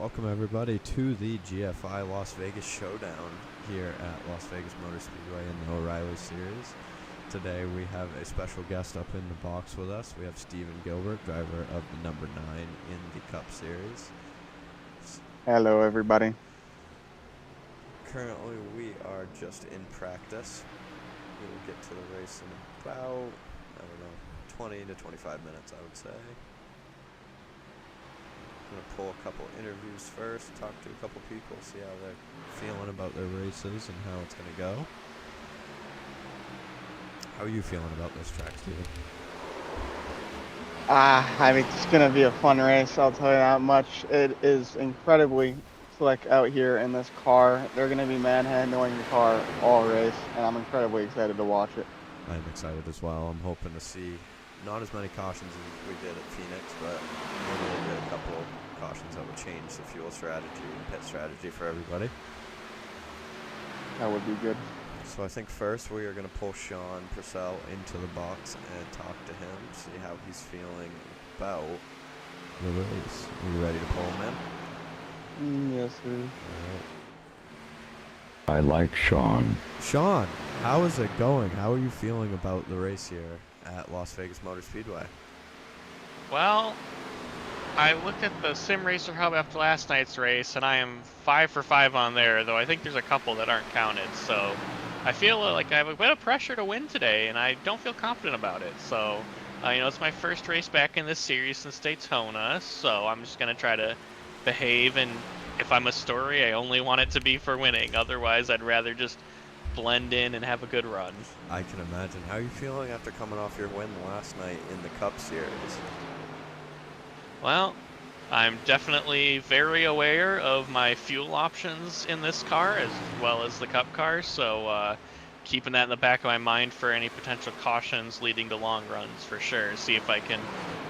Welcome everybody to the GFi Las Vegas Showdown here at Las Vegas Motor Speedway in the O'Reilly Series. Today we have a special guest up in the box with us. We have Steven Gilbert, driver of the number 9 in the Cup Series. Hello everybody. Currently we are just in practice. We will get to the race in about, 20 to 25 minutes, I would say. I'm going to pull a couple interviews first, talk to a couple people, see how they're feeling about their races and how it's going to go. How are you feeling about this track, Steven? It's going to be a fun race, I'll tell you that much. It is incredibly slick out here in this car. They're going to be manhandling the car all race, and I'm incredibly excited to watch it. I'm excited as well. I'm hoping to see not as many cautions as we did at Phoenix, but maybe we'll get a couple of cautions that would change the fuel strategy and pit strategy for everybody. That would be good. So I think first we are going to pull Sean Purcell into the box and talk to him, see how he's feeling about the race. Are you ready to pull him in? Yes, sir. All right. I like Sean. Sean, how is it going? How are you feeling about the race here at Las Vegas Motor Speedway? Well, I looked at the Sim Racer Hub after last night's race, and I am 5 for 5 on there, though I think there's a couple that aren't counted, so I feel like I have a bit of pressure to win today, and I don't feel confident about it. So, it's my first race back in this series since Daytona, so I'm just going to try to behave, and if I'm a story, I only want it to be for winning. Otherwise, I'd rather just blend in and have a good run. I can imagine. How are you feeling after coming off your win last night in the Cup Series? Well, I'm definitely very aware of my fuel options in this car as well as the Cup car, so keeping that in the back of my mind for any potential cautions leading to long runs for sure. See if I can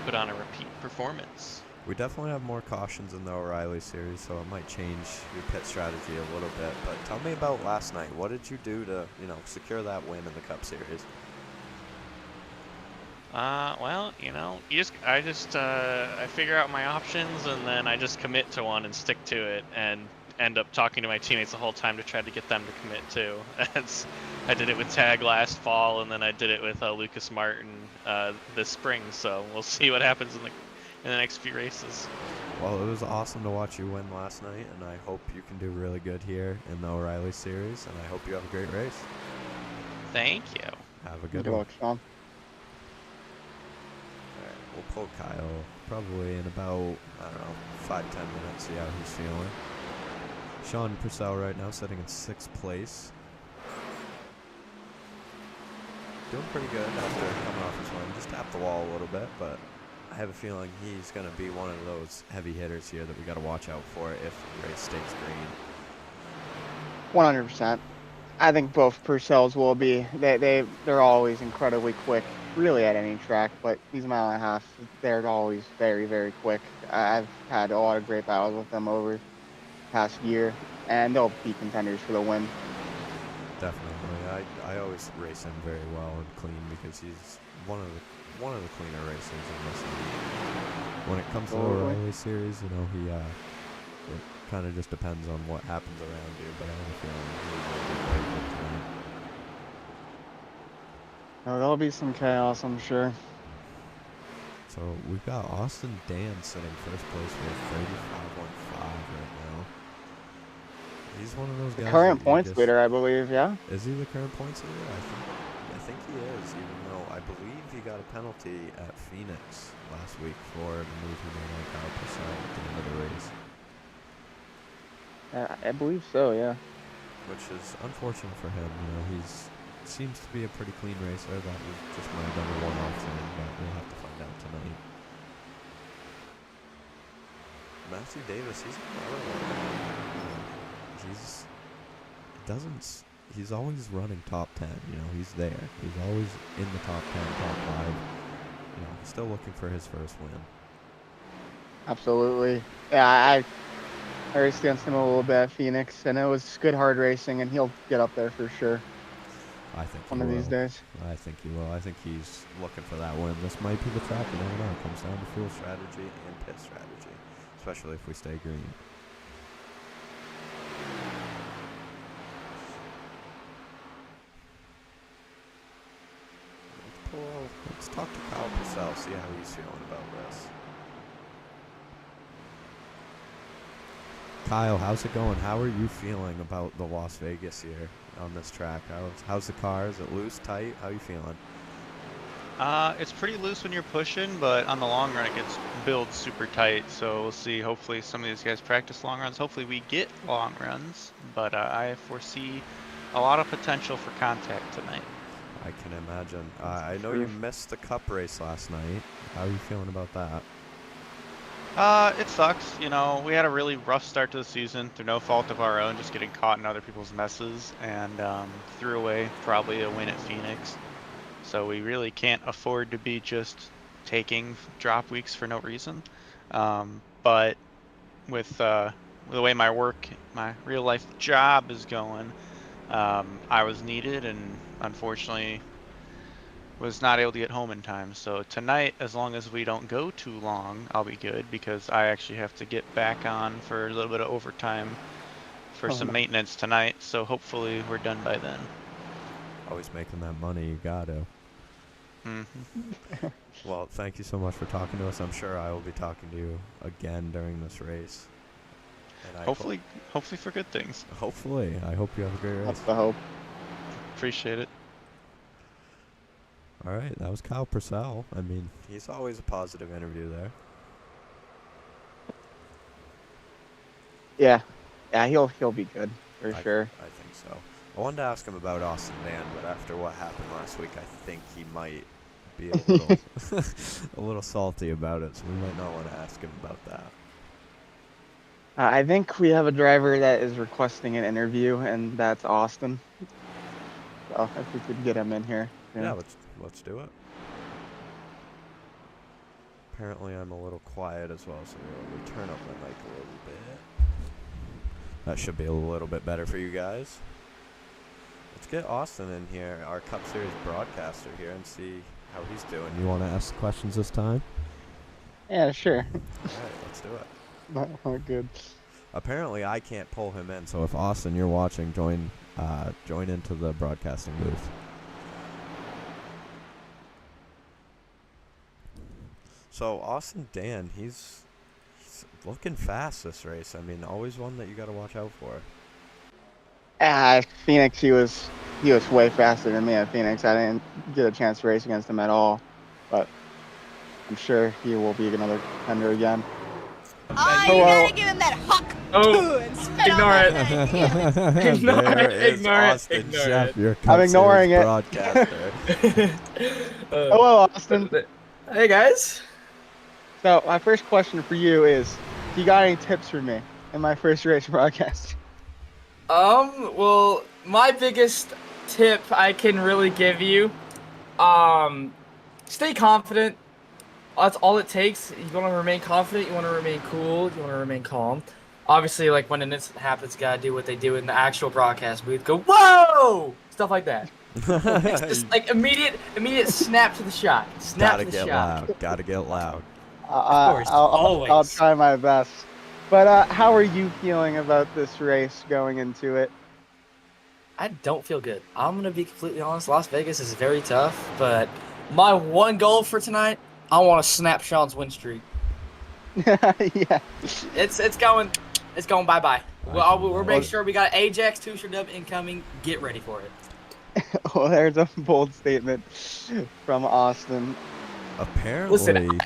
put on a repeat performance. We definitely have more cautions in the O'Reilly Series, so it might change your pit strategy a little bit. But tell me about last night. What did you do to, secure that win in the Cup Series? I figure out my options and then I just commit to one and stick to it and end up talking to my teammates the whole time to try to get them to commit too. I did it with Tag last fall, and then I did it with Lucas Martin this spring. So we'll see what happens in the next few races. Well, it was awesome to watch you win last night, and I hope you can do really good here in the O'Reilly Series, and I hope you have a great race. Thank you. Have a good Good one. luck, Sean. Alright, we'll pull Kyle probably in about, 5-10 minutes, see how he's feeling. Sean Purcell right now sitting in 6th place. Doing pretty good after coming off his win. Just tapped the wall a little bit, but I have a feeling he's going to be one of those heavy hitters here that we got to watch out for if the race stays green. 100%. I think both Purcells will be. They're always incredibly quick, really at any track, but these mile and a half, they're always very, very quick. I've had a lot of great battles with them over the past year, and they'll be contenders for the win. Definitely. I always race him very well and clean because he's one of the cleaner racers in this league. When it comes to the O'Reilly Series, he it kind of just depends on what happens around you, but I have a feeling he will be very good tonight. Oh, there'll be some chaos, I'm sure. So we've got Austin Dan sitting first place with 35.15 right now. He's one of those guys. The current points leader, I believe, yeah? Is he the current points leader? I think he is, even though I believe he got a penalty at Phoenix last week for the move he made on Kyle Purcell at the end of the race. I believe so, yeah. Which is unfortunate for him. Seems to be a pretty clean racer. That was just might have been a one-off thing, but we'll have to find out tonight. Matthew Davis, he's another one. He's always running top 10. He's there. He's always in the top 10, top 5. Still looking for his first win. Absolutely. Yeah, I raced against him a little bit at Phoenix, and it was good hard racing, and he'll get up there for sure. I think one of these days. I think he will. I think he's looking for that win. This might be the track. You never know. It comes down to fuel strategy and pit strategy, especially if we stay green. Well, let's talk to Kyle Purcell, see how he's feeling about this. Kyle, how's it going? How are you feeling about the Las Vegas here on this track? How's the car? Is it loose, tight? How are you feeling? It's pretty loose when you're pushing, but on the long run it gets built super tight. So we'll see. Hopefully some of these guys practice long runs. Hopefully we get long runs, but I foresee a lot of potential for contact tonight. I can imagine. I know you missed the Cup race last night. How are you feeling about that? It sucks. You know, we had a really rough start to the season through no fault of our own, just getting caught in other people's messes, and threw away probably a win at Phoenix. So we really can't afford to be just taking drop weeks for no reason. But with the way my real life job is going, I was needed, and unfortunately was not able to get home in time. So tonight, as long as we don't go too long, I'll be good, because I actually have to get back on for a little bit of overtime for some maintenance tonight. So hopefully we're done by then. Always making that money, you gotta. Well, thank you so much for talking to us. I'm sure I will be talking to you again during this race. And hopefully for good things. Hopefully. I hope you have a great race. That's the hope. Appreciate it. All right, that was Kyle Purcell. I mean, he's always a positive interview there. Yeah, he'll be good for sure. I think so. I wanted to ask him about Austin Dan, but after what happened last week, I think he might be a little a little salty about it, so we might not want to ask him about that. I think we have a driver that is requesting an interview, and that's Austin. So if we could get him in here. Yeah, let's do it. Apparently I'm a little quiet as well, so we'll turn up my mic a little bit. That should be a little bit better for you guys. Let's get Austin in here, our Cup Series broadcaster here, and see how he's doing. You want to ask questions this time? Yeah, sure. Alright, let's do it. Oh, good. Apparently I can't pull him in, so if Austin, you're watching, join into the broadcasting booth. So Austin Dan, he's looking fast this race. I mean, always one that you got to watch out for. Phoenix, he was way faster than me at Phoenix. I didn't get a chance to race against him at all, but I'm sure he will be another contender again. Oh, you gotta give him that huck too and spit ignore on it. that. Ignore it. Your I'm ignoring it. broadcaster. Hello, Austin. Hey guys. So my first question for you is, you got any tips for me in my first race broadcast? Well, my biggest tip I can really give you, stay confident. That's all it takes. You want to remain confident. You want to remain cool. You want to remain calm. Obviously, like when an incident happens, you gotta do what they do in the actual broadcast booth. Go, whoa! Stuff like that. It's just like immediate snap to the shot. Snap to the shot. Gotta get loud. Of course, always. I'll try my best. But how are you feeling about this race going into it? I don't feel good. I'm gonna be completely honest. Las Vegas is very tough, but my one goal for tonight, I want to snap Sean's win streak. Yeah. It's going bye-bye. We'll make sure we got Ajax 2-dub incoming. Get ready for it. Well, there's a bold statement from Austin. Apparently. Listen,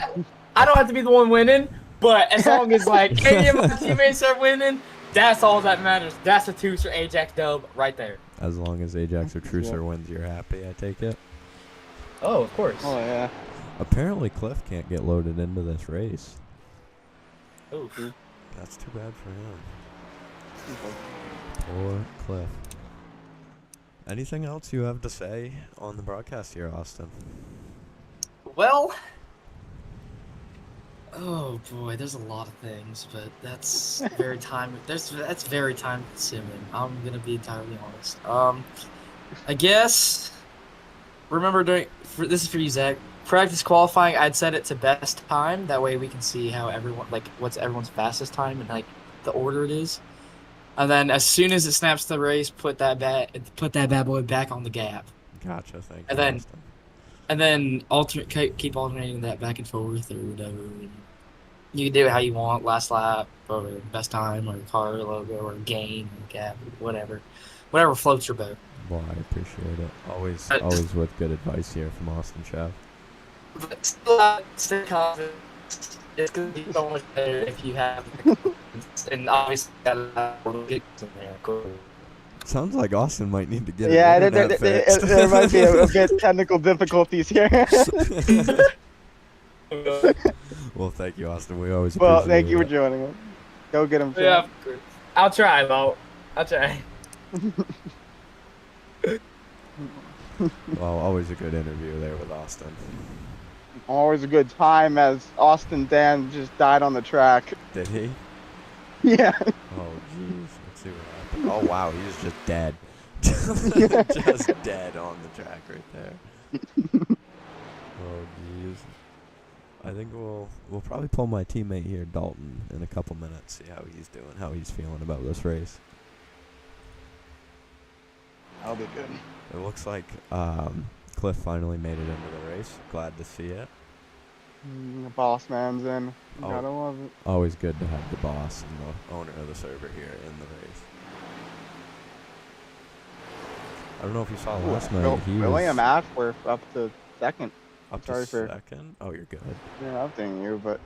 I don't have to be the one winning, but as long as like any of my teammates are winning, that's all that matters. That's a Trucer Ajax dub right there. As long as Ajax or Trucer wins, you're happy, I take it? Oh, of course. Oh, yeah. Apparently Cliff can't get loaded into this race. Oof. That's too bad for him. Poor Cliff. Anything else you have to say on the broadcast here, Austin? Well, oh boy, there's a lot of things, but that's very that's very time consuming. I'm gonna be entirely honest. I guess remember this is for you, Zach. Practice qualifying, I'd set it to best time. That way we can see how what's everyone's fastest time and like the order it is. And then as soon as it snaps the race, put that bad boy back on the gap. Gotcha, thank you. And then Austin. and then keep alternating that back and forth or whatever. And you can do it how you want, last lap or best time or car logo or gain or gap, whatever floats your boat. Well, I appreciate it. Always, But- always with good advice here from Austin Chef. But still, stay confident. It's gonna be so much better if you have the confidence. And obviously got a little gigs in there. Cool. Sounds like Austin might need to get Yeah, his internet fixed. there might be a bit technical difficulties here. Well, thank you, Austin. We always Well, appreciate thank you for it. joining us. Go get him. Yeah, of course. I'll try, Mo. I'll try. Well, always a good interview there with Austin. Always a good time as Austin Dan just died on the track. Did he? Yeah. Oh, jeez. Let's see what happened. Oh, wow. He was just dead. Just dead on the track right there. Oh, jeez. I think we'll probably pull my teammate here, Dalton, in a couple minutes, see how he's doing, how he's feeling about this race. That'll be good. It looks like Cliff finally made it into the race. Glad to see it. The boss man's in. You Oh. gotta love it. Always good to have the boss and the owner of the server here in the race. I don't know if you saw last night. He William was Ashworth up to second. up sorry to for- second. Oh, you're good. Interrupting you, but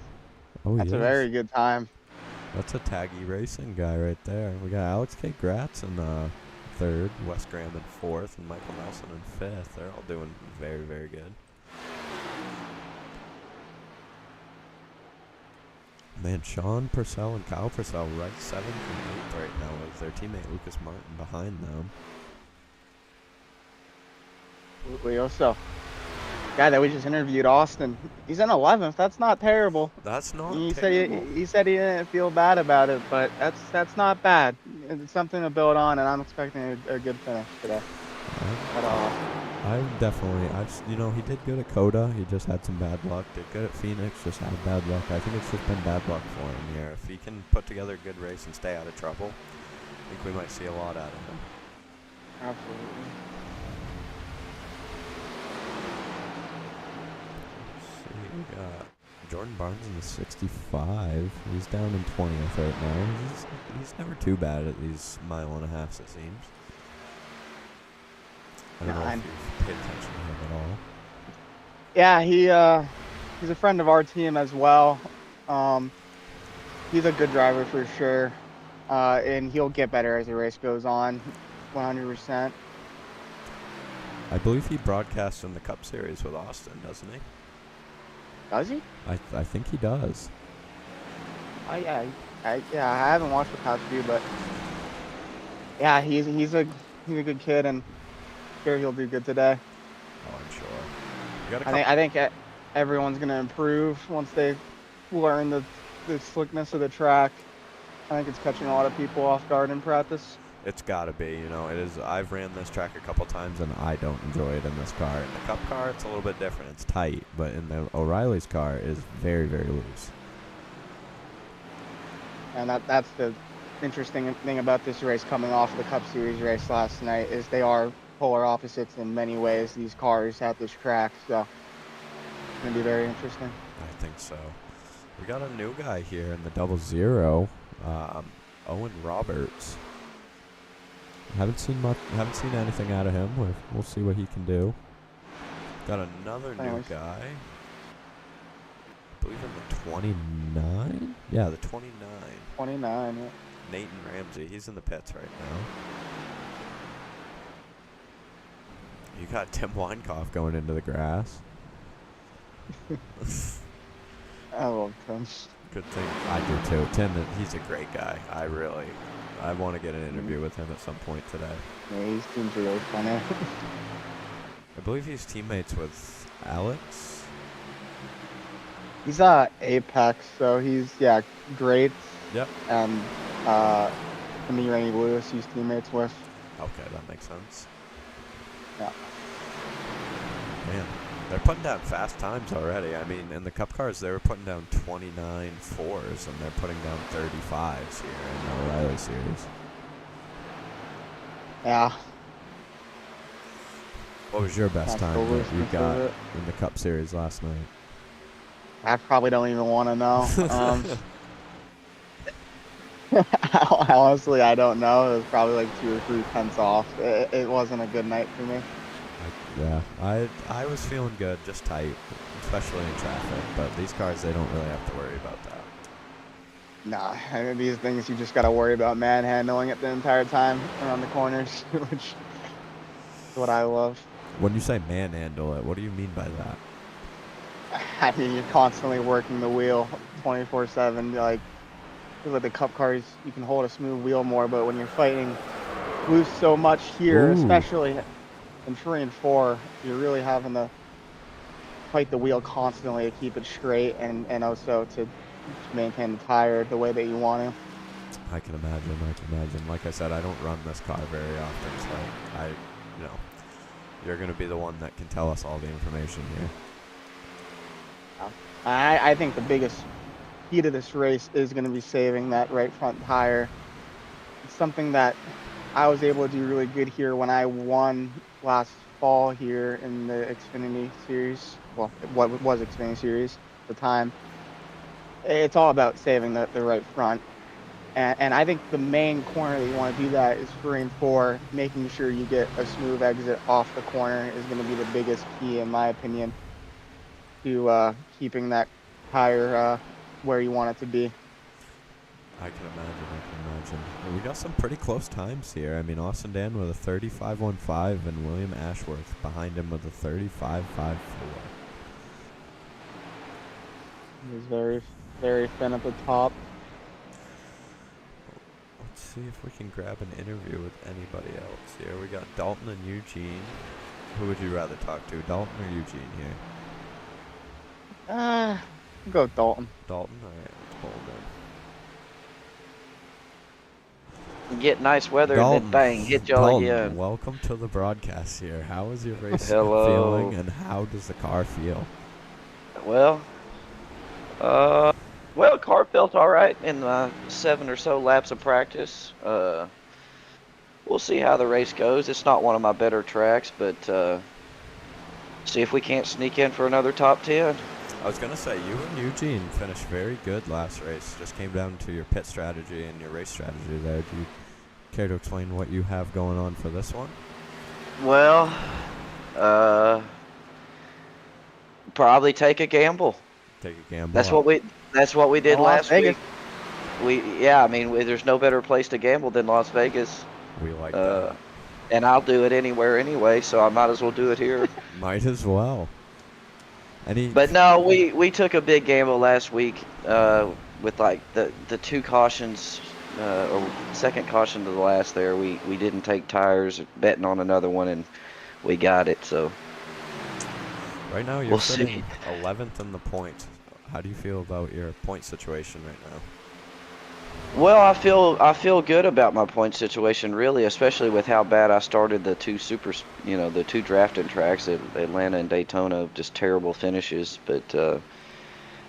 Oh, that's yes. a very good time. That's a Taggy Racing guy right there. We got Alex K. Gratz in third, Wes Graham in fourth, and Michael Nelson in fifth. They're all doing very, very good. Man, Sean Purcell and Kyle Purcell right 7th and 8th right now with their teammate Lucas Martin behind them. Leo, so guy that we just interviewed, Austin, he's in 11th. That's not terrible. That's not He terrible. said he didn't feel bad about it, but that's not bad. It's something to build on, and I'm expecting a good finish today. At all. He did good at Coda. He just had some bad luck. Did good at Phoenix, just had bad luck. I think it's just been bad luck for him here. If he can put together a good race and stay out of trouble, I think we might see a lot out of him. Absolutely. See, we got Jordan Barnes in the 65. He's down in 20th right now. He's never too bad at these mile and a halfs, it seems. I don't know if you've paid attention to him at all. Yeah, he's a friend of our team as well. He's a good driver for sure, and he'll get better as the race goes on, 100%. I believe he broadcasts in the Cup Series with Austin, doesn't he? Does he? I think he does. Oh yeah, I haven't watched the past few, but yeah, he's a good kid, and sure he'll do good today. Oh, I'm sure. You got a couple I think everyone's gonna improve once they learn the slickness of the track. I think it's catching a lot of people off guard in practice. It's got to be, it is. I've ran this track a couple times and I don't enjoy it in this car. In the Cup car, it's a little bit different. It's tight, but in the O'Reilly's car, it is very, very loose. And that's the interesting thing about this race coming off the Cup Series race last night is they are polar opposites in many ways, these cars at this track. So it's going to be very interesting. I think so. We got a new guy here in the 00, Owen Roberts. Haven't seen anything out of him. We'll see what he can do. Got another new Anyways. guy. I believe in the 29? Yeah, the 29. 29. Yeah. Nathan Ramsey. He's in the pits right now. You got Tim Weinkoff going into the grass. I love Tim. Good thing. I do too. Tim, he's a great guy. I want to get an interview with him at some point today. Yeah, he seems really funny. I believe he's teammates with Alex. He's Apex, so he's great. Yep. And me, Rainy Lewis, he's teammates with. Okay, that makes sense. Yeah. Man, they're putting down fast times already. I mean, in the Cup cars, they were putting down 29 4s, and they're putting down 35s here in the O'Reilly series. Yeah. What was your best time that you looseness got of it. in the Cup Series last night? I probably don't even want to know. Honestly, I don't know. It was probably like 2 or 3 tenths off. It wasn't a good night for me. Yeah, I was feeling good, just tight, especially in traffic. But these cars, they don't really have to worry about that. Nah, I mean, these things you just got to worry about manhandling it the entire time around the corners, which is what I love. When you say manhandle it, what do you mean by that? I mean, you're constantly working the wheel 24/7. Like, with the Cup cars, you can hold a smooth wheel more, but when you're fighting loose so much here, Ooh. especially in 3 and 4, you're really having to fight the wheel constantly to keep it straight and also to maintain the tire the way that you want to. I can imagine. Like I said, I don't run this car very often, so you're going to be the one that can tell us all the information here. I think the biggest key to this race is going to be saving that right front tire. It's something that I was able to do really good here when I won last fall here in the Xfinity Series. Well, what was Xfinity Series at the time. It's all about saving the right front. And I think the main corner that you want to do that is 3 and 4. Making sure you get a smooth exit off the corner is going to be the biggest key, in my opinion, to keeping that tire where you want it to be. I can imagine. Well, we got some pretty close times here. I mean, Austin Dan with a 35.15 and William Ashworth behind him with a 35.54. He's very, very thin at the top. Let's see if we can grab an interview with anybody else here. We got Dalton and Eugene. Who would you rather talk to, Dalton or Eugene here? I'll go with Dalton. Dalton? All right, let's hold on. Get nice weather Dalton, and then bang, hit y'all Dalton, again. welcome to the broadcast here. How is your race Hello. feeling, and how does the car feel? Well, car felt all right in 7 or so laps of practice. We'll see how the race goes. It's not one of my better tracks, but see if we can't sneak in for another top 10. I was going to say, you and Eugene finished very good last race. Just came down to your pit strategy and your race strategy there. Do you care to explain what you have going on for this one? Well, probably take a gamble. Take a gamble. That's what we did Las last week. Vegas. I mean, there's no better place to gamble than Las Vegas. We like that. And I'll do it anywhere anyway, so I might as well do it here. Might as well. But no, we took a big gamble last week with like the 2 cautions, or second caution to the last there. We didn't take tires, betting on another one, and we got it. So right now you're we'll sitting see. 11th in the points. How do you feel about your point situation right now? Well, I feel good about my point situation, really, especially with how bad I started the 2 the 2 drafting tracks at Atlanta and Daytona, just terrible finishes. But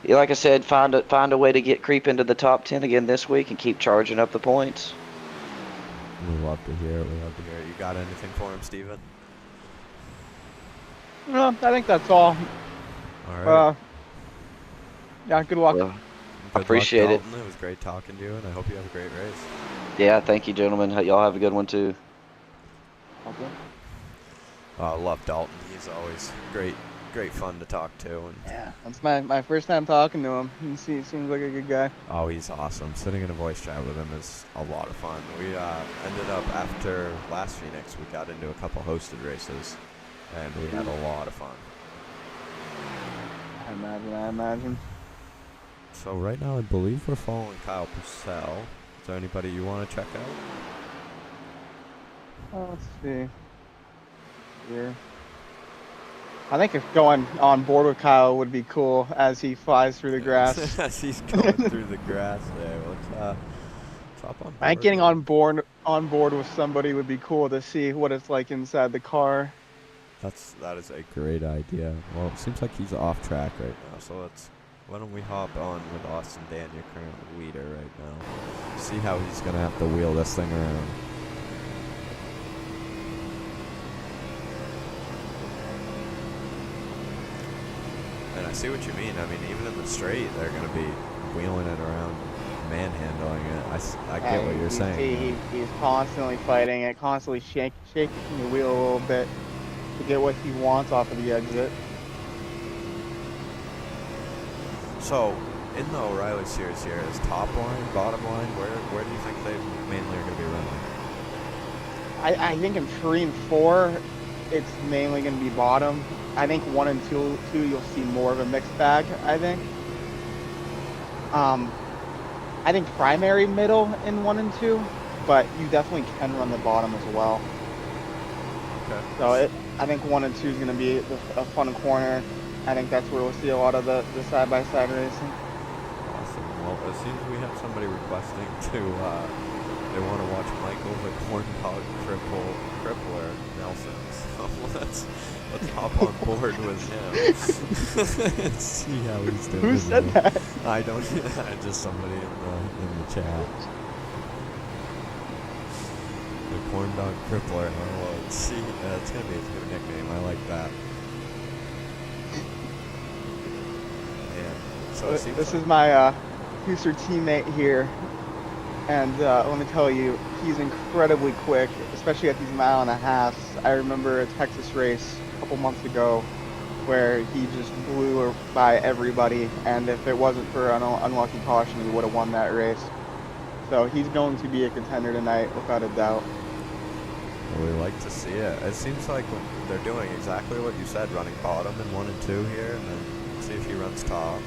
like I said, find a way to creep into the top 10 again this week and keep charging up the points. We love to hear it. You got anything for him, Steven? No, I think that's all. All right. Yeah, good luck. Well, Good appreciate luck, it. Dalton. It was great talking to you, and I hope you have a great race. Yeah, thank you, gentlemen. Y'all have a good one too. Okay. I love Dalton. He's always great fun to talk to. And Yeah, that's my first time talking to him. He seems like a good guy. oh, he's awesome. Sitting in a voice chat with him is a lot of fun. We ended up, after last Phoenix, we got into a couple hosted races, and we had a lot of fun. I imagine. So right now, I believe we're following Kyle Purcell. Is there anybody you want to check out? Let's see. Here. I think if going on board with Kyle would be cool as he flies through the grass. As he's going through the grass there. Let's hop on board. I think getting on board with somebody would be cool to see what it's like inside the car. That is a great idea. Well, it seems like he's off track right now, so why don't we hop on with Austin Dan, your current leader right now. See how he's going to have to wheel this thing around. see what you mean. I mean, even in the straight, they're going to be wheeling it around, manhandling it. I get what you're saying. He's constantly fighting it, constantly shaking the wheel a little bit to get what he wants off of the exit. So, in the O'Reilly series here, is top line, bottom line, where do you think they mainly are going to be running? I think in 3 and 4, it's mainly going to be bottom. I think 1 and 2, you'll see more of a mixed bag, I think. I think primary middle in 1 and 2, but you definitely can run the bottom as well. Okay. So I think 1 and 2 is going to be a fun corner. I think that's where we'll see a lot of the side-by-side racing. Awesome. Well, it seems we have somebody requesting to, they want to watch Michael the Corn Dog Crippler Nelson. So let's hop on board with him. See how he's doing. Who said that? I don't. Just somebody in the chat. The Corn Dog Crippler. Oh, let's see. It's gonna be his new nickname. I like that. Yeah. So this is my Houston teammate here, and let me tell you, he's incredibly quick, especially at these 1.5 miles. I remember a Texas race a couple months ago where he just blew by everybody, and if it wasn't for an unlucky caution, he would have won that race. So he's going to be a contender tonight, without a doubt. Well, we like to see it. It seems like they're doing exactly what you said, running bottom in 1 and 2 here, and then see if he runs top.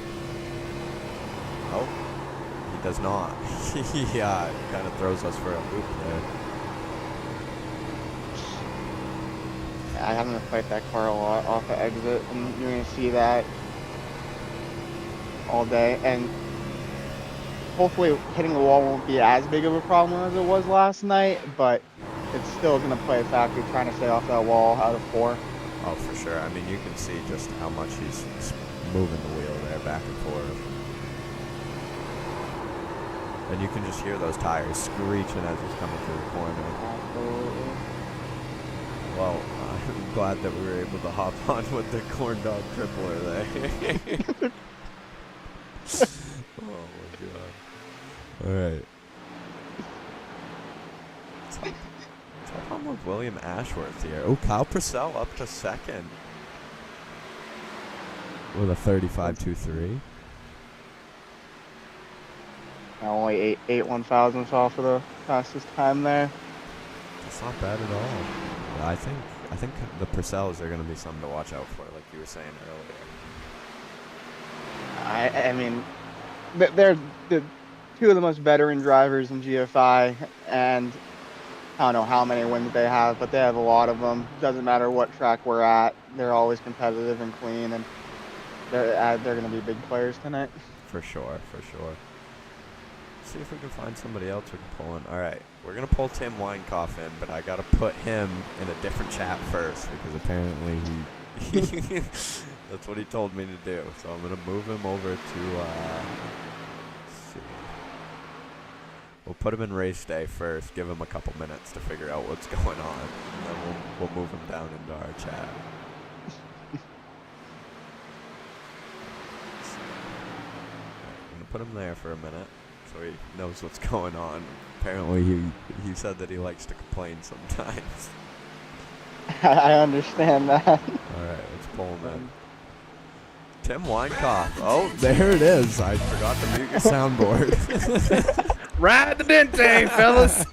Oh, he does not. Yeah, kind of throws us for a loop there. I'm going to fight that car a lot off the exit, and you're going to see that all day. And hopefully hitting the wall won't be as big of a problem as it was last night, but it's still going to play a factor trying to stay off that wall out of 4. Oh, for sure. I mean, you can see just how much he's moving the wheel there back and forth. And you can just hear those tires screeching as he's coming through the corner. Absolutely. Well, I'm glad that we were able to hop on with the Corn Dog Crippler there. Oh my god. Alright. Top on with William Ashworth here. Oh, Kyle Purcell up to second. With a 35.23. Only 8 1,000ths off of the fastest time there. That's not bad at all. I think the Purcells are going to be something to watch out for, like you were saying earlier. I mean, they're the 2 of the most veteran drivers in GFI, and I don't know how many wins they have, but they have a lot of them. Doesn't matter what track we're at, they're always competitive and clean, and they're going to be big players tonight. For sure, for sure. See if we can find somebody else we can pull in. All right, we're going to pull Tim Weinkoff in, but I got to put him in a different chat first because apparently he that's what he told me to do. So I'm going to move him over to, let's see. We'll put him in race day first, give him a couple minutes to figure out what's going on, and then we'll move him down into our chat. I'm going to put him there for a minute. So he knows what's going on. Apparently he said that he likes to complain sometimes. I understand that. Alright, let's pull him in. Tim Weinkoff. Oh, there it is. I forgot to mute your soundboard. Ride the Dente, fellas.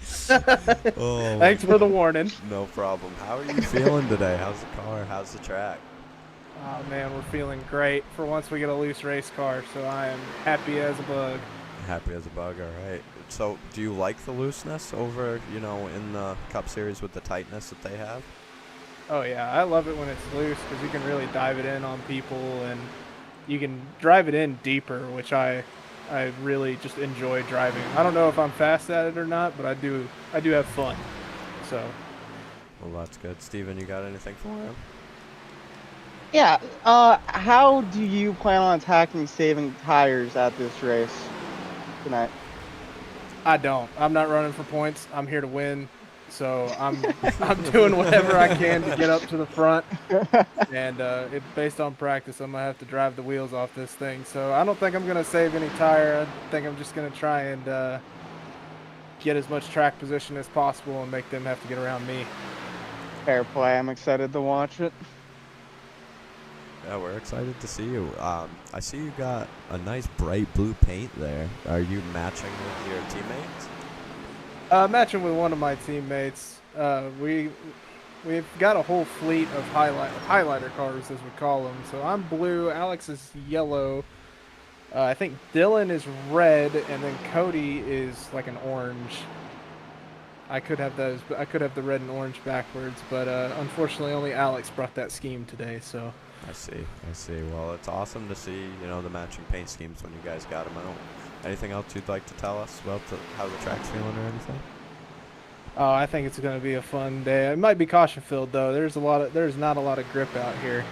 Oh, Thanks for the warning. no problem. How are you feeling today? How's the car? How's the track? Oh man, we're feeling great. For once we get a loose race car, so I am happy as a bug. Happy as a bug, all right. So do you like the looseness over, in the Cup Series with the tightness that they have? Oh yeah, I love it when it's loose because you can really dive it in on people and you can drive it in deeper, which I really just enjoy driving. I don't know if I'm fast at it or not, but I do have fun. So. Well, that's good. Steven, you got anything for him? Yeah. How do you plan on attacking saving tires at this race tonight? I don't. I'm not running for points. I'm here to win. so I'm doing whatever I can to get up to the front. And based on practice, I'm gonna have to drive the wheels off this thing. So I don't think I'm gonna save any tire. I think I'm just gonna try and get as much track position as possible and make them have to get around me. Fair play. I'm excited to watch it. Yeah, we're excited to see you. I see you got a nice bright blue paint there. Are you matching with your teammates? Matching with one of my teammates. We've got a whole fleet of highlighter cars, as we call them. So I'm blue, Alex is yellow. I think Dylan is red, and then Cody is like an orange. I could have those, but I could have the red and orange backwards. But unfortunately, only Alex brought that scheme today. So. I see. Well, it's awesome to see, the matching paint schemes when you guys got them out. Anything else you'd like to tell us about how the track's feeling or anything? Oh, I think it's going to be a fun day. It might be caution-filled, though. There's not a lot of grip out here.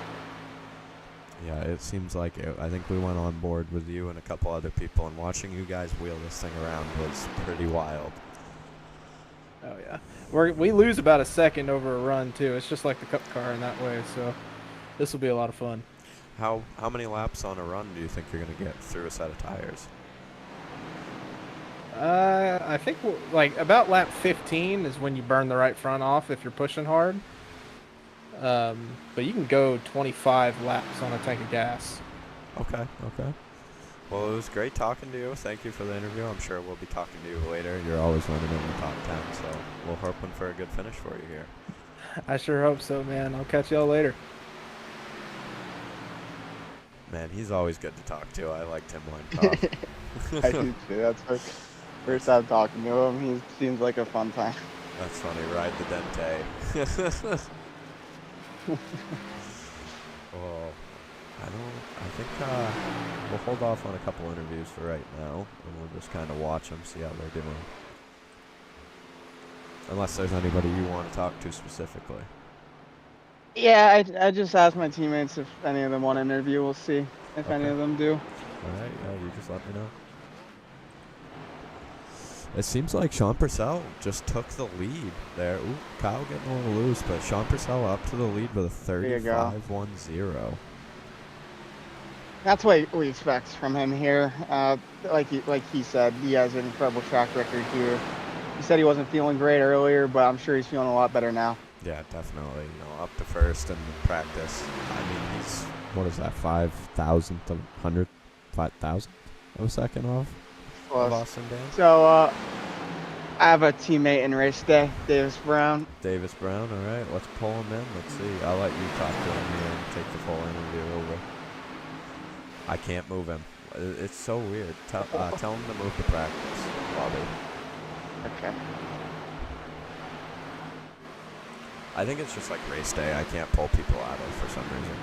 Yeah, it seems like it. I think we went on board with you and a couple other people, and watching you guys wheel this thing around was pretty wild. Oh, yeah. We lose about a second over a run, too. It's just like the Cup car in that way, so this will be a lot of fun. How many laps on a run do you think you're going to get through a set of tires? I think like about lap 15 is when you burn the right front off if you're pushing hard. But you can go 25 laps on a tank of gas. Okay. Well, it was great talking to you. Thank you for the interview. I'm sure we'll be talking to you later. You're always running in the top 10, so we're hoping for a good finish for you here. I sure hope so, man. I'll catch y'all later. Man, he's always good to talk to. I liked him when talking. I do too. That's first time talking to him. He seems like a fun time. That's funny. Ride the Dente. Well, I think we'll hold off on a couple interviews for right now, and we'll just kind of watch them, see how they're doing. Unless there's anybody you want to talk to specifically. Yeah, I just asked my teammates if any of them want to interview. We'll see if any of them do. All right, yeah, you just let me know. It seems like Sean Purcell just took the lead there. Ooh, Kyle getting a little loose, but Sean Purcell up to the lead with a 35-1-0. That's what we expect from him here. Like he said, he has an incredible track record here. He said he wasn't feeling great earlier, but I'm sure he's feeling a lot better now. Yeah, definitely. Up to first in practice. I mean, he's, what is that, 5,000th of 100, 5,000th of a second off? Close. Boston Dan. So, I have a teammate in race day, Davis Brown. Davis Brown, all right. Let's pull him in. Let's see. I'll let you talk to him here and take the full interview over. I can't move him. It's so weird. Tell him to move to practice, Bobby. Okay. I think it's just like race day. I can't pull people out of for some reason.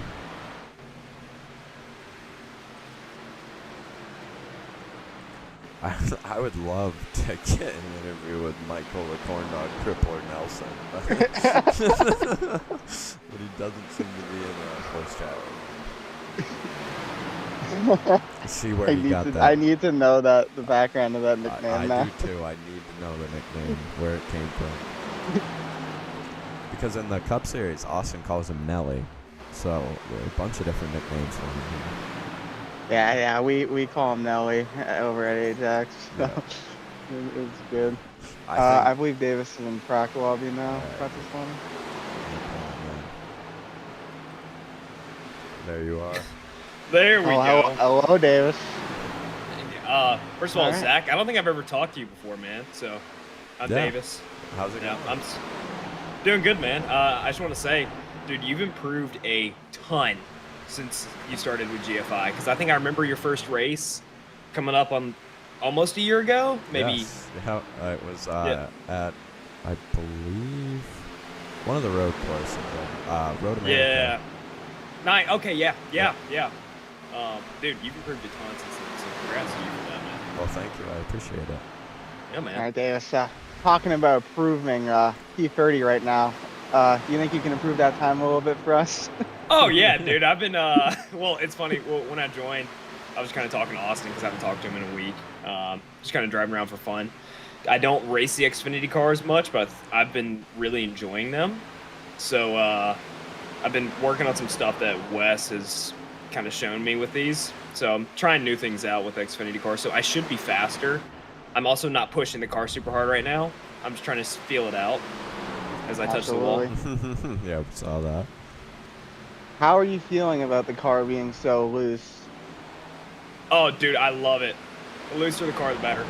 I would love to get an interview with Michael the Corn Dog Crippler Nelson. But he doesn't seem to be in a voice chat. See where he got that. I need to know the background of that nickname I now. do too. I need to know the nickname, where it came from. Because in the Cup Series, Austin calls him Nelly. So there are a bunch of different nicknames for him here. Yeah, we call him Nelly over at Ajax. So Yeah. it's good. I I believe Davis is in prac lobby now. Practice lobby. There you are. There we go. Hello, Davis. First of all, All right. Zach, I don't think I've ever talked to you before, man. So, I'm Yeah. Davis. How's it Yeah, going? I'm doing good, man. I just want to say, dude, you've improved a ton since you started with GFI. Because I think I remember your first race coming up on almost a year ago, maybe. Yes. Yeah, it was at, I believe, one of the road courses. Road America. Yeah. Okay, yeah. Dude, you've improved a ton since then, so congrats to you for that, man. Well, thank you. I appreciate it. Yeah, man. All right, Davis. Talking about improving P30 right now. Do you think you can improve that time a little bit for us? Oh, yeah, dude. I've been, well, it's funny. Well, when I joined, I was kind of talking to Austin because I haven't talked to him in a week. Just kind of driving around for fun. I don't race the Xfinity cars much, but I've been really enjoying them. So I've been working on some stuff that Wes has kind of shown me with these. So I'm trying new things out with Xfinity cars. So I should be faster. I'm also not pushing the car super hard right now. I'm just trying to feel it out as I touch the wall. Yeah, we saw that. How are you feeling about the car being so loose? Oh, dude, I love it. The looser the car, the better.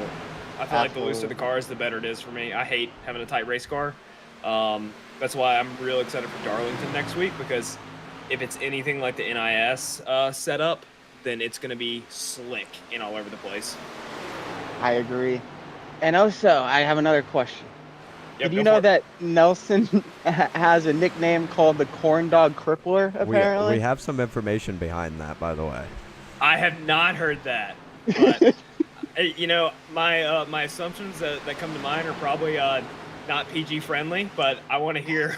I feel like the looser the Absolutely. car is, the better it is for me. I hate having a tight race car. That's why I'm real excited for Darlington next week, because if it's anything like the NIS setup, then it's going to be slick and all over the place. I agree. And also, I have another question. Yep, Did you go know for it. that Nelson has a nickname called the Corn Dog Crippler, apparently? We have some information behind that, by the way. I have not heard that, but you know, my my assumptions that come to mind are probably not PG friendly, but I want to hear.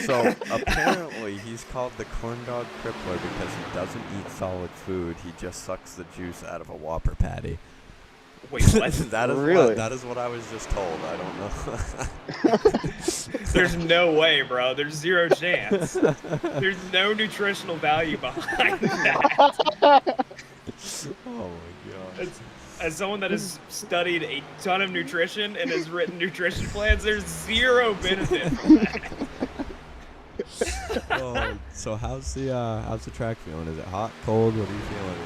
So apparently he's called the corn dog crippler because he doesn't eat solid food. He just sucks the juice out of a Whopper patty. Wait, what? That is what I was just told. I don't know. There's no way, bro. There's zero chance. There's no nutritional value behind that. Oh my god. As someone that has studied a ton of nutrition and has written nutrition plans, there's zero benefit from that. Oh, so how's the track feeling? Is it hot, cold? What are you feeling?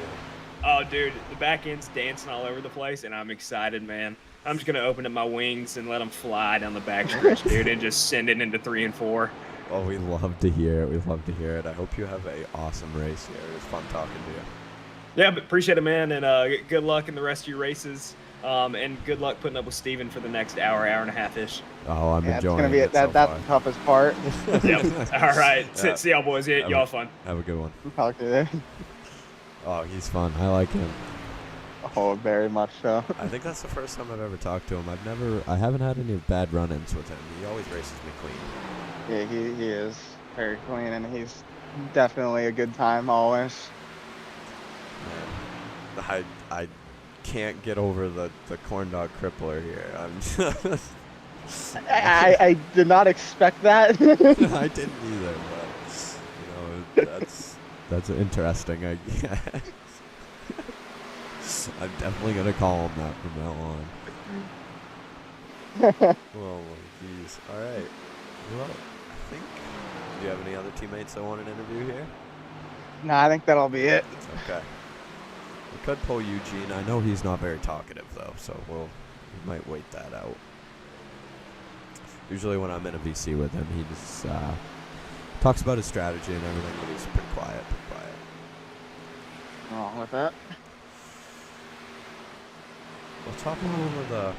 Oh, dude, the back end's dancing all over the place, and I'm excited, man. I'm just gonna open up my wings and let them fly down the backstretch, dude, and just send it into 3 and 4. Oh, we love to hear it. We love to hear it. I hope you have a awesome race here. It was fun talking to you. Yeah, but appreciate it, man, and good luck in the rest of your races. And good luck putting up with Steven for the next hour and a half-ish. Oh, I'm Yeah, it's enjoying gonna be it that's so the toughest part. Yep. All right. Yeah. See y'all, boys. Yeah, y'all fun. Have a good one. Talk to you. Oh, he's fun. I like him. Oh, very much so. I think that's the first time I've ever talked to him. I haven't had any bad run-ins with him. He always races me clean. Yeah, he is very clean, and he's definitely a good time always. Man, I can't get over the corn dog crippler here. I did not expect that. I didn't either, but that's interesting. I guess. I'm definitely gonna call him that from now on. Oh, jeez. All right. Well, I think. Do you have any other teammates that want an interview here? No, I think that'll be it. Okay. We could pull Eugene. I know he's not very talkative though, so we might wait that out. Usually when I'm in a VC with him, he just talks about his strategy and everything, but he's pretty quiet. Wrong with that. Let's hop on over the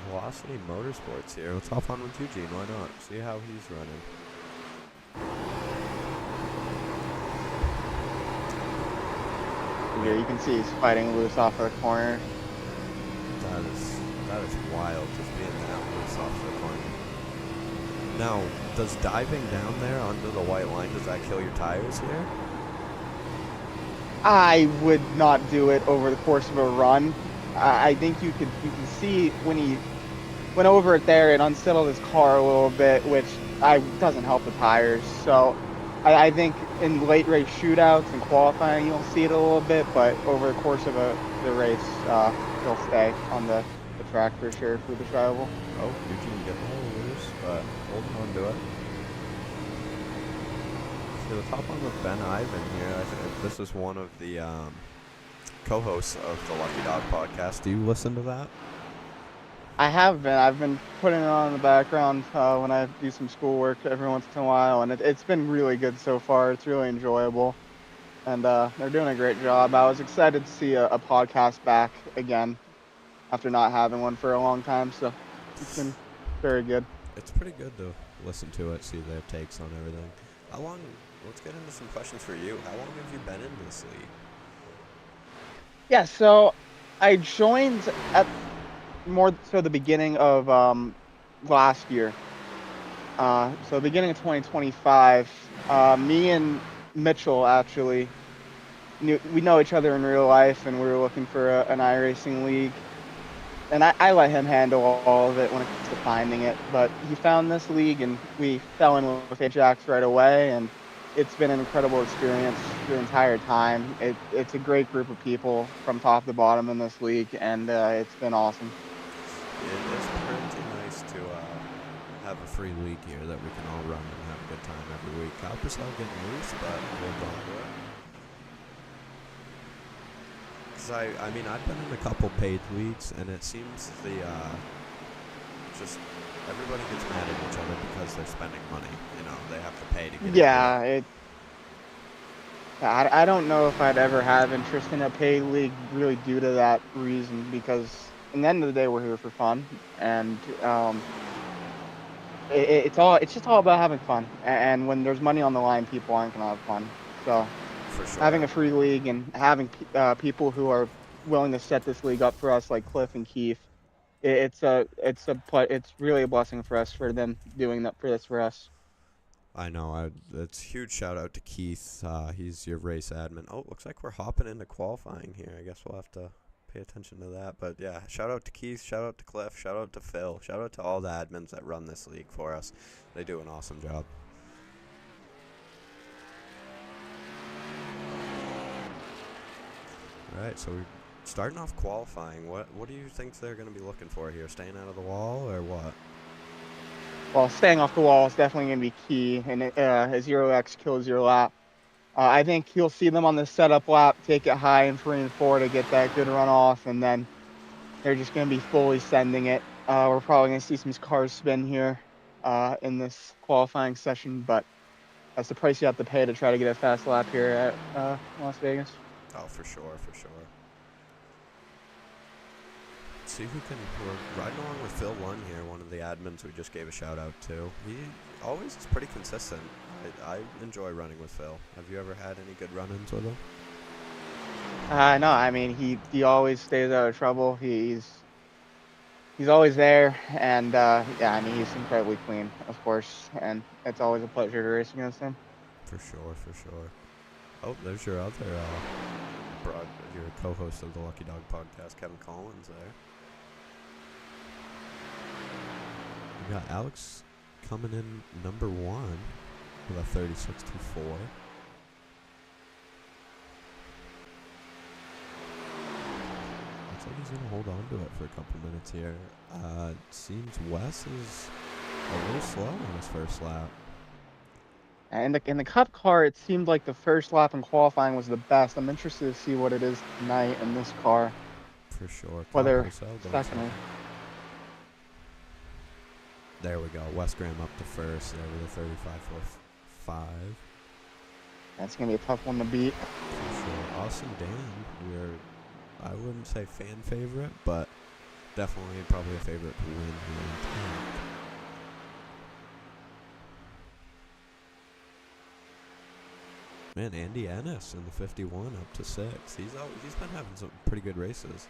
Velocity Motorsports here. Let's hop on with Eugene. Why not? See how he's running. Yeah, you can see he's fighting loose off of the corner. That is wild, just being that loose off the corner. Now, does diving down there under the white line, does that kill your tires here? I would not do it over the course of a run. I think you can see when he went over it there, it unsettled his car a little bit, which doesn't help the tires. So I think in late race shootouts and qualifying, you'll see it a little bit, but over the course of the race, he'll stay on the track for sure through the travel. Oh, Eugene getting a little loose, but holding on to it. So let's hop on with Ben Ivan here. I think this is one of the co-hosts of the Lucky Dog podcast. Do you listen to that? I have been. I've been putting it on in the background when I do some schoolwork every once in a while, and it's been really good so far. It's really enjoyable, and they're doing a great job. I was excited to see a podcast back again after not having one for a long time, so it's been very good. It's pretty good to listen to it, see their takes on everything. How long? Let's get into some questions for you. How long have you been in this league? Yeah, so I joined at the beginning of last year. So beginning of 2025, me and Mitchell actually we know each other in real life, and we were looking for an iRacing league. and I let him handle all of it when it comes to finding it. But he found this league, and we fell in with Ajax right away, and it's been an incredible experience the entire time. It's a great group of people from top to bottom in this league, and it's been awesome. It is pretty nice to have a free league here that we can all run and have a good time every week. Coppercell getting loose, but we'll go to it. Because I mean, I've been in a couple paid leagues, and it seems just everybody gets mad at each other because they're spending money. You know, they have to pay to get Yeah, I don't know if I'd ever have interest in a paid league really due to that reason, because in the end of the day, we're here for fun, and it's just all about having fun. And when there's money on the line, people aren't gonna have fun. So For sure. having a free league and having people who are willing to set this league up for us, like Cliff and Keith, it's really a blessing for us for them doing that for this for us. I know. It's a huge shout out to Keith. He's your race admin. Oh, looks like we're hopping into qualifying here. I guess we'll have to pay attention to that. But yeah, shout out to Keith. Shout out to Cliff. Shout out to Phil. Shout out to all the admins that run this league for us. They do an awesome job. All right, so we're starting off qualifying. What do you think they're going to be looking for here? Staying out of the wall or what? Well, staying off the wall is definitely going to be key, and a 0x kill 0 lap. I think you'll see them on the setup lap, take it high in 3 and 4 to get that good run off, and then they're just going to be fully sending it. We're probably going to see some cars spin here in this qualifying session, but that's the price you have to pay to try to get a fast lap here at Las Vegas. Oh, for sure, for sure. Let's see who can. We're riding along with Phil One here, one of the admins we just gave a shout out to. He always is pretty consistent. I enjoy running with Phil. Have you ever had any good run-ins with him? No, I mean he always stays out of trouble. He's always there, and yeah, I mean he's incredibly clean, of course, and it's always a pleasure to race against him. For sure, for sure. Oh, there's your other your co-host of the Lucky Dog podcast, Kevin Collins there. We got Alex coming in number 1 with a 36.24. Looks like he's going to hold on to it for a couple minutes here. It seems Wes is a little slow on his first lap. And in the Cup car, it seemed like the first lap in qualifying was the best. I'm interested to see what it is tonight in this car. For sure. Whether second. There we go. Wes Graham up to first there with a 35.5. That's going to be a tough one to beat. For sure. Austin Dan, I wouldn't say fan favorite, but definitely probably a favorite to win here in 10th. Man, Andy Ennis in the 51 up to 6. He's been having some pretty good races.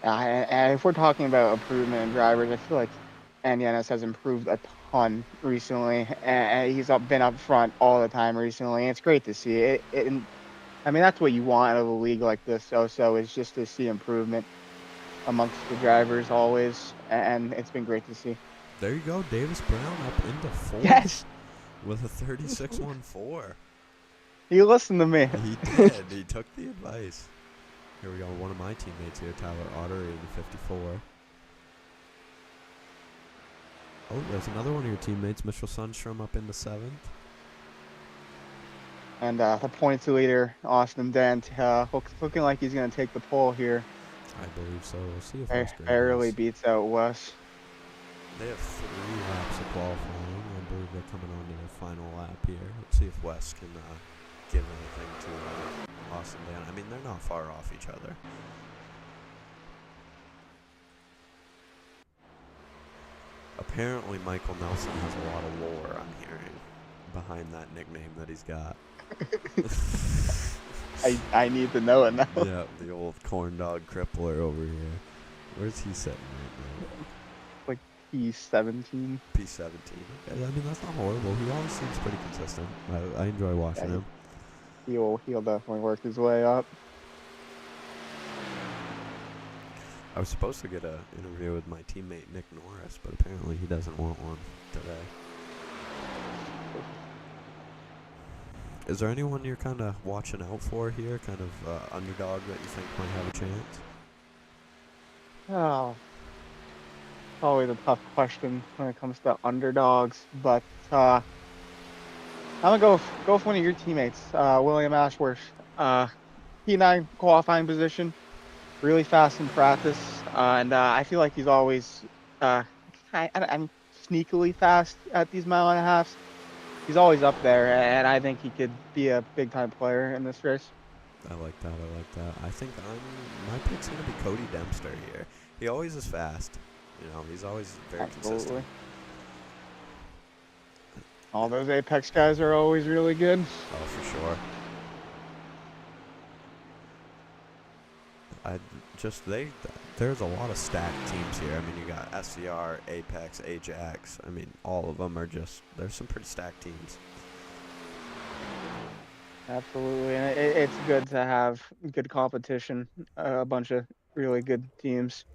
And if we're talking about improvement in drivers, I feel like Andy Ennis has improved a ton recently, and he's been up front all the time recently. And it's great to see it. I mean, that's what you want out of a league like this. So is just to see improvement amongst the drivers always, and it's been great to see. There you go, Davis Brown up into 4th. Yes, with a 36.14. You listened to me. He did. He took the advice. Here we go. One of my teammates here, Tyler Ottery, in the 54. Oh, there's another one of your teammates, Mitchell Sundstrom, up into 7th. And the points leader, Austin Dent, looking like he's going to take the pole here. I believe so. We'll see if Wes barely beats out Wes. They have 3 laps of qualifying. I believe they're coming on to their final lap here. Let's see if Wes can give anything to Austin Dan. I mean, they're not far off each other. Apparently, Michael Nelson has a lot of lore, I'm hearing, behind that nickname that he's got. I need to know it now. Yeah, the old corn dog crippler over here. Where's he sitting right now? Like P17. P17. Okay, I mean, that's not horrible. He always seems pretty consistent. I enjoy watching him. He'll definitely work his way up. I was supposed to get an interview with my teammate Nick Norris, but apparently he doesn't want one today. Is there anyone you're kind of watching out for here, kind of underdog that you think might have a chance? Oh, always a tough question when it comes to underdogs, but I'm gonna go with one of your teammates, William Ashworth. P9 qualifying position, really fast in practice, and I feel like he's always I'm sneakily fast at these mile and a halves. He's always up there, and I think he could be a big time player in this race. I like that. I like that. I think my pick's gonna be Cody Dempster here. He always is fast. You know, he's always very consistent. All those Apex guys are always really good. Oh, for sure. There's a lot of stacked teams here. I mean, you got SCR, Apex, Ajax. I mean, all of them are there's some pretty stacked teams. Absolutely, and it's good to have good competition, a bunch of really good teams.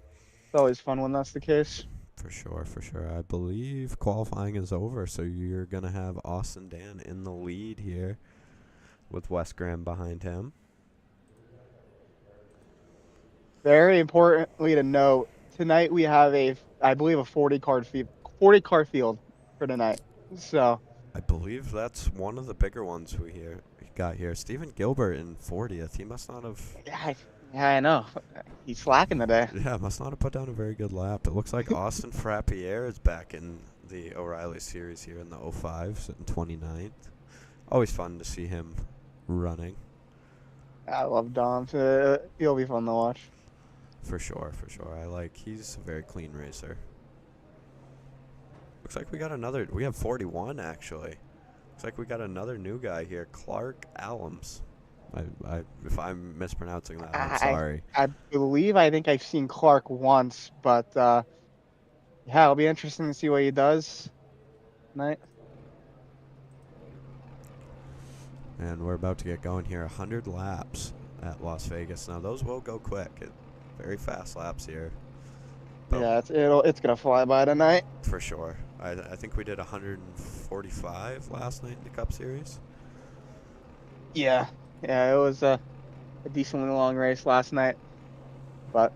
It's always fun when that's the case. For sure, for sure. I believe qualifying is over, so you're going to have Austin Dan in the lead here with Wes Graham behind him. Very importantly to note, tonight we have I believe a 40 car field for tonight. So I believe that's one of the bigger ones we got here. Steven Gilbert in 40th. He must not have. Yeah, I know. He's slacking today. Yeah, must not have put down a very good lap. It looks like Austin Frappier is back in the O'Reilly Series here in the 05, sitting 29th. Always fun to see him running. I love Dom. He'll be fun to watch. For sure, for sure. He's a very clean racer. Looks like we have 41 actually. Looks like we got another new guy here, Clark Allums. If I'm mispronouncing that, I'm sorry. I think I've seen Clark once, but yeah, it'll be interesting to see what he does tonight. And we're about to get going here. 100 laps at Las Vegas. Now those will go quick. Very fast laps here. But yeah, it's gonna fly by tonight. For sure. I think we did 145 last night in the Cup Series. Yeah, it was a decently long race last night, but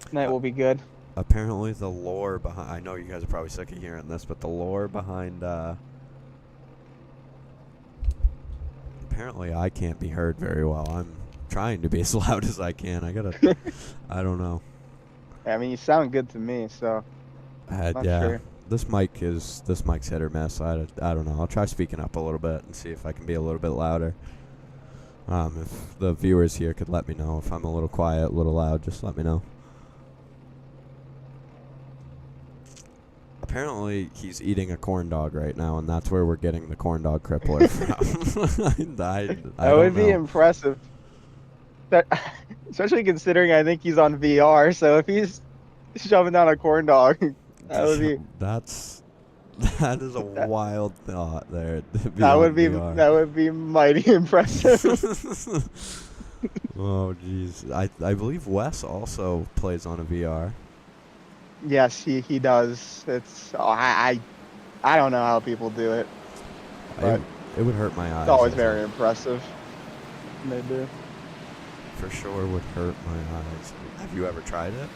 tonight will be good. Apparently the lore behind, I know you guys are probably sick of hearing this, but the lore behind, apparently I can't be heard very well. I'm trying to be as loud as I can. I don't know. I mean, you sound good to me, so. Yeah. Sure. This mic's hit or miss. I don't know. I'll try speaking up a little bit and see if I can be a little bit louder. If the viewers here could let me know if I'm a little quiet, a little loud, just let me know. Apparently, he's eating a corn dog right now, and that's where we're getting the corn dog crippler from. That would be impressive. Especially considering I think he's on VR, so if he's shoving down a corn dog, that would be. That is a wild thought there. That would be mighty impressive. Oh jeez, I believe Wes also plays on a VR. Yes, he does. I don't know how people do it. It would hurt my eyes. It's always very impressive. They do. For sure would hurt my eyes. Have you ever tried it?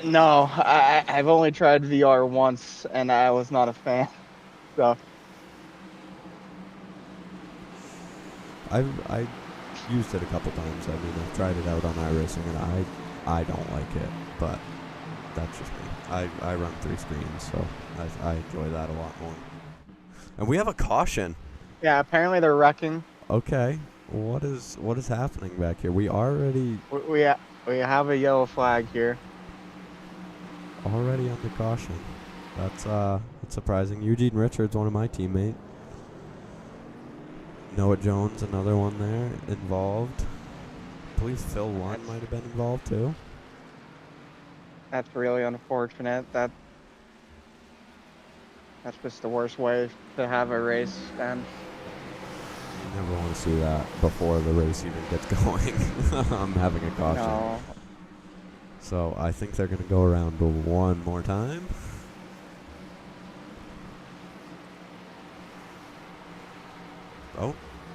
No, I've only tried VR once, and I was not a fan. So I used it a couple times. I mean, I've tried it out on iRacing, and I don't like it, but that's just me. I run 3 screens, so I enjoy that a lot more. And we have a caution. Yeah, apparently they're wrecking. Okay, what is happening back here? We already we have a yellow flag here. Already on the caution. That's surprising. Eugene Richards, one of my teammates. Noah Jones, another one there involved. I believe Phil Lund might have been involved too. That's really unfortunate. That's just the worst way to have a race, and Never want to see that before the race even gets going. I'm having a caution. No. So I think they're going to go around one more time. Oh,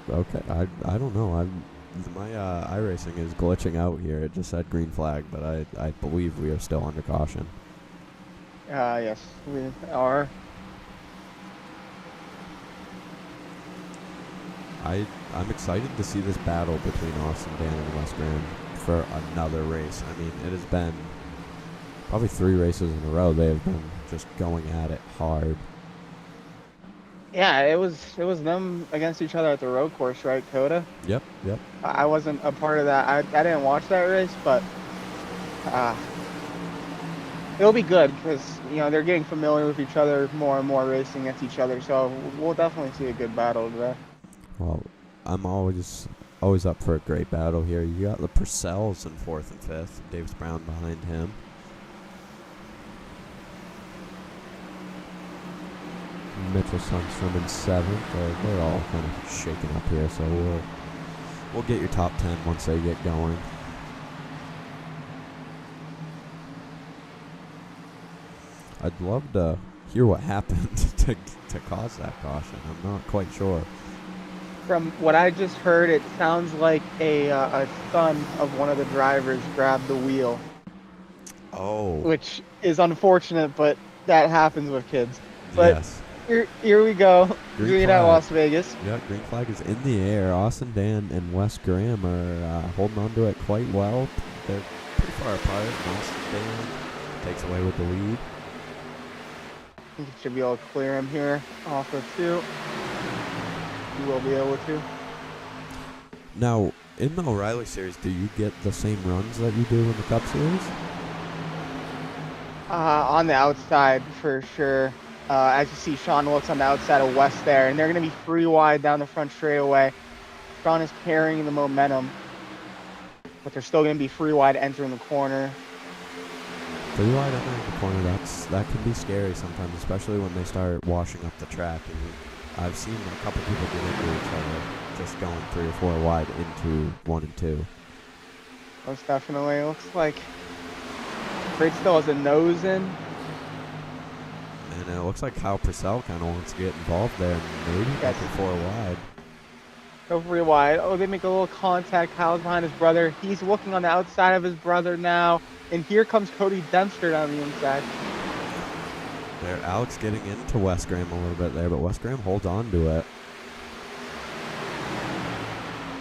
okay. I don't know. My iRacing is glitching out here. It just said green flag, but I believe we are still under caution. Yes, we are. I'm excited to see this battle between Austin Dan and Wes Graham for another race. I mean, it has been probably 3 races in a row. They have been just going at it hard. Yeah, it was them against each other at the road course, right, Coda? Yep. I wasn't a part of that. I didn't watch that race, but it'll be good because they're getting familiar with each other more and more, racing against each other. So we'll definitely see a good battle today. Well, I'm always up for a great battle here. You got the Purcells in 4th and 5th. Davis Brown behind him. Mitchell Sundstrom in 7th. They're all kind of shaking up here, so we'll get your top 10 once they get going. I'd love to hear what happened to cause that caution. I'm not quite sure. From what I just heard, it sounds like a son of one of the drivers grabbed the wheel. Oh. Which is unfortunate, but that happens with kids. But yes. Here we go. Green at flag. Las Vegas. Yeah, green flag is in the air. Austin Dan and Wes Graham are holding on to it quite well. They're pretty far apart. Austin Dan takes away with the lead. I think it should be able to clear him here off of 2. You will be able to. Now, in the O'Reilly Series, do you get the same runs that you do in the Cup Series? On the outside, for sure. As you see, Sean Wilkes on the outside of West there, and they're going to be free wide down the front straightaway. Sean is carrying the momentum, but they're still going to be free wide entering the corner. Free wide entering the corner, that can be scary sometimes, especially when they start washing up the track. And I've seen a couple people get into each other just going 3 or 4 wide into 1 and 2. Most definitely. It looks like Freight still has a nose in. And it looks like Kyle Purcell kind of wants to get involved there and maybe go for 4 wide. Go 3 wide. Oh, they make a little contact. Kyle's behind his brother. He's looking on the outside of his brother now. And here comes Cody Dempster down the inside. There, Alex getting into Wes Graham a little bit there, but Wes Graham holds on to it.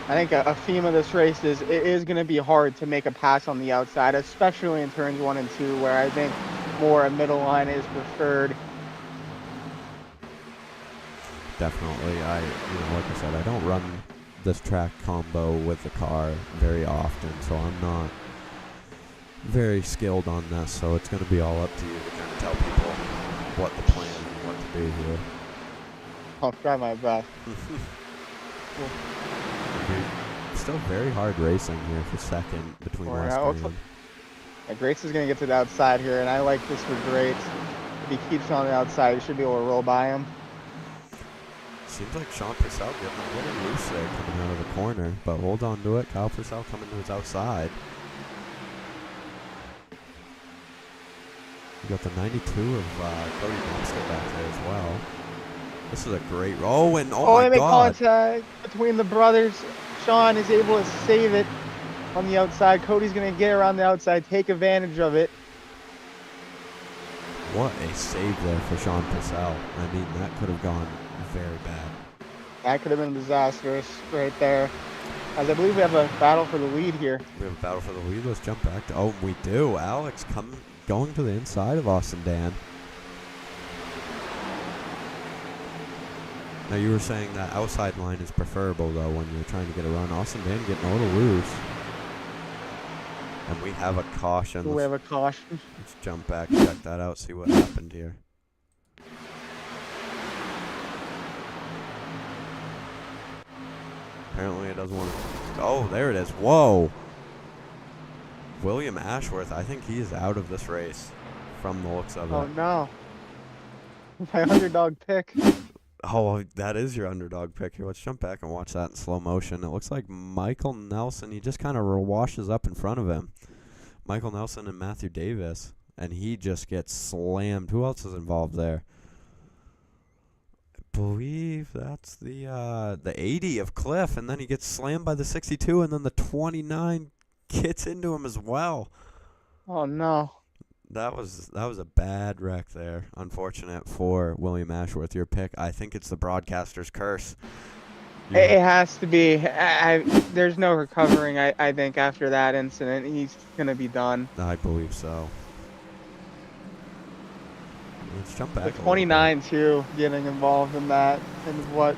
I think a theme of this race is it is going to be hard to make a pass on the outside, especially in turns 1 and 2, where I think more a middle line is preferred. Definitely. Like I said, I don't run this track combo with the car very often, so I'm not very skilled on this, so it's going to be all up to you to kind of tell people what the plan and what to do here. I'll try my best. Still very hard racing here for second between Wes Graham. Yeah, Grace is going to get to the outside here, and I like this for Grace. If he keeps on the outside, he should be able to roll by him. Seems like Sean Purcell getting a little loose there coming out of the corner, but hold on to it. Kyle Purcell coming to his outside. You got the 92 of Cody Dempster back there as well. This is a great roll, and oh my they make God. contact between the brothers. Sean is able to save it on the outside. Cody's going to get around the outside, take advantage of it. What a save there for Sean Purcell. I mean, that could have gone very bad. That could have been disastrous right there. As I believe we have a battle for the lead here. We have a battle for the lead. Let's jump back to... Oh, we do. Alex going to the inside of Austin Dan. Now, you were saying that outside line is preferable, though, when you're trying to get a run. Austin Dan getting a little loose. And we have a caution. We have a caution. Let's jump back, check that out, see what happened here. Apparently it doesn't want to... Oh, there it is. Whoa. William Ashworth, I think he is out of this race from the looks of it. Oh, no. My underdog pick. Oh, that is your underdog pick here. Let's jump back and watch that in slow motion. It looks like Michael Nelson, he just kind of washes up in front of him. Michael Nelson and Matthew Davis, and he just gets slammed. Who else is involved there? I believe that's the 80 of Cliff, and then he gets slammed by the 62, and then the 29 gets into him as well. Oh no. That was a bad wreck there. Unfortunate for William Ashworth, your pick. I think it's the broadcaster's curse. It has to be. There's no recovering, I think, after that incident. He's going to be done. I believe so. Let's jump back. The 29, too, getting involved in that, and what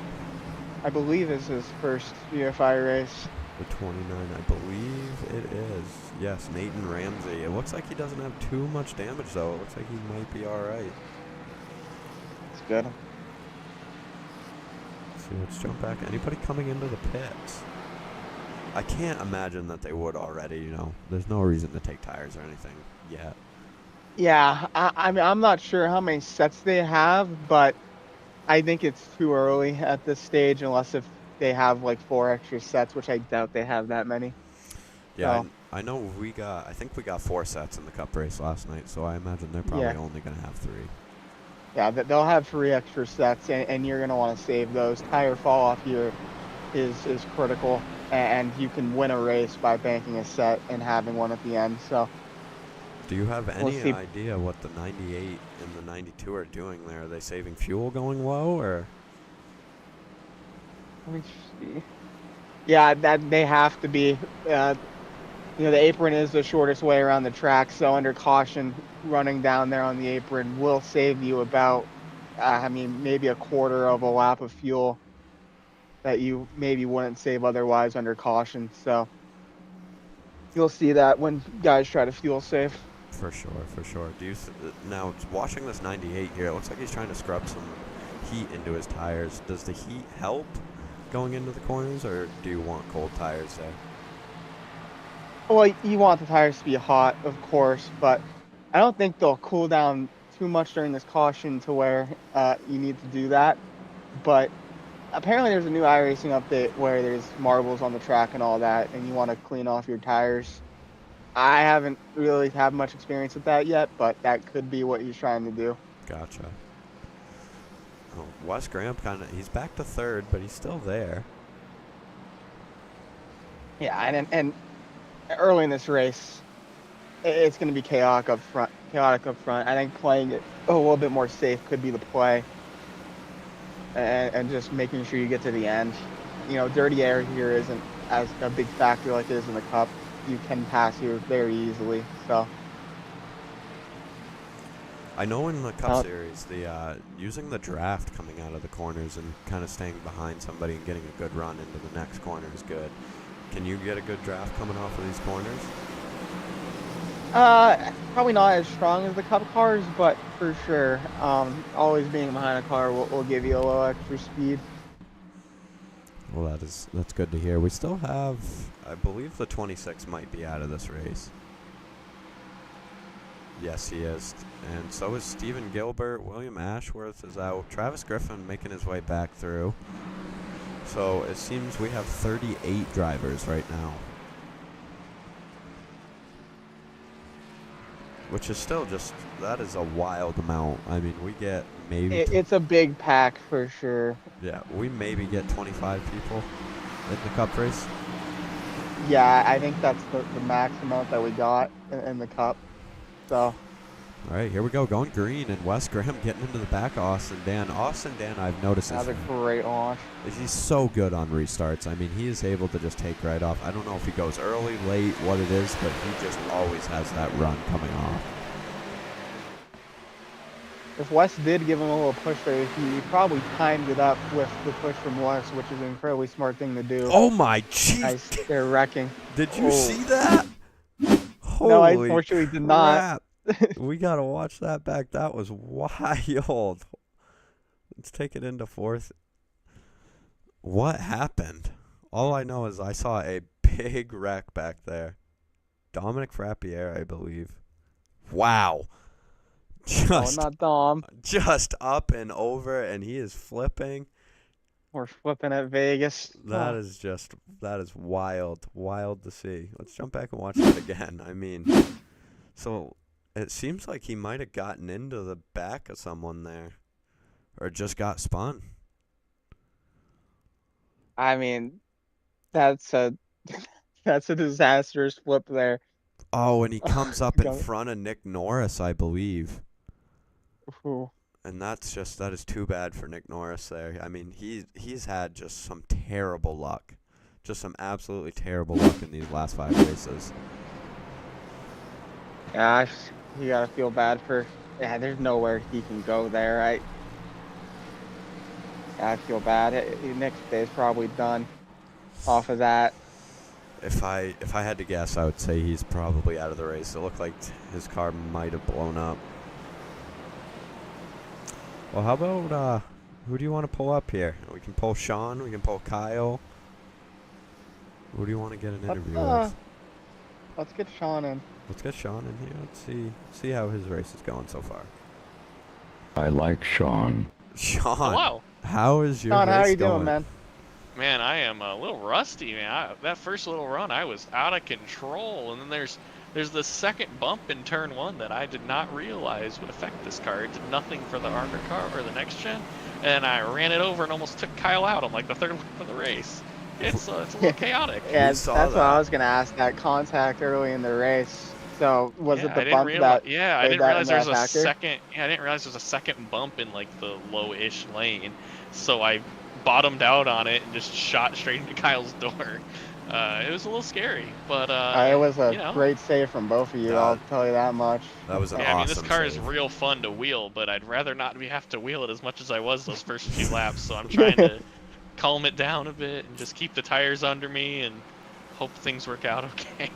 I believe is his first GFI race. The 29, I believe it is. Yes, Nathan Ramsey. It looks like he doesn't have too much damage, though. It looks like he might be all right. It's good. So let's jump back. Anybody coming into the pits? I can't imagine that they would already, you know. There's no reason to take tires or anything yet. Yeah, I mean, I'm not sure how many sets they have, but I think it's too early at this stage, unless if they have like 4 extra sets, which I doubt they have that many. Yeah, So, I know I think we got 4 sets in the cup race last night, so I imagine they're probably only going to have 3. yeah, they'll have 3 extra sets, and you're going to want to save those. Tire fall off here is critical, and you can win a race by banking a set and having one at the end. So, do you have We'll any see. idea what the 98 and the 92 are doing there? Are they saving fuel going low, or? let me see. Yeah, that they have to be. You know, the apron is the shortest way around the track, so under caution, running down there on the apron will save you about, I mean, maybe a quarter of a lap of fuel that you maybe wouldn't save otherwise under caution. So you'll see that when guys try to fuel save. For sure, for sure. Do you now watching this 98 here? It looks like he's trying to scrub some heat into his tires. Does the heat help going into the corners, or do you want cold tires there? Well, you want the tires to be hot, of course, but I don't think they'll cool down too much during this caution to where you need to do that. But apparently there's a new iRacing update where there's marbles on the track and all that, and you want to clean off your tires. I haven't really had much experience with that yet, but that could be what he's trying to do. Gotcha. Oh, Wes Graham he's back to 3rd, but he's still there. Yeah, and early in this race, it's going to be chaotic up front. I think playing it a little bit more safe could be the play, and just making sure you get to the end. You know, dirty air here isn't as a big factor like it is in the Cup. You can pass here very easily. So I know in the Cup Series, the using the draft coming out of the corners and kind of staying behind somebody and getting a good run into the next corner is good. Can you get a good draft coming off of these corners? probably not as strong as the Cup cars, but for sure, always being behind a car will give you a little extra speed. Well, that's good to hear. We still have, I believe the 26 might be out of this race. Yes, he is. And so is Steven Gilbert. William Ashworth is out. Travis Griffin making his way back through. So it seems we have 38 drivers right now. Which is still just, that is a wild amount. I mean, we get maybe... It's a big pack for sure. Yeah, we maybe get 25 people in the Cup race. Yeah, I think that's the max amount that we got in the Cup. So, all right, here we go, going green, and Wes Graham getting into the back of Austin Dan. Austin Dan, I've noticed, that's a great launch. He's so good on restarts. I mean, he is able to just take right off. I don't know if he goes early, late, what it is, but he just always has that run coming off. If Wes did give him a little push there, he probably timed it up with the push from Wes, which is an incredibly smart thing to do. Oh my jeez! Nice, they're wrecking. Did you see that? No, I unfortunately did not. We gotta watch that back. That was wild. Let's take it into fourth. What happened? All I know is I saw a big wreck back there. Dominic Frappier, I believe. Wow. Just, not Dom. just up and over, and he is flipping. We're flipping at Vegas. That is wild to see. Let's jump back and watch that again. I mean, so it seems like he might have gotten into the back of someone there, or just got spun. I mean, that's a disastrous flip there. Oh, and he comes up in Go- front of Nick Norris, I believe. Ooh. And that is too bad for Nick Norris there. I mean, he's had just some terrible luck. Just some absolutely terrible luck in these last 5 races. Yeah, you gotta feel bad for. Yeah, there's nowhere he can go there. I feel bad. Nick's day's probably done off of that. If I had to guess, I would say he's probably out of the race. It looked like his car might have blown up. Well, how about who do you want to pull up here? We can pull Sean. We can pull Kyle. Who do you want to get an interview with? Let's get Sean in. Let's get Sean in here. Let's see how his race is going so far. I like Sean. Sean, Hello. how is your Sean, race how are you going? doing, man? Man, I am a little rusty, man. That first little run, I was out of control, and then there's the second bump in turn 1 that I did not realize would affect this car. It did nothing for the ARCA car or the next gen, and I ran it over and almost took Kyle out on like the 3rd lap of the race. It's a little chaotic. Yeah, We that's saw what I was gonna ask. That contact early in the race. So was it the bump that? Yeah, I played didn't that realize in there was that a factor? second. Yeah, I didn't realize there was a second bump in like the low-ish lane. So I bottomed out on it and just shot straight into Kyle's door. It was a little scary, but It was a you know. great save from both of you. I'll tell you that much. That was an Yeah, I mean, awesome this car is save. real fun to wheel, but I'd rather not have to wheel it as much as I was those first few laps. So I'm trying to calm it down a bit and just keep the tires under me and hope things work out okay.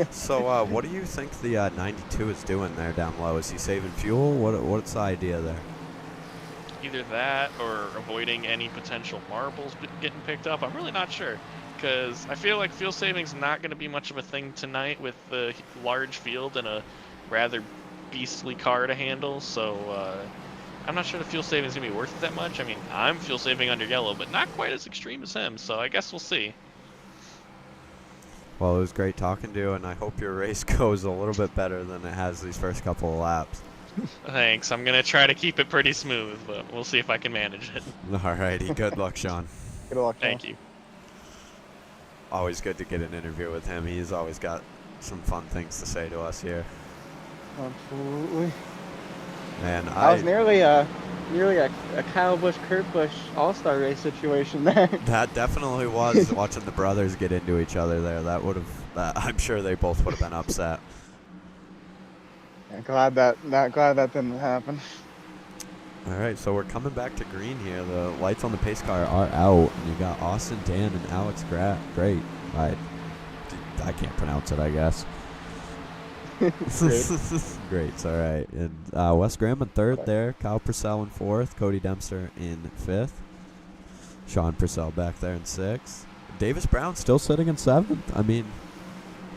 So, what do you think the 92 is doing there down low? Is he saving fuel? What's the idea there? Either that or avoiding any potential marbles getting picked up. I'm really not sure, because I feel like fuel saving's not going to be much of a thing tonight with the large field and a rather beastly car to handle. So I'm not sure the fuel saving's going to be worth it that much. I mean, I'm fuel saving under yellow, but not quite as extreme as him. So I guess we'll see. Well, it was great talking to you, and I hope your race goes a little bit better than it has these first couple of laps. Thanks. I'm going to try to keep it pretty smooth, but we'll see if I can manage it. Alrighty, good luck, Sean. Good luck. Thank you. Always good to get an interview with him. He's always got some fun things to say to us here. Absolutely. Man, That was nearly a Kyle Busch, Kurt Busch All-Star race situation there. that definitely was watching the brothers get into each other there. That would have, I'm sure they both would have been upset. Yeah, glad that didn't happen. All right, so we're coming back to green here. The lights on the pace car are out, and you got Austin Dan and Alex Great. I can't pronounce it, I guess. Great, all right. And Wes Graham in 3rd there, Kyle Purcell in 4th, Cody Dempster in 5th, Sean Purcell back there in 6th. Davis Brown still sitting in 7th. I mean,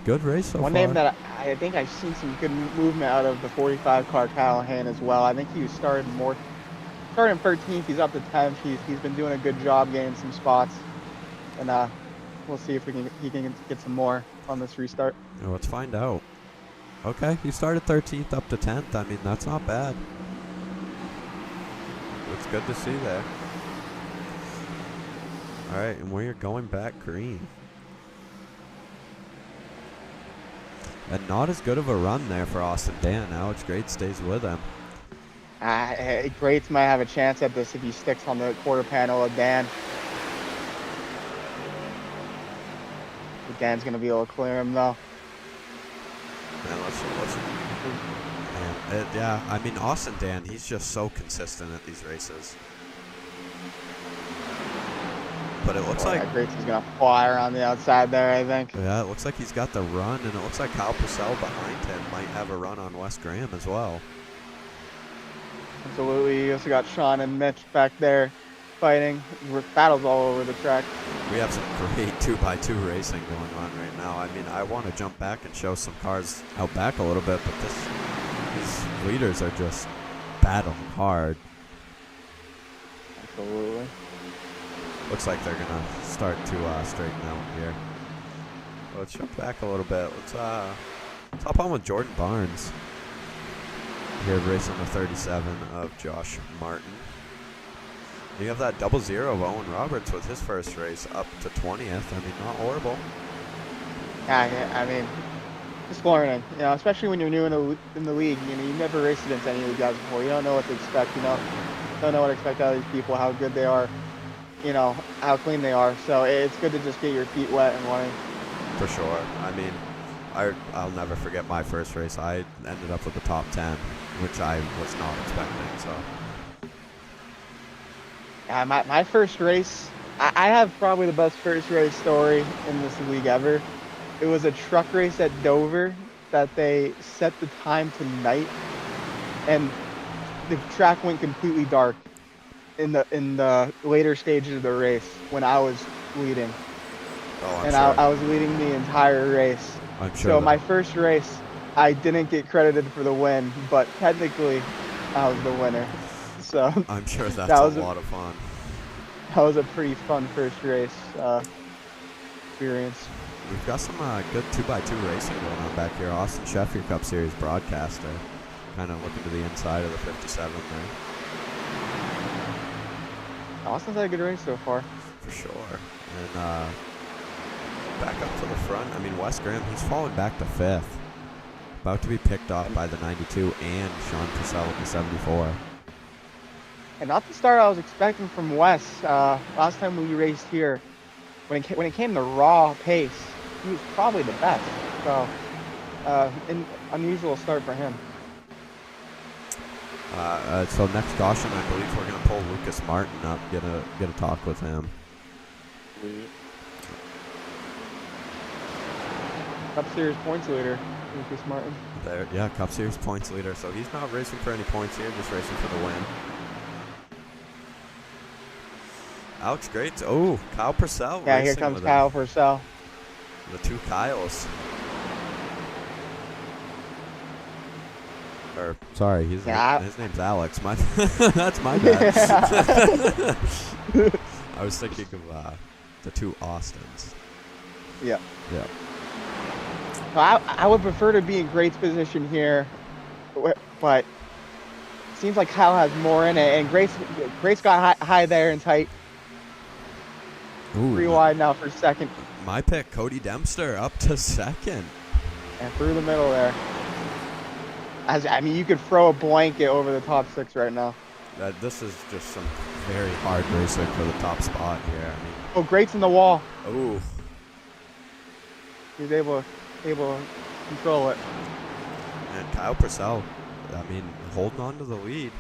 good race so One far. name that I think I've seen some good movement out of the 45 car Callahan as well. I think he was starting 13th. He's up to 10th. He's been doing a good job gaining some spots, and we'll see if he can get some more on this restart. Well, let's find out. Okay, he started 13th up to 10th. I mean, that's not bad. It's good to see there. All right, and we're going back green. And not as good of a run there for Austin Dan. Alex Great stays with him. Greats might have a chance at this if he sticks on the quarter panel of Dan. Dan's going to be able to clear him, though. Man, yeah, I mean, Austin Dan, he's just so consistent at these races. But it looks like Greats is going to fly around the outside there, I think. Yeah, it looks like he's got the run, and it looks like Kyle Purcell behind him might have a run on Wes Graham as well. Absolutely. You also got Sean and Mitch back there fighting. Battles all over the track. We have some great 2x2 racing going on right now. I mean, I want to jump back and show some cars out back a little bit, but this is leaders are just battling hard. Absolutely. Looks like they're gonna start to straighten out here. Let's jump back a little bit. Let's hop on with Jordan Barnes. Here racing the 37 of Josh Martin. You have that 0-0 of Owen Roberts with his first race up to 20th. I mean, not horrible. Yeah, I mean, just learning. You know, especially when you're new in the league. You know, you've never raced against any of these guys before. You don't know what to expect. You know, don't know what to expect out of these people, how good they are. You know, how clean they are. So it's good to just get your feet wet and learn. For sure. I mean, I'll never forget my first race. I ended up with the top 10, which I was not expecting. So. Yeah, my first race, I have probably the best first race story in this league ever. It was a truck race at Dover that they set the time to night, and the track went completely dark in the later stages of the race when I was leading. Oh, I'm and sure. I was leading the entire race. I'm sure. So my first race, I didn't get credited for the win, but technically, I was the winner. So I'm sure that's that was a lot of fun. That was a pretty fun first race experience. We've got some good 2x2 racing going on back here. Austin Sheff, your Cup Series broadcaster, kind of looking to the inside of the 57 there. Austin's had a good race so far. For sure. And back up to the front. I mean, Wes Graham, he's fallen back to 5th. About to be picked off by the 92 and Sean Purcell with the 74. And not the start I was expecting from Wes. Last time we raced here, when it came to raw pace, he was probably the best. So, an unusual start for him. So next caution, I believe we're gonna pull Lucas Martin up, get a talk with him. Cup Series points leader, Lucas Martin. There, yeah, Cup Series points leader. So he's not racing for any points here, just racing for the win. Alex Greats. Oh, Kyle Purcell. Yeah, here comes Kyle Purcell. The two Kyles. Or sorry, his name's Alex. That's my bad. I was thinking of the two Austins. Yeah. Yeah. So I would prefer to be in Great's position here, but it seems like Kyle has more in it, and Great's got high there and tight. Ooh, 3 wide now for second. My pick, Cody Dempster, up to second. And through the middle there. I mean, you could throw a blanket over the top 6 right now. This is just some very hard racing for the top spot here. I mean, oh, Great's in the wall. Ooh. He's able to control it. And Kyle Purcell, I mean, holding on to the lead.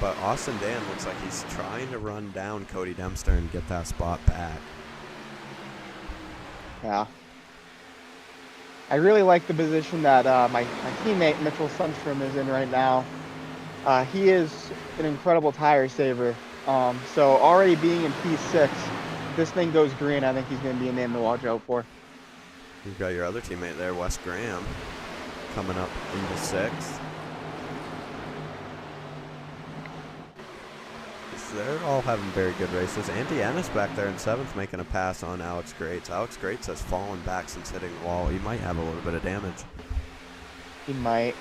But Austin Dan looks like he's trying to run down Cody Dempster and get that spot back. Yeah. I really like the position that my teammate Mitchell Sundstrom is in right now. He is an incredible tire saver. So already being in P6, if this thing goes green, I think he's going to be a name to watch out for. You've got your other teammate there, Wes Graham, coming up into 6th. They're all having very good races. Andy Ennis back there in 7th making a pass on Alex Greats. Alex Greats has fallen back since hitting the wall. He might have a little bit of damage. He might.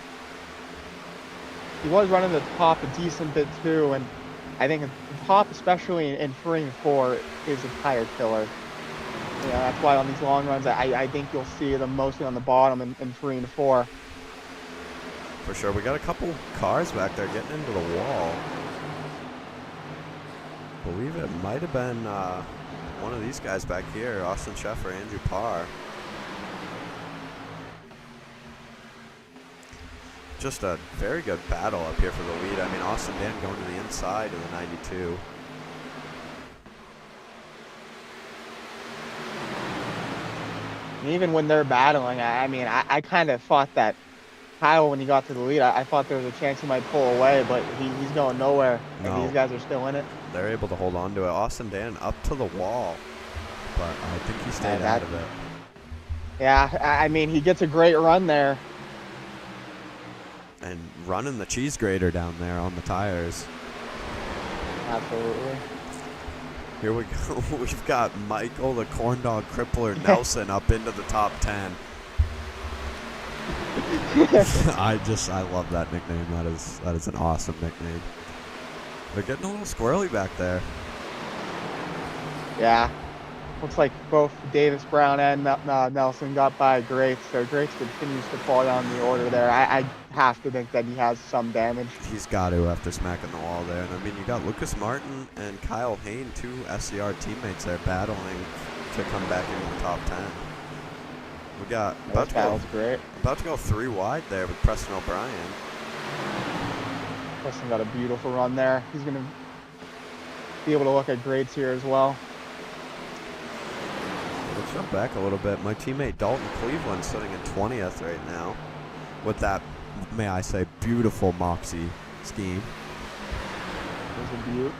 He was running the top a decent bit too, and I think the top, especially in 3 and 4, is a tire killer. You know, that's why on these long runs, I think you'll see them mostly on the bottom in 3 and 4. For sure. We got a couple cars back there getting into the wall. I believe it might have been one of these guys back here, Austin Sheff or Andrew Parr. Just a very good battle up here for the lead. I mean, Austin Dan going to the inside of the 92. And even when they're battling, I mean, I kind of thought that Kyle, when he got to the lead, I thought there was a chance he might pull away, but he's going nowhere. No. And these guys are still in it. They're able to hold on to it. Austin Dan up to the wall, but I think he stayed out of it. Yeah, I mean, he gets a great run there. and running the cheese grater down there on the tires. Absolutely. Here we go. We've got Michael, the corn dog crippler Nelson, up into the top 10. I love that nickname. That is an awesome nickname. They're getting a little squirrely back there. Yeah. Looks like both Davis Brown and Nelson got by Grace, so Grace continues to fall down the order there. I have to think that he has some damage. He's got to after smacking the wall there. And I mean, you got Lucas Martin and Kyle Hayne, 2 SCR teammates there, battling to come back into the top 10. We got about to go 3 wide there with Preston O'Brien. Preston got a beautiful run there. He's going to be able to look at grades here as well. Let's jump back a little bit. My teammate Dalton Cleveland sitting in 20th right now with that, may I say, beautiful Moxie scheme. There's a beaut.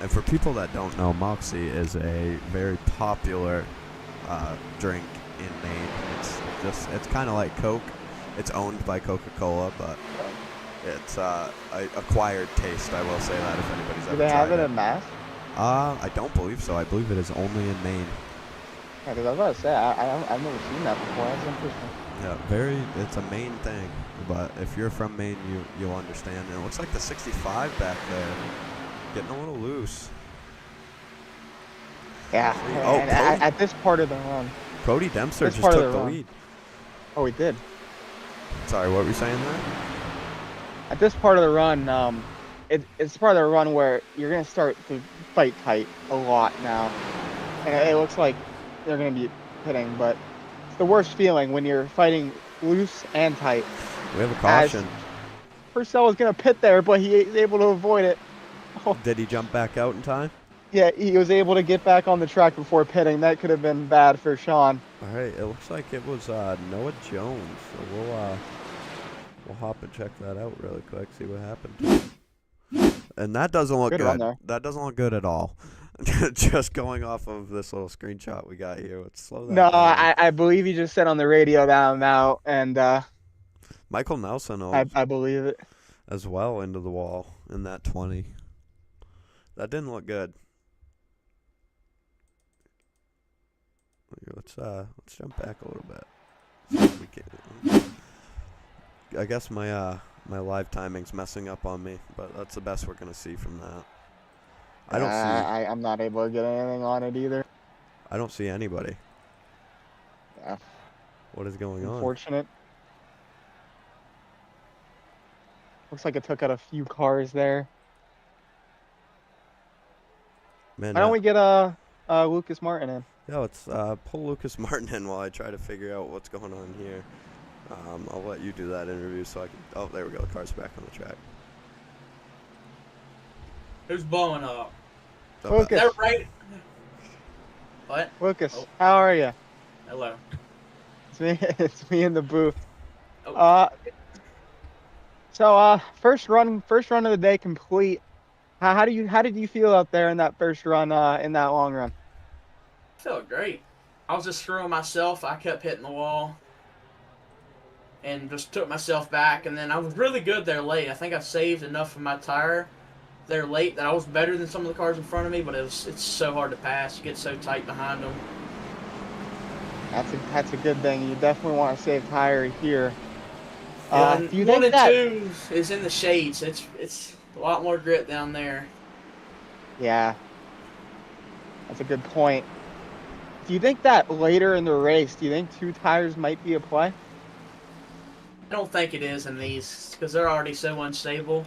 And for people that don't know, Moxie is a very popular drink in Maine. It's kind of like Coke. It's owned by Coca-Cola, but it's a acquired taste. I will say that if anybody's ever tried it. Do they have it in Mass? I don't believe so. I believe it is only in Maine. Yeah, because I was about to say, I've never seen that before. That's interesting. Yeah, it's a Maine thing. But if you're from Maine, you'll understand. And it looks like the 65 back there getting a little loose. Yeah. And at this part of the run. Cody Dempster just took the lead. Oh, he did. Sorry, what were you saying there? At this part of the run, it's part of the run where you're going to start to fight tight a lot now. And it looks like they're going to be pitting, but it's the worst feeling when you're fighting loose and tight. We have a caution. Purcell was going to pit there, but he was able to avoid it. Oh. Did he jump back out in time? Yeah, he was able to get back on the track before pitting. That could have been bad for Sean. All right, it looks like it was Noah Jones. So we'll hop and check that out really quick, see what happened. And that doesn't look good. That doesn't look good at all. Just going off of this little screenshot we got here. Let's slow that down. I believe he just said on the radio that I'm out, and Michael Nelson, I believe it as well, into the wall in that 20. That didn't look good. Let's jump back a little bit. I guess my live timing's messing up on me, but that's the best we're gonna see from that. I'm not able to get anything on it either. I don't see anybody. Yeah. What is going on? Unfortunate. Looks like it took out a few cars there. Man, why don't we get Lucas Martin in? Yeah, let's pull Lucas Martin in while I try to figure out what's going on here. I'll let you do that interview so I can. Oh, there we go. The car's back on the track. Who's blowing up? Lucas. Is that right? What? Lucas, how are you? Hello. It's me. It's me in the booth. Oh. So first run of the day complete. How did you feel out there in that first run, in that long run? I felt great. I was just screwing myself. I kept hitting the wall and just took myself back. And then I was really good there late. I think I saved enough of my tire there late that I was better than some of the cars in front of me, but it's so hard to pass. You get so tight behind them. That's a good thing. You definitely want to save tire here. Do you think 1 and 2 is in the shades. It's a lot more grit down there. Yeah. That's a good point. Do you think that later in the race, do you think 2 tires might be a play? I don't think it is in these because they're already so unstable.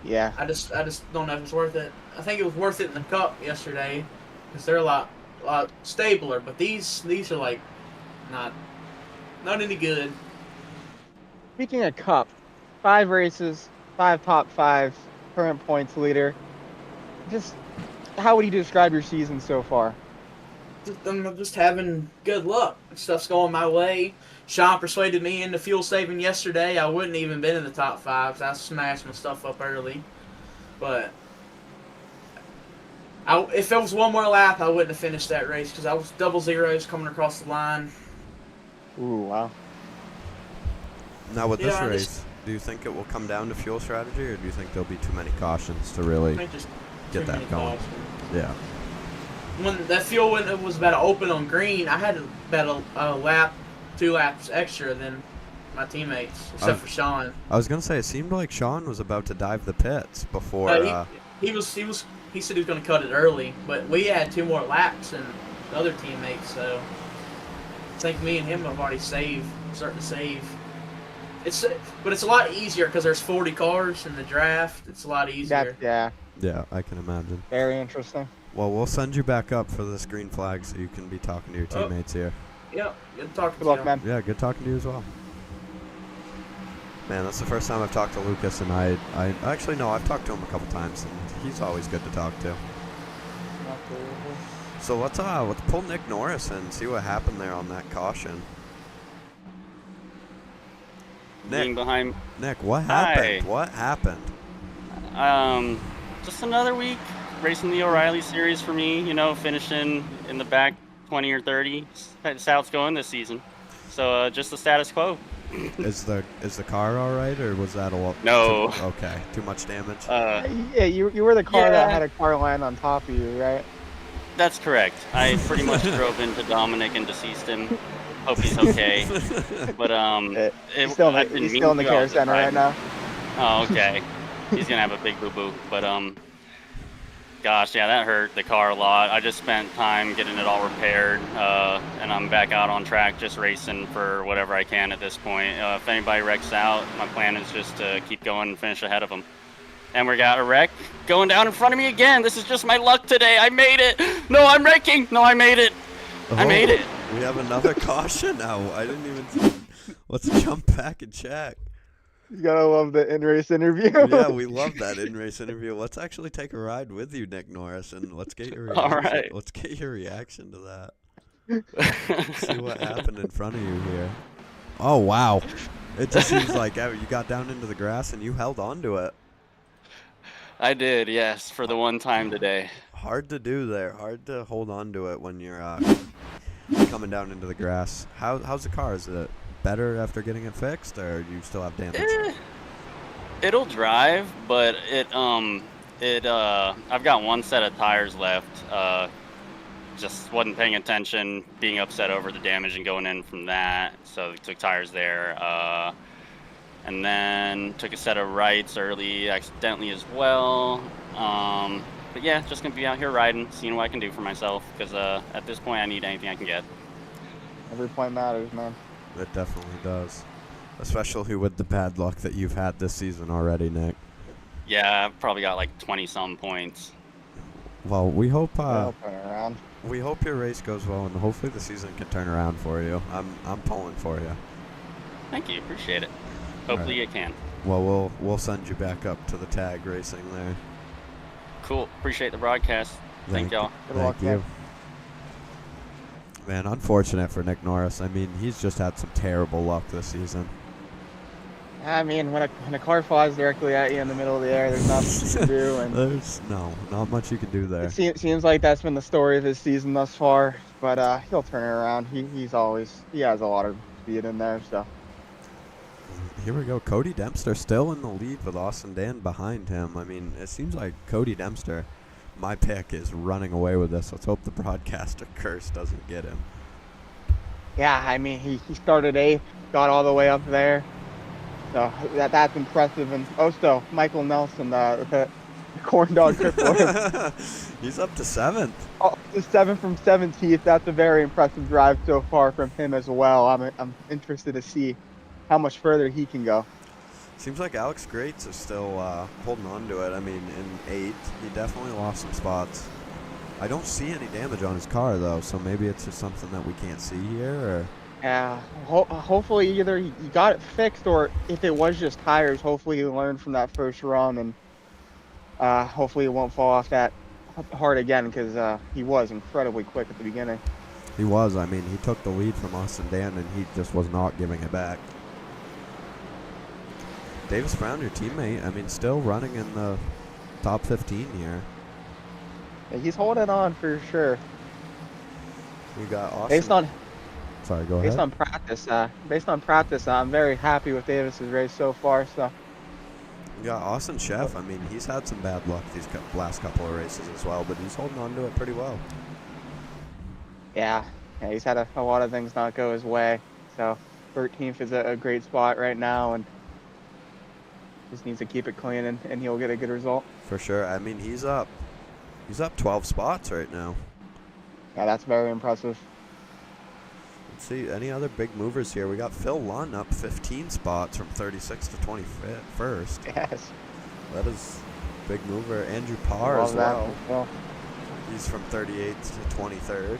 Yeah. I just don't know if it's worth it. I think it was worth it in the Cup yesterday because they're a lot stabler, but these are like not any good. Speaking of Cup, 5 races, 5 top 5, current points leader. Just how would you describe your season so far? I'm just having good luck. Stuff's going my way. Sean persuaded me into fuel saving yesterday. I wouldn't even been in the top 5. I smashed my stuff up early. But if it was one more lap, I wouldn't have finished that race because I was double zeros coming across the line. Ooh, wow. Now with this Yeah, I race, just- do you think it will come down to fuel strategy, or do you think there'll be too many cautions to really I think just get too that many going? cautions. Yeah. When that fuel was about to open on green, I had about a lap, 2 laps extra than my teammates, except for Sean. I was gonna say it seemed like Sean was about to dive the pits before. He said he was going to cut it early, but we had 2 more laps than the other teammates, so I think me and him have already starting to save. But it's a lot easier because there's 40 cars in the draft. It's a lot easier. Yeah, I can imagine. Very interesting. Well, we'll send you back up for this green flag so you can be talking to your teammates here. Yeah, good talking Good luck, man. Yeah, good talking to you as well. Man, that's the first time I've talked to Lucas, and I actually no, I've talked to him a couple times, and he's always good to talk to. So let's pull Nick Norris and see what happened there on that caution. Being behind. Nick, what Hi. happened? What happened? Just another week racing the O'Reilly series for me. You know, finishing in the back 20 or 30. That's how it's going this season. So just the status quo. Is the car all right, or was that a lot? No. Okay, too much damage. Yeah, you were the car that had a car land on top of you, right? That's correct. I pretty much drove into Dominic and deceased him. Hope he's okay. But He's still in the care center right now. Oh, okay. He's gonna have a big boo-boo. But gosh, yeah, that hurt the car a lot. I just spent time getting it all repaired, and I'm back out on track just racing for whatever I can at this point. If anybody wrecks out, my plan is just to keep going and finish ahead of them. And we got a wreck going down in front of me again. This is just my luck today. I made it. No, I'm wrecking. No, I made it. I made it. We have another caution now. I didn't even. Let's jump back and check. You gotta love the in-race interview. Yeah, we love that in-race interview. Let's actually take a ride with you, Nick Norris, and let's get your reaction. All right. Let's get your reaction to that. See what happened in front of you here. Oh wow! It just seems like you got down into the grass and you held on to it. I did, yes, for the one time today. Hard to do there. Hard to hold on to it when you're coming down into the grass. How's the car? Is it better after getting it fixed, or do you still have damage? It'll drive, but I've got one set of tires left. Just wasn't paying attention, being upset over the damage and going in from that. So we took tires there. And then took a set of rights early accidentally as well. But yeah, just gonna be out here riding, seeing what I can do for myself, because at this point I need anything I can get. Every point matters, man. It definitely does. Especially with the bad luck that you've had this season already, Nick. Yeah, I've probably got like 20-some points. Well, we hope around. we hope your race goes well, and hopefully the season can turn around for you. I'm pulling for you. Thank you, appreciate it. Hopefully it can. Well, we'll send you back up to the tag racing there. Cool, appreciate the broadcast. Thank y'all. Thank you. Man, unfortunate for Nick Norris. I mean, he's just had some terrible luck this season. I mean, when a car flies directly at you in the middle of the air, there's nothing you can do. And there's not much you can do there. It seems like that's been the story of his season thus far. But he'll turn it around. He has a lot of speed in there. So. Here we go. Cody Dempster still in the lead with Austin Dan behind him. I mean, it seems like Cody Dempster, my pick, is running away with this. Let's hope the broadcaster curse doesn't get him. Yeah, I mean, he started 8th, got all the way up there. So that's impressive. And also, Michael Nelson, the corn dog crippler. He's up to 7th. Oh, the 7th from 17th. That's a very impressive drive so far from him as well. I'm interested to see how much further he can go. Seems like Alex Grates is still holding on to it. I mean, in 8th, he definitely lost some spots. I don't see any damage on his car, though, so maybe it's just something that we can't see here. Or yeah, hopefully either he got it fixed, or if it was just tires, hopefully he learned from that first run, and hopefully it won't fall off that hard again, because he was incredibly quick at the beginning. He was. I mean, he took the lead from Austin Dan, and he just was not giving it back. Davis Brown, your teammate, I mean, still running in the top 15 here. Yeah, he's holding on for sure. We got Austin. Sorry, go Based ahead. on practice, I'm very happy with Davis's race so far. So. Yeah, Austin Chef, I mean, he's had some bad luck these last couple of races as well, but he's holding on to it pretty well. Yeah, he's had a lot of things not go his way. So 13th is a great spot right now, and just needs to keep it clean, and he'll get a good result. For sure. I mean, he's up 12 spots right now. Yeah, that's very impressive. Let's see, any other big movers here? We got Phil Lunn up 15 spots from 36th to 21st. Yes. That is a big mover. Andrew Parr as well. He's from 38th to 23rd.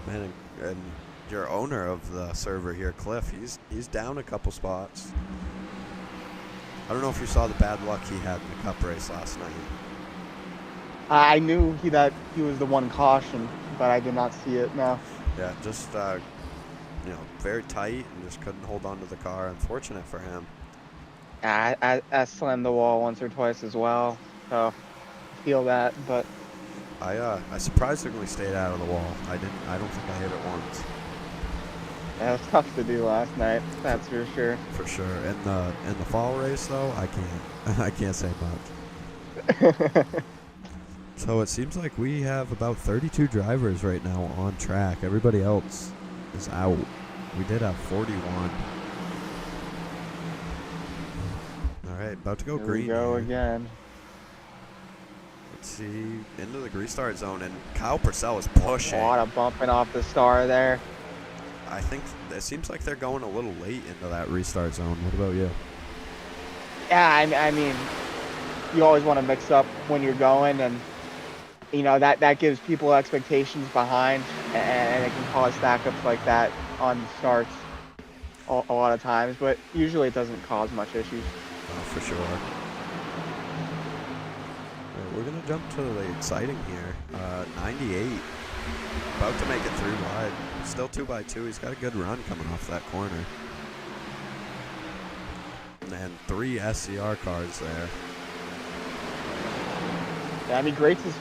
Man, and your owner of the server here, Cliff, he's down a couple spots. I don't know if you saw the bad luck he had in the cup race last night. I knew that he was the one caution, but I did not see it. No. Yeah, just very tight and just couldn't hold on to the car. Unfortunate for him. I slammed the wall once or twice as well, so I feel that. But I surprisingly stayed out of the wall. I don't think I hit it once. Yeah, it was tough to do last night. That's for sure. For sure. In the fall race though, I can't say much. So it seems like we have about 32 drivers right now on track. Everybody else is out. We did have 41. All right, about to go green. Here we go here. again. Let's see, into the restart zone, and Kyle Purcell is pushing. A lot of bumping off the star there. I think it seems like they're going a little late into that restart zone. What about you? Yeah, I mean, you always want to mix up when you're going, and that gives people expectations behind, and it can cause stack-ups like that on starts a lot of times, but usually it doesn't cause much issues. Oh, for sure. We're going to jump to the exciting here. 98. About to make it 3 wide. Still 2x2. He's got a good run coming off that corner. And 3 SCR cars there. Yeah, I mean, Grace's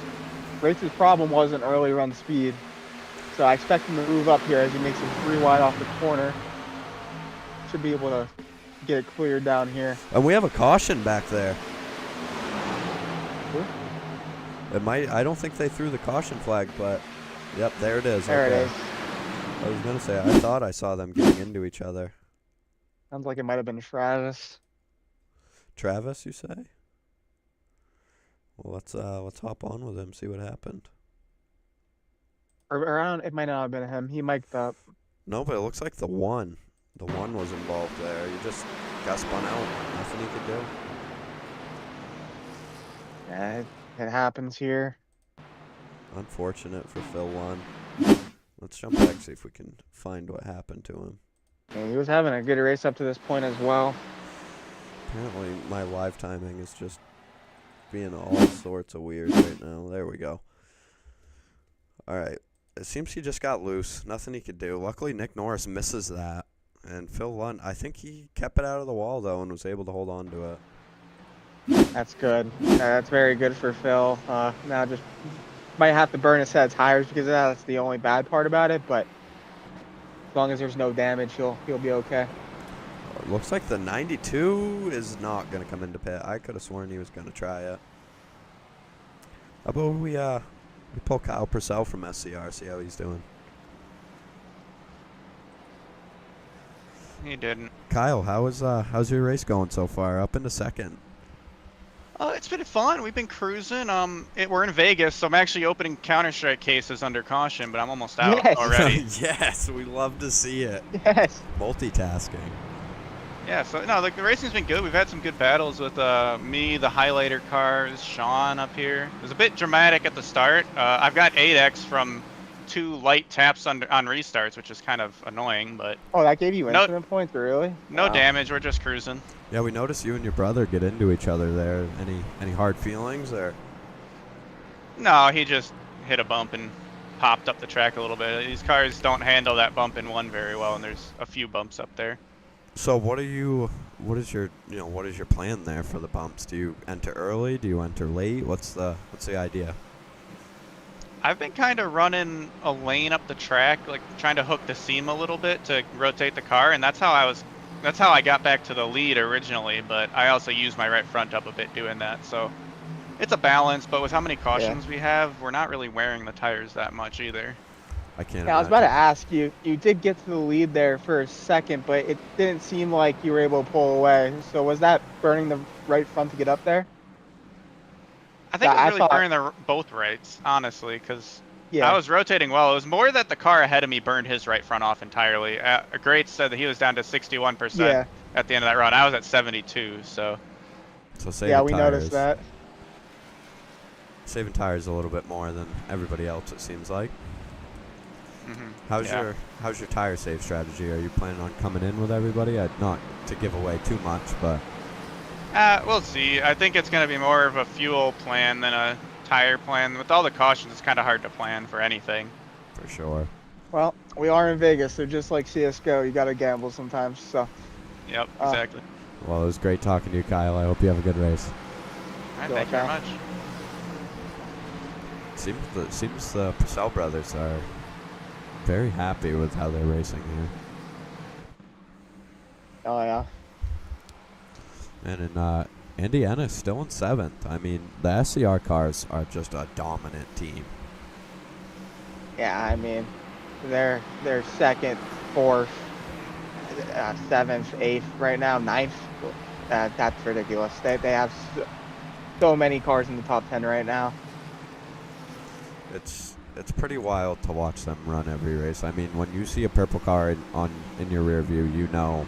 problem wasn't early run speed, so I expect him to move up here as he makes it 3 wide off the corner. Should be able to get it cleared down here. And we have a caution back there. Sure. I don't think they threw the caution flag, but yep, there it is. There it is. I was gonna say I thought I saw them getting into each other. Sounds like it might have been Travis. Travis, you say? Well, let's hop on with him, see what happened. Or it might not have been him. He mic'd up. No, but it looks like the one was involved there. You just got spun out. Nothing he could do. Yeah, it happens here. Unfortunate for Phil Lunn. Let's jump back, see if we can find what happened to him. Yeah, he was having a good race up to this point as well. Apparently my live timing is just being all sorts of weird right now. There we go. All right. It seems he just got loose. Nothing he could do. Luckily, Nick Norris misses that. And Phil Lunn, I think he kept it out of the wall, though, and was able to hold on to it. That's good. That's very good for Phil. Now just might have to burn his set of tires because of that. That's the only bad part about it, but as long as there's no damage, he'll be okay. It looks like the 92 is not going to come into pit. I could have sworn he was going to try it. How about we pull Kyle Purcell from SCR, see how he's doing. He didn't. Kyle, how's your race going so far? Up into second. It's been fun. We've been cruising. We're in Vegas, so I'm actually opening Counter-Strike cases under caution, but I'm almost out already. Yes, we love to see it. Yes. Multitasking. Yeah, so no, the racing's been good. We've had some good battles with me, the highlighter cars, Sean up here. It was a bit dramatic at the start. I've got 8x from 2 light taps on restarts, which is kind of annoying, but oh, that gave you incident points, really? No damage. We're just cruising. Yeah, we noticed you and your brother get into each other there. Any hard feelings or? No, he just hit a bump and popped up the track a little bit. These cars don't handle that bump in one very well, and there's a few bumps up there. So what is your plan there for the bumps? Do you enter early? Do you enter late? What's the idea? I've been kind of running a lane up the track, like trying to hook the seam a little bit to rotate the car, and that's how I got back to the lead originally, but I also used my right front up a bit doing that. So it's a balance, but with how many cautions we have, we're not really wearing the tires that much either. I can't Yeah, I was about to imagine. ask you. You did get to the lead there for a second, but it didn't seem like you were able to pull away. So was that burning the right front to get up there? I think it was I really thought, burning both rights, honestly, because I yeah, was rotating well. It was more that the car ahead of me burned his right front off entirely. Great said that he was down to 61% yeah, at the end of that run. I was at 72, so So yeah. saving We noticed tires. that. Saving tires a little bit more than everybody else, it seems like. How's your tire save strategy? Are you planning on coming in with everybody? Not to give away too much, but we'll see. I think it's going to be more of a fuel plan than a tire plan. With all the cautions, it's kind of hard to plan for anything. for sure. Well, we are in Vegas, so just like CS:GO, you got to gamble sometimes. So, Yep, exactly. Well, it was great talking to you, Kyle. I hope you have a good race. All right, thank you very much. Seems the Purcell brothers are very happy with how they're racing here. oh yeah. And in Indiana, still in 7th. I mean, the SCR cars are just a dominant team. Yeah, I mean, they're 2nd, 4th, 7th, 8th right now, 9th. That's ridiculous. They have so many cars in the top 10 right now. It's pretty wild to watch them run every race. I mean, when you see a purple car in your rear view, you know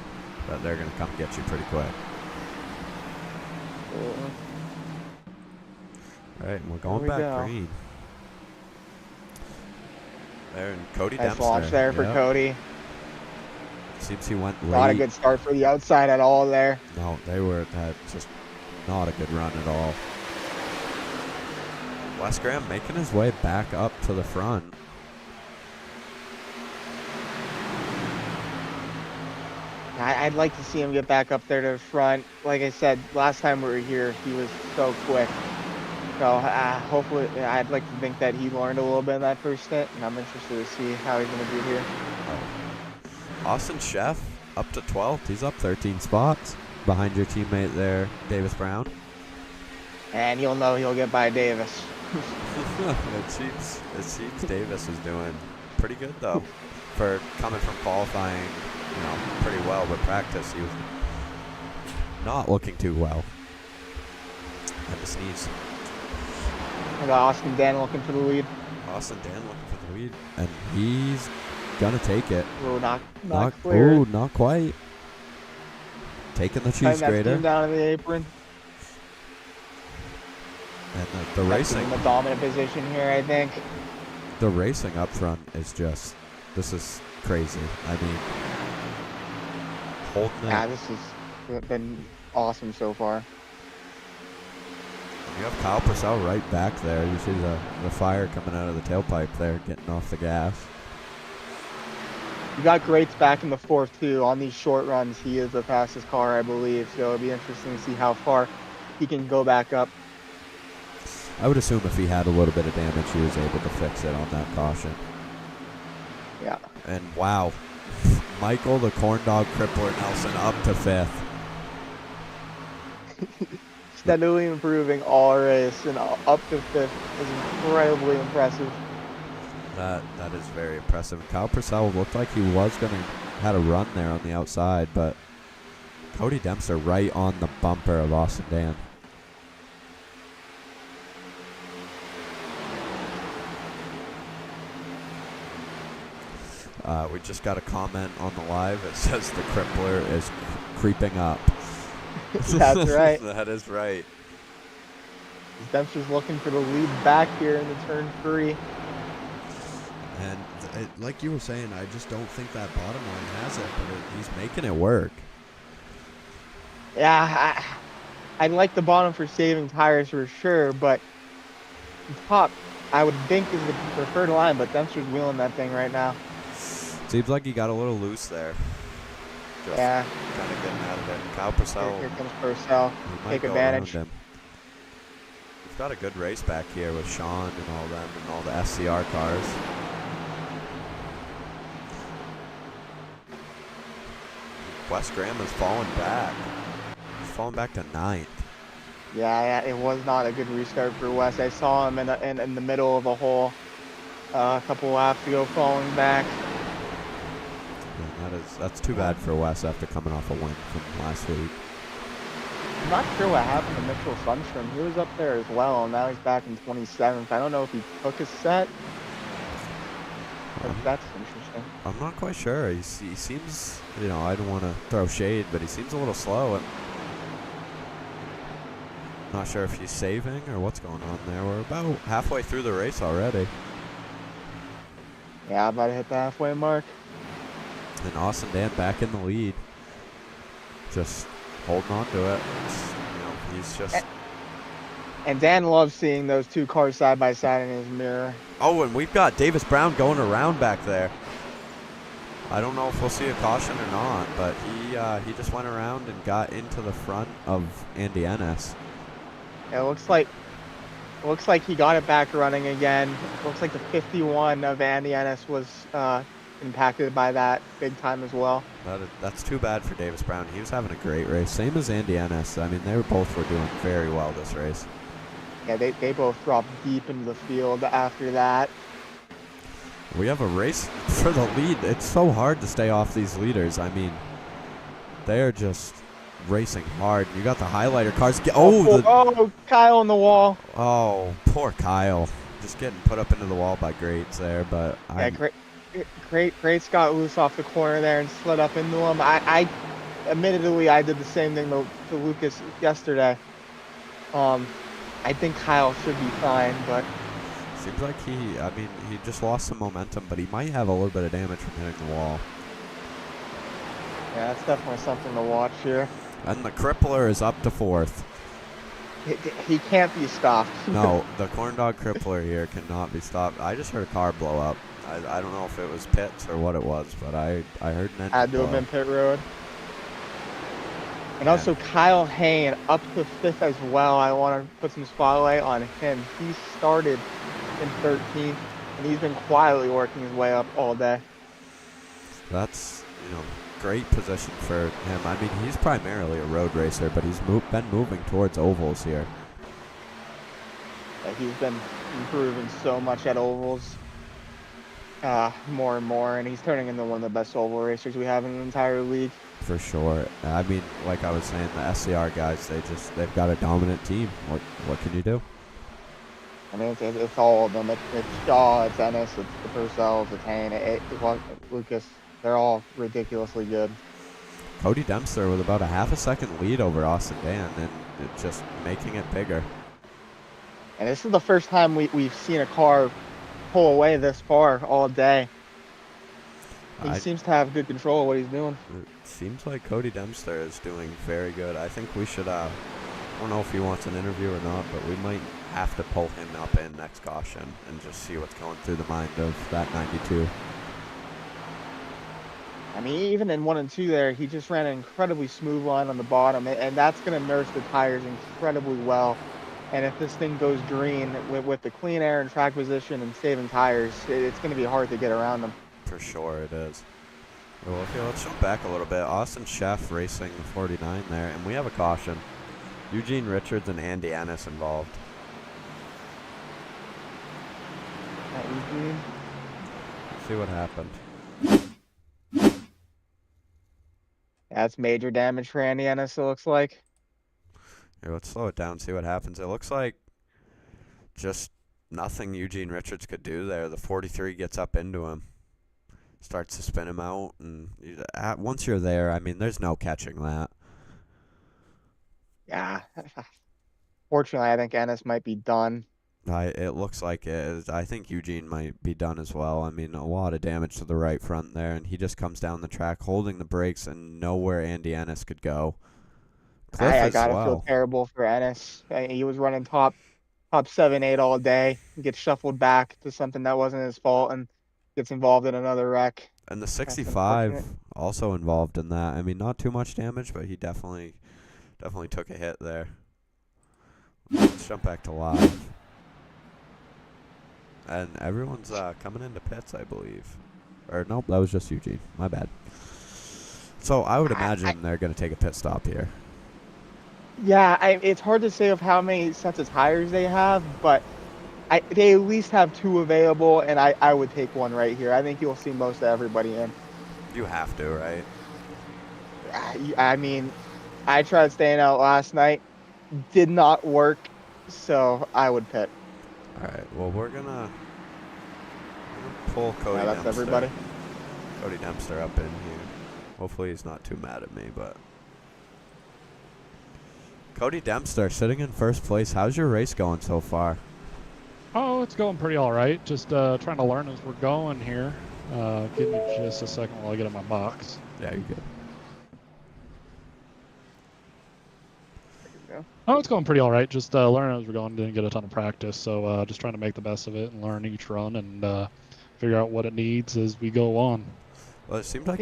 that they're gonna come get you pretty quick. All right, and we're going back green. There, and Cody Nice Dempster. launch there for Cody. Seems he went late. Not a good start for the outside at all there. No, they were just not a good run at all. Wes Graham making his way back up to the front. I'd like to see him get back up there to the front. Like I said, last time we were here, he was so quick. So hopefully, I'd like to think that he learned a little bit in that first stint, and I'm interested to see how he's going to do here. Austin Sheff up to 12th. He's up 13 spots behind your teammate there, Davis Brown. And you'll know he'll get by Davis. It seems Davis is doing pretty good, though, for coming from qualifying, pretty well, but practice he was not looking too well. Had to sneeze. I got Austin Dan looking for the lead. Austin Dan looking for the lead, and he's gonna take it. Oh, not clear. Oh, not quite. Taking the cheese grater. Down in the apron. And the racing. In the dominant position here, I think. The racing up front is just, this is crazy. I mean, holding it. Yeah, this has been awesome so far. You have Kyle Purcell right back there. You see the fire coming out of the tailpipe there, getting off the gas. You got Greats back in the 4th, too. On these short runs, he is the fastest car, I believe. So it'll be interesting to see how far he can go back up. I would assume if he had a little bit of damage, he was able to fix it on that caution. Yeah. And wow, Michael the Corn Dog Crippler Nelson up to 5th. Steadily improving all race, and up to 5th is incredibly impressive. That is very impressive. Kyle Purcell looked like he was had a run there on the outside, but Cody Dempster right on the bumper of Austin Dan. We just got a comment on the live. It says the Crippler is creeping up. That's right. That is right. Dempster's looking for the lead back here in the turn 3. And like you were saying, I just don't think that bottom line has it, but he's making it work. Yeah, I'd like the bottom for saving tires for sure, but top, I would think, is the preferred line, but Dempster's wheeling that thing right now. Seems like he got a little loose there. Just yeah. Kind of getting out of it. Kyle Purcell. Here comes Purcell. Take advantage. got a good race back here with Sean and all them and all the SCR cars. Wes Graham is falling back. He's falling back to 9th. Yeah, it was not a good restart for Wes. I saw him in the middle of a hole a couple laps ago, falling back. And that's too bad for Wes after coming off a win from last week. I'm not sure what happened to Mitchell Sundstrom. He was up there as well, and now he's back in 27th. I don't know if he took his set. That's interesting. I'm not quite sure. He seems, I don't want to throw shade, but he seems a little slow. And not sure if he's saving or what's going on there. We're about halfway through the race already. Yeah, about to hit the halfway mark. And Austin Dan back in the lead. Just holding on to it. He's just... And Dan loves seeing those two cars side by side in his mirror. Oh, and we've got Davis Brown going around back there. I don't know if we'll see a caution or not, but he just went around and got into the front of Andy Ennis. It looks like he got it back running again. Looks like the 51 of Andy Ennis was impacted by that big time as well. That's too bad for Davis Brown. He was having a great race. Same as Andy Ennis. I mean, they both were doing very well this race. Yeah, they both dropped deep into the field after that. We have a race for the lead. It's so hard to stay off these leaders. I mean, they are just racing hard. You got the highlighter cars. Kyle on the wall. Oh, poor Kyle. Just getting put up into the wall by Greats there, but Greats got loose off the corner there and slid up into him. I admittedly, I did the same thing to Lucas yesterday. I think Kyle should be fine, but seems like he just lost some momentum, but he might have a little bit of damage from hitting the wall. Yeah, that's definitely something to watch here. And the Crippler is up to 4th. He can't be stopped. No, the Corn Dog Crippler here cannot be stopped. I just heard a car blow up. I don't know if it was pits or what it was, but I heard an engine Had to have been pit road. And also Kyle Hain up to 5th as well. I want to put some spotlight on him. He started in 13th, and he's been quietly working his way up all day. That's, great position for him. I mean, he's primarily a road racer, but he's been moving towards ovals here. Yeah, he's been improving so much at ovals, more and more, and he's turning into one of the best oval racers we have in the entire league. For sure. I mean, like I was saying, the SCR guys, they've got a dominant team. What can you do? I mean, it's all of them. It's Shaw, it's Ennis, it's the Purcells, it's Hain, it's Lucas. They're all ridiculously good. Cody Dempster with about a half a second lead over Austin Dan, and just making it bigger. And this is the first time we've seen a car pull away this far all day. He seems to have good control of what he's doing. It seems like Cody Dempster is doing very good. I think we should, I don't know if he wants an interview or not, but we might have to pull him up in next caution and just see what's going through the mind of that 92. I mean, even in 1 and 2 there, he just ran an incredibly smooth line on the bottom, and that's going to nurse the tires incredibly well. And if this thing goes green with the clean air and track position and saving tires, it's going to be hard to get around them. For sure it is. Well, okay, let's jump back a little bit. Austin Sheff racing the 49 there, and we have a caution. Eugene Richards and Andy Ennis involved. Eugene? Let's see what happened. That's major damage for Andy Ennis, it looks like. Here, let's slow it down, see what happens. It looks like just nothing Eugene Richards could do there. The 43 gets up into him, starts to spin him out, and once you're there, I mean, there's no catching that. Yeah. Fortunately, I think Ennis might be done. It looks like it is. I think Eugene might be done as well. I mean, a lot of damage to the right front there, and he just comes down the track holding the brakes and nowhere Andy Ennis could go. I gotta feel terrible for Ennis. He was running top 7, 8 all day. He gets shuffled back to something that wasn't his fault and gets involved in another wreck. And the 65 also involved in that. I mean, not too much damage, but he definitely took a hit there. Let's jump back to live. And everyone's coming into pits, I believe. Or nope, that was just Eugene. My bad. So I would imagine they're going to take a pit stop here. Yeah, it's hard to say of how many sets of tires they have, but they at least have 2 available, and I would take one right here. I think you'll see most of everybody in. You have to, right? I mean, I tried staying out last night. Did not work, so I would pit. All right. Well, we're gonna pull Cody That's Dempster. everybody. Cody Dempster up in here. Hopefully he's not too mad at me, but Cody Dempster sitting in first place. How's your race going so far? Oh, it's going pretty all right. Just trying to learn as we're going here. Give me just a second while I get in my box. Yeah, you're good. Oh, it's going pretty all right. Just learning as we're going. Didn't get a ton of practice, so just trying to make the best of it and learn each run and figure out what it needs as we go on. Well, it seems like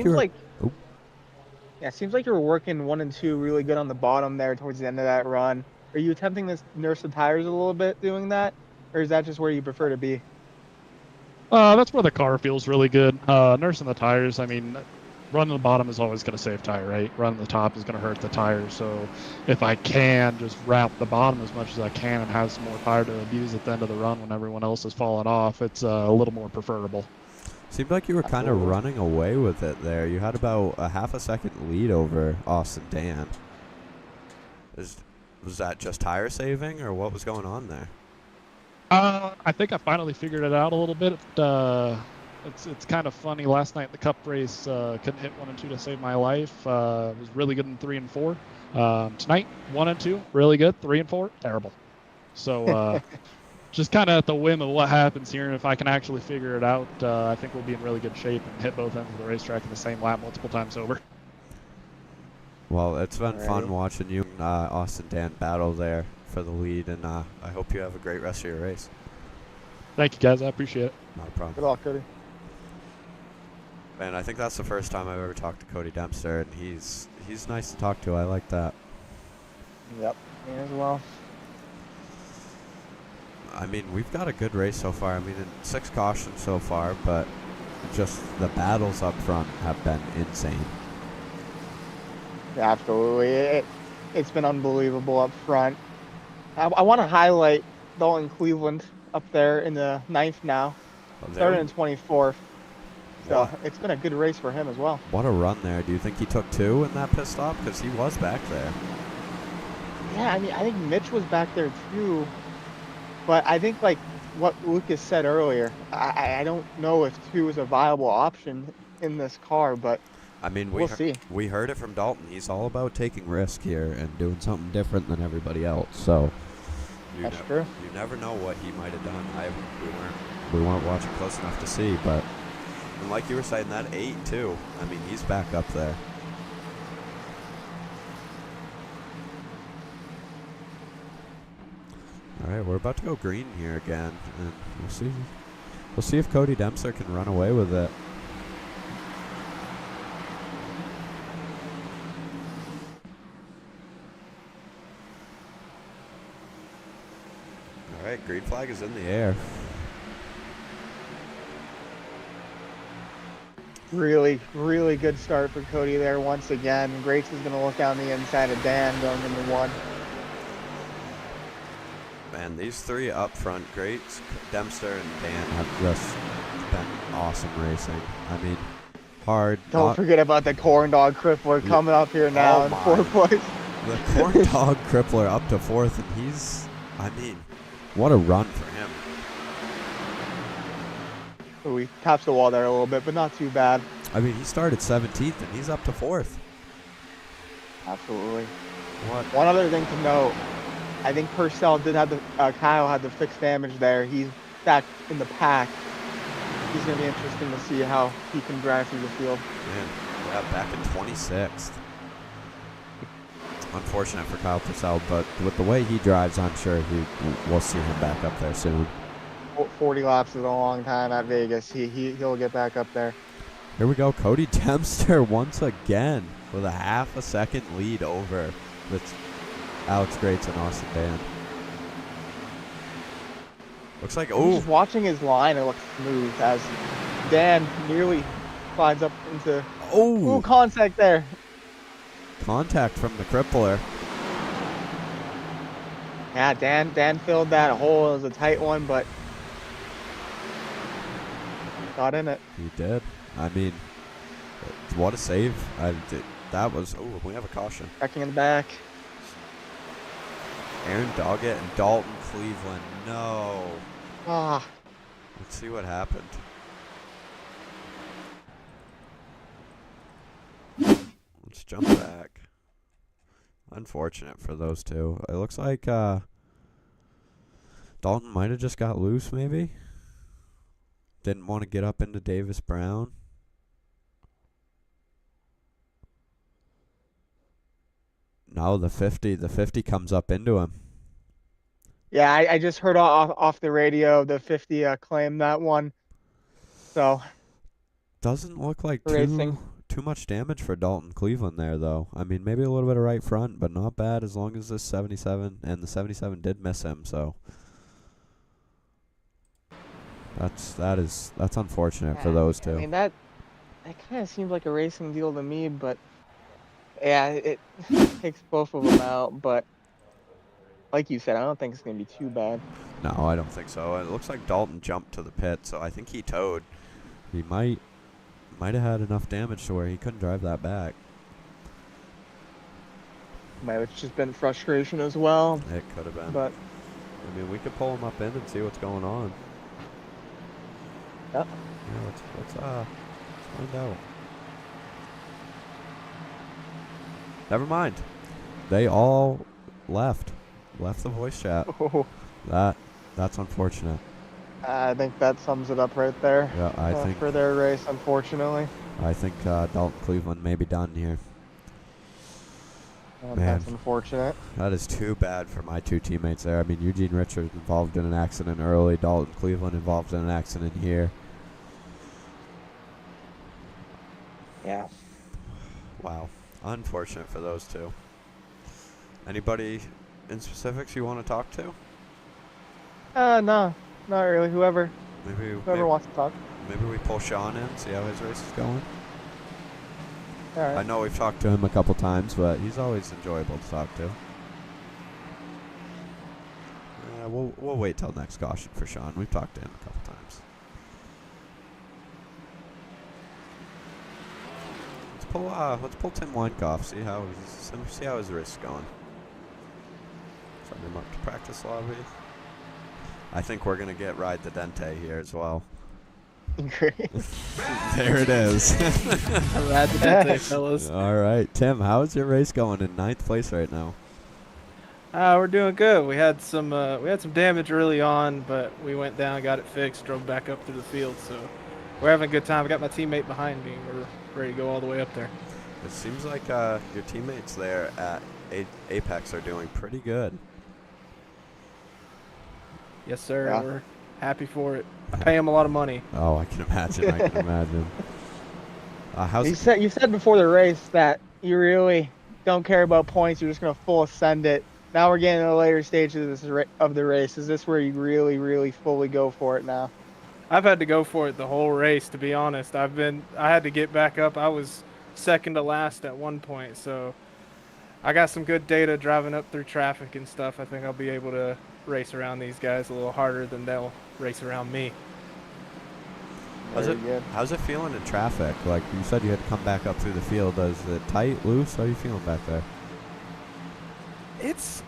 Yeah, it seems like you're working 1 and 2 really good on the bottom there towards the end of that run. Are you attempting to nurse the tires a little bit doing that, or is that just where you prefer to be? That's where the car feels really good. Nursing the tires, I mean, running the bottom is always going to save tire, right? Running the top is going to hurt the tires. So if I can just wrap the bottom as much as I can and have some more tire to abuse at the end of the run when everyone else is falling off, it's a little more preferable. Seemed like you were kind of running away with it there. You had about a half a second lead over Austin Dan. Was that just tire saving, or what was going on there? I think I finally figured it out a little bit. It's kind of funny. Last night the Cup race couldn't hit 1 and 2 to save my life. Was really good in 3 and 4. Tonight 1 and 2 really good. 3 and 4 terrible. So just kind of at the whim of what happens here, and if I can actually figure it out, I think we'll be in really good shape and hit both ends of the racetrack in the same lap multiple times over. Well, it's been fun watching you and Austin Dan battle there for the lead, and I hope you have a great rest of your race. Thank you, guys. I appreciate it. Not a problem. Good luck, Cody. And I think that's the first time I've ever talked to Cody Dempster, and he's nice to talk to. I like that. Yep, me as well. I mean, we've got a good race so far. I mean, 6 cautions so far, but just the battles up front have been insane. Yeah, absolutely. It's been unbelievable up front. I want to highlight Dalton Cleveland up there in the 9th now. Started in 24th. So it's been a good race for him as well. What a run there. Do you think he took 2 in that pit stop? Because he was back there. Yeah, I mean, I think Mitch was back there too. But I think, like what Lucas said earlier, I don't know if 2 is a viable option in this car, but I mean, we'll see. We heard it from Dalton. He's all about taking risk here and doing something different than everybody else. So that's true. You never know what he might have done. We weren't watching close enough to see, but and like you were saying, that 8 too. I mean, he's back up there. All right, we're about to go green here again, and we'll see. We'll see if Cody Dempster can run away with it. All right, green flag is in the air. Really, really good start for Cody there once again. Grace is going to look down the inside of Dan going into 1. Man, these 3 up front, Grace, Dempster, and Dan have just been awesome racing. I mean, hard. Don't forget about the corn dog crippler coming up here now in 4th place. The corn dog crippler up to 4th, and he's, I mean, what a run for him. We taps the wall there a little bit, but not too bad. I mean, he started 17th, and he's up to 4th. Absolutely. One other thing to note, I think Purcell did have Kyle had the fixed damage there. He's back in the pack. He's going to be interesting to see how he can drive through the field. Yeah, back in 26th. Unfortunate for Kyle Purcell, but with the way he drives, I'm sure we'll see him back up there soon. 40 laps is a long time at Vegas. He'll get back up there. Here we go. Cody Dempster once again with a half a second lead over with Alex Grates and Austin Dan. Looks like, Just watching his line, it looks smooth as Dan nearly slides up into. Ooh, contact there. Contact from the crippler. Yeah, Dan filled that hole. It was a tight one, but got in it. He did. I mean, what a save. That was, we have a caution. Checking in the back. Aaron Doggett and Dalton Cleveland. No. Ah. Let's see what happened. Let's jump back. Unfortunate for those two. It looks like Dalton might have just got loose, maybe. Didn't want to get up into Davis Brown. No, the 50 comes up into him. Yeah, I just heard off the radio the 50 claim that one. So doesn't look like too much damage for Dalton Cleveland there, though. I mean, maybe a little bit of right front, but not bad as long as this 77, and the 77 did miss him, so that's unfortunate for those two. I mean, that kind of seems like a racing deal to me, but yeah, it takes both of them out, but like you said, I don't think it's going to be too bad. No, I don't think so. It looks like Dalton jumped to the pit, so I think he towed. He might have had enough damage to where he couldn't drive that back. Might have just been frustration as well. It could have been. But I mean, we could pull him up in and see what's going on. Yep. Yeah, let's find out. Never mind. They all left the voice chat. Oh. That's unfortunate. I think that sums it up right there. Yeah, I think for their race, unfortunately. I think Dalton Cleveland may be done here. Man, that's unfortunate. That is too bad for my two teammates there. I mean, Eugene Richards involved in an accident early. Dalton Cleveland involved in an accident here. Yeah. Wow. Unfortunate for those two. Anybody in specifics you want to talk to? No. Not really. Whoever wants to talk. Maybe we pull Sean in, see how his race is going. All right. I know we've talked to him a couple times, but he's always enjoyable to talk to. We'll wait till next caution for Sean. We've talked to him a couple times. Let's pull Tim Weinkoff. See how his race is going. Send him up to practice lobby. I think we're gonna get Ride the Dente here as well. Great. There it is. Ride the Dente, fellas. All right, Tim, how's your race going in 9th place right now? We're doing good. We had some damage early on, but we went down, got it fixed, drove back up through the field. So we're having a good time. I got my teammate behind me. We're ready to go all the way up there. It seems like your teammates there at Apex are doing pretty good. Yes, sir. Yeah. We're happy for it. I pay them a lot of money. Oh, I can imagine. I can imagine. You said before the race that you really don't care about points. You're just going to full ascend it. Now we're getting to the later stages of the race. Is this where you really, really fully go for it now? I've had to go for it the whole race, to be honest. I had to get back up. I was second to last at one point, so I got some good data driving up through traffic and stuff. I think I'll be able to race around these guys a little harder than they'll race around me. How's it feeling in traffic? Like you said, you had to come back up through the field. Is it tight, loose? How are you feeling back there? It's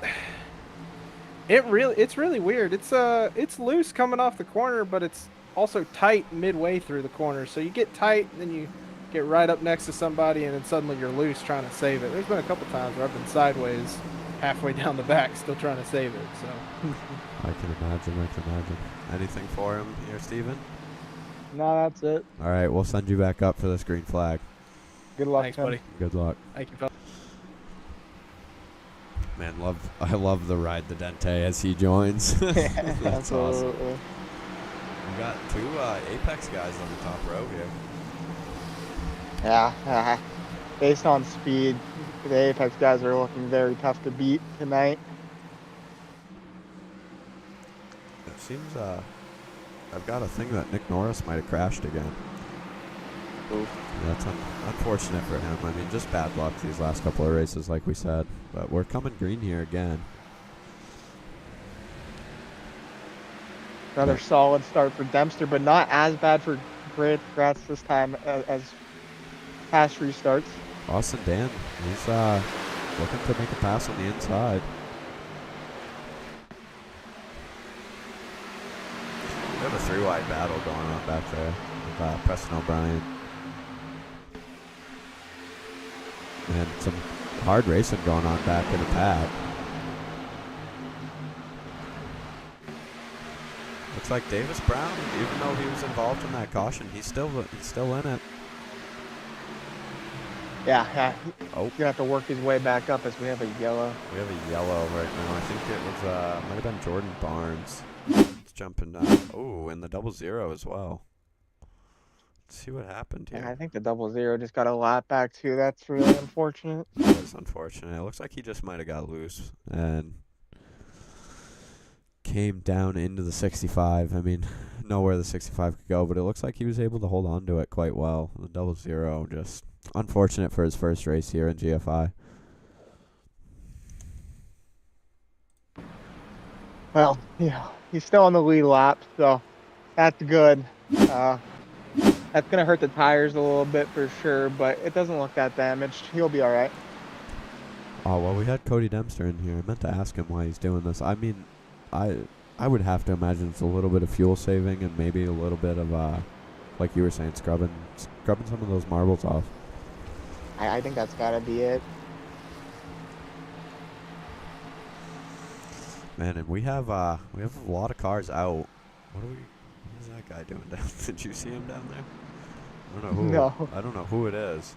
really weird. It's loose coming off the corner, but it's also tight midway through the corner. So you get tight, then you get right up next to somebody, and then suddenly you're loose trying to save it. There's been a couple times where I've been sideways halfway down the back still trying to save it. So I can imagine. Anything for him here, Steven? No, that's it. All right, we'll send you back up for this green flag. Good luck. Thanks, buddy. Good luck. Thank you, fella. Man, I love the Ride the Dente as he joins. That's awesome. We got two Apex guys on the top row here. Yeah, based on speed, the Apex guys are looking very tough to beet tonight. seems I've got a thing that Nick Norris might have crashed again. Oof. Yeah, that's unfortunate for him. I mean, just bad luck these last couple of races, like we said. But we're coming green here again. Another solid start for Dempster, but not as bad for Gratz this time as past restarts. Austin Dan, he's looking to make a pass on the inside. We have a 3-wide battle going on back there with Preston O'Brien. And some hard racing going on back in the pad. Looks like Davis Brown, even though he was involved in that caution, he's still in it. Yeah. Oh. He's gonna have to work his way back up as we have a yellow. We have a yellow right now. I think it was might have been Jordan Barnes. It's jumping down. Oh, and the 0-0 as well. Let's see what happened here. Yeah, I think the 0-0 just got a lap back too. That's really unfortunate. That is unfortunate. It looks like he just might have got loose and came down into the 65. I mean, know where the 65 could go, but it looks like he was able to hold on to it quite well. The 0-0 just unfortunate for his first race here in GFI. Well, yeah, he's still on the lead lap, so that's good. That's going to hurt the tires a little bit for sure, but it doesn't look that damaged. He'll be all right. Oh, well, we had Cody Dempster in here. I meant to ask him why he's doing this. I mean, I would have to imagine it's a little bit of fuel saving and maybe a little bit of, like you were saying, scrubbing some of those marbles off. I think that's got to be it. Man, and we have a lot of cars out. What is that guy doing down? Did you see him down there? I don't know who. No. I don't know who it is.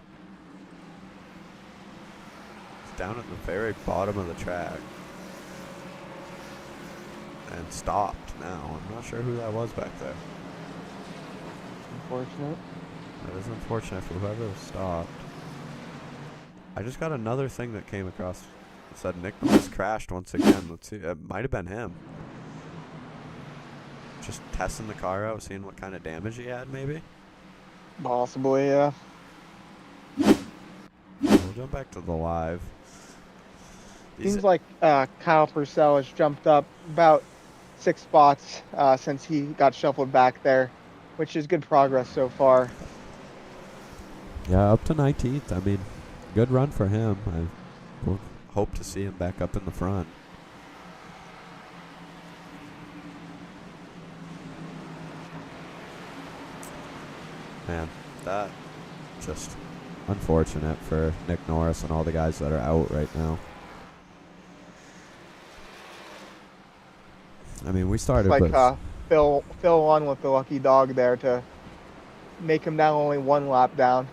It's down at the very bottom of the track. And stopped now. I'm not sure who that was back there. Unfortunate. That is unfortunate for whoever stopped. I just got another thing that came across. It said Nick Norris crashed once again. Let's see. It might have been him. Just testing the car out, seeing what kind of damage he had, maybe? Possibly, yeah. We'll jump back to the live. Seems like Kyle Purcell has jumped up about 6 spots since he got shuffled back there, which is good progress so far. Yeah, up to 19th. I mean, good run for him. I will hope to see him back up in the front. Man, that just unfortunate for Nick Norris and all the guys that are out right now. I mean, we started like with Phil won with the lucky dog there to make him now only 1 lap down.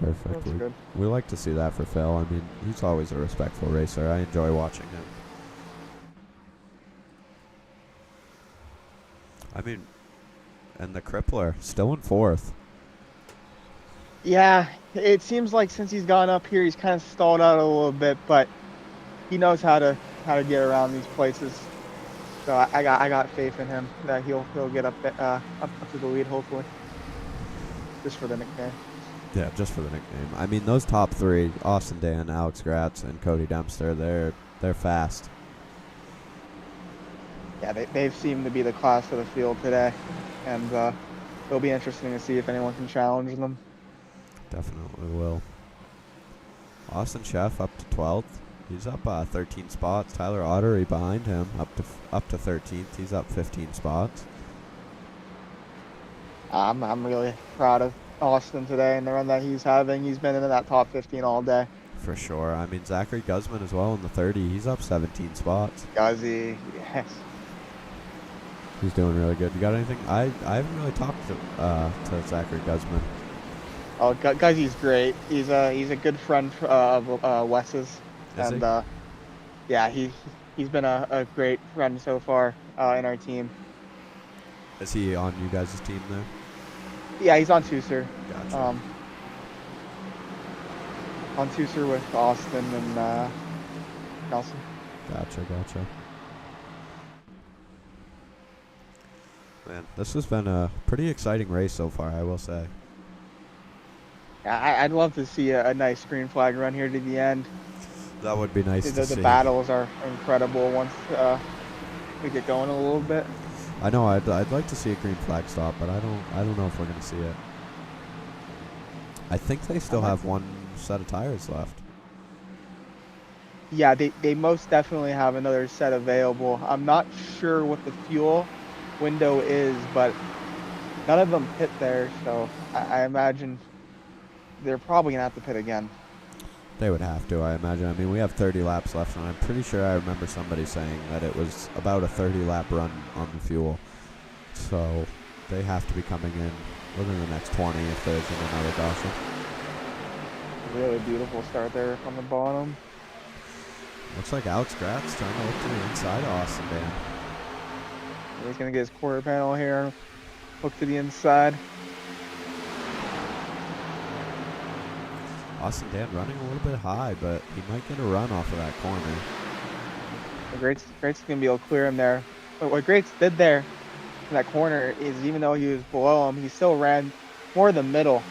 perfect. That's good. We like to see that for Phil. I mean, he's always a respectful racer. I enjoy watching him. I mean, and the Crippler still in 4th. Yeah, it seems like since he's gone up here, he's kind of stalled out a little bit, but he knows how to get around these places. So I got faith in him that he'll get up to the lead, hopefully, just for the nickname. Yeah, just for the nickname. I mean, those top 3, Austin Dan, Alex Gratz, and Cody Dempster, they're fast. Yeah, they've seemed to be the class of the field today, and it'll be interesting to see if anyone can challenge them. Definitely will. Austin Sheff up to 12th. He's up 13 spots. Tyler Ottery behind him up to 13th. He's up 15 spots. I'm really proud of Austin today and the run that he's having. He's been in that top 15 all day. For sure. I mean, Zachary Guzman as well in the 30. He's up 17 spots. Guzzy, yes. He's doing really good. You got anything? I haven't really talked to Zachary Guzman. Oh, Guzzy's great. He's a good friend of Wes's. Is and he? yeah, he's been a great friend so far in our team. Is he on you guys' team there? Yeah, he's on Tooser. Gotcha. On Tooser with Austin and Nelson. Gotcha. Man, this has been a pretty exciting race so far, I will say. I'd love to see a nice green flag run here to the end. That would be nice to The see. battles are incredible once we get going a little bit. I know I'd like to see a green flag stop, but I don't know if we're gonna see it. I think they still have one set of tires left. Yeah, they most definitely have another set available. I'm not sure what the fuel window is, but none of them pit there, so I imagine they're probably gonna have to pit again. They would have to, I imagine. I mean, we have 30 laps left, and I'm pretty sure I remember somebody saying that it was about a 30-lap run on the fuel. So they have to be coming in within the next 20 if there isn't another caution. Really beautiful start there on the bottom. Looks like Alex Gratz trying to look to the inside of Austin Dan. He's gonna get his quarter panel here, look to the inside. Austin Dan running a little bit high, but he might get a run off of that corner. Great's gonna be able to clear him there. But what Greats did there in that corner is, even though he was below him, he still ran more the middle,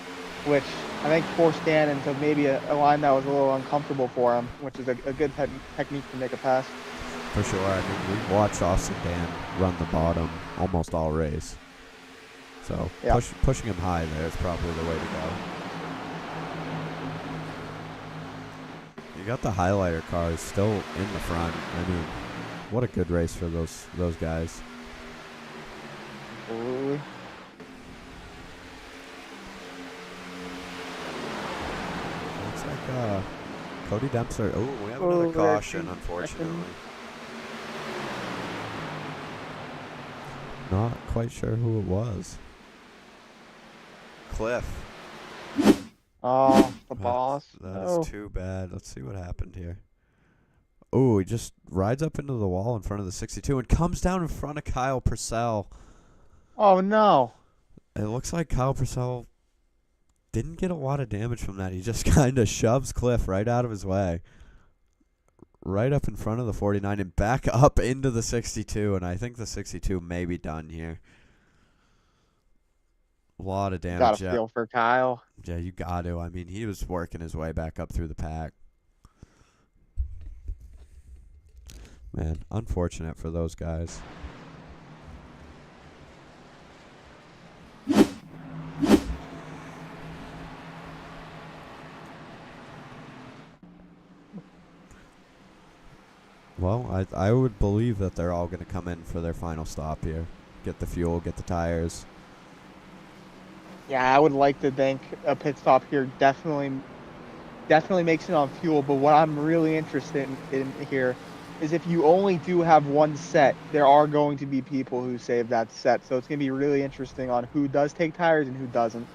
which I think forced Dan into maybe a line that was a little uncomfortable for him, which is a good technique to make a pass. For sure. I mean, we've watched Austin Dan run the bottom almost all race. So yeah. Pushing him high there is probably the way to go. You got the highlighter cars still in the front. I mean, what a good race for those guys. Absolutely. Looks like Cody Dempster. Oh, we have another caution, unfortunately. Not quite sure who it was. Cliff. Oh, the boss. That is too bad. Let's see what happened here. Oh, he just rides up into the wall in front of the 62 and comes down in front of Kyle Purcell. Oh, no. It looks like Kyle Purcell didn't get a lot of damage from that. He just kind of shoves Cliff right out of his way. Right up in front of the 49 and back up into the 62. And I think the 62 may be done here. A lot of damage. Gotta feel for Kyle. Yeah, you got to. I mean, he was working his way back up through the pack. Man, unfortunate for those guys. Well, I would believe that they're all going to come in for their final stop here. Get the fuel, get the tires. Yeah, I would like to think a pit stop here definitely makes it on fuel, but what I'm really interested in here is if you only do have one set, there are going to be people who save that set. So it's going to be really interesting on who does take tires and who doesn't.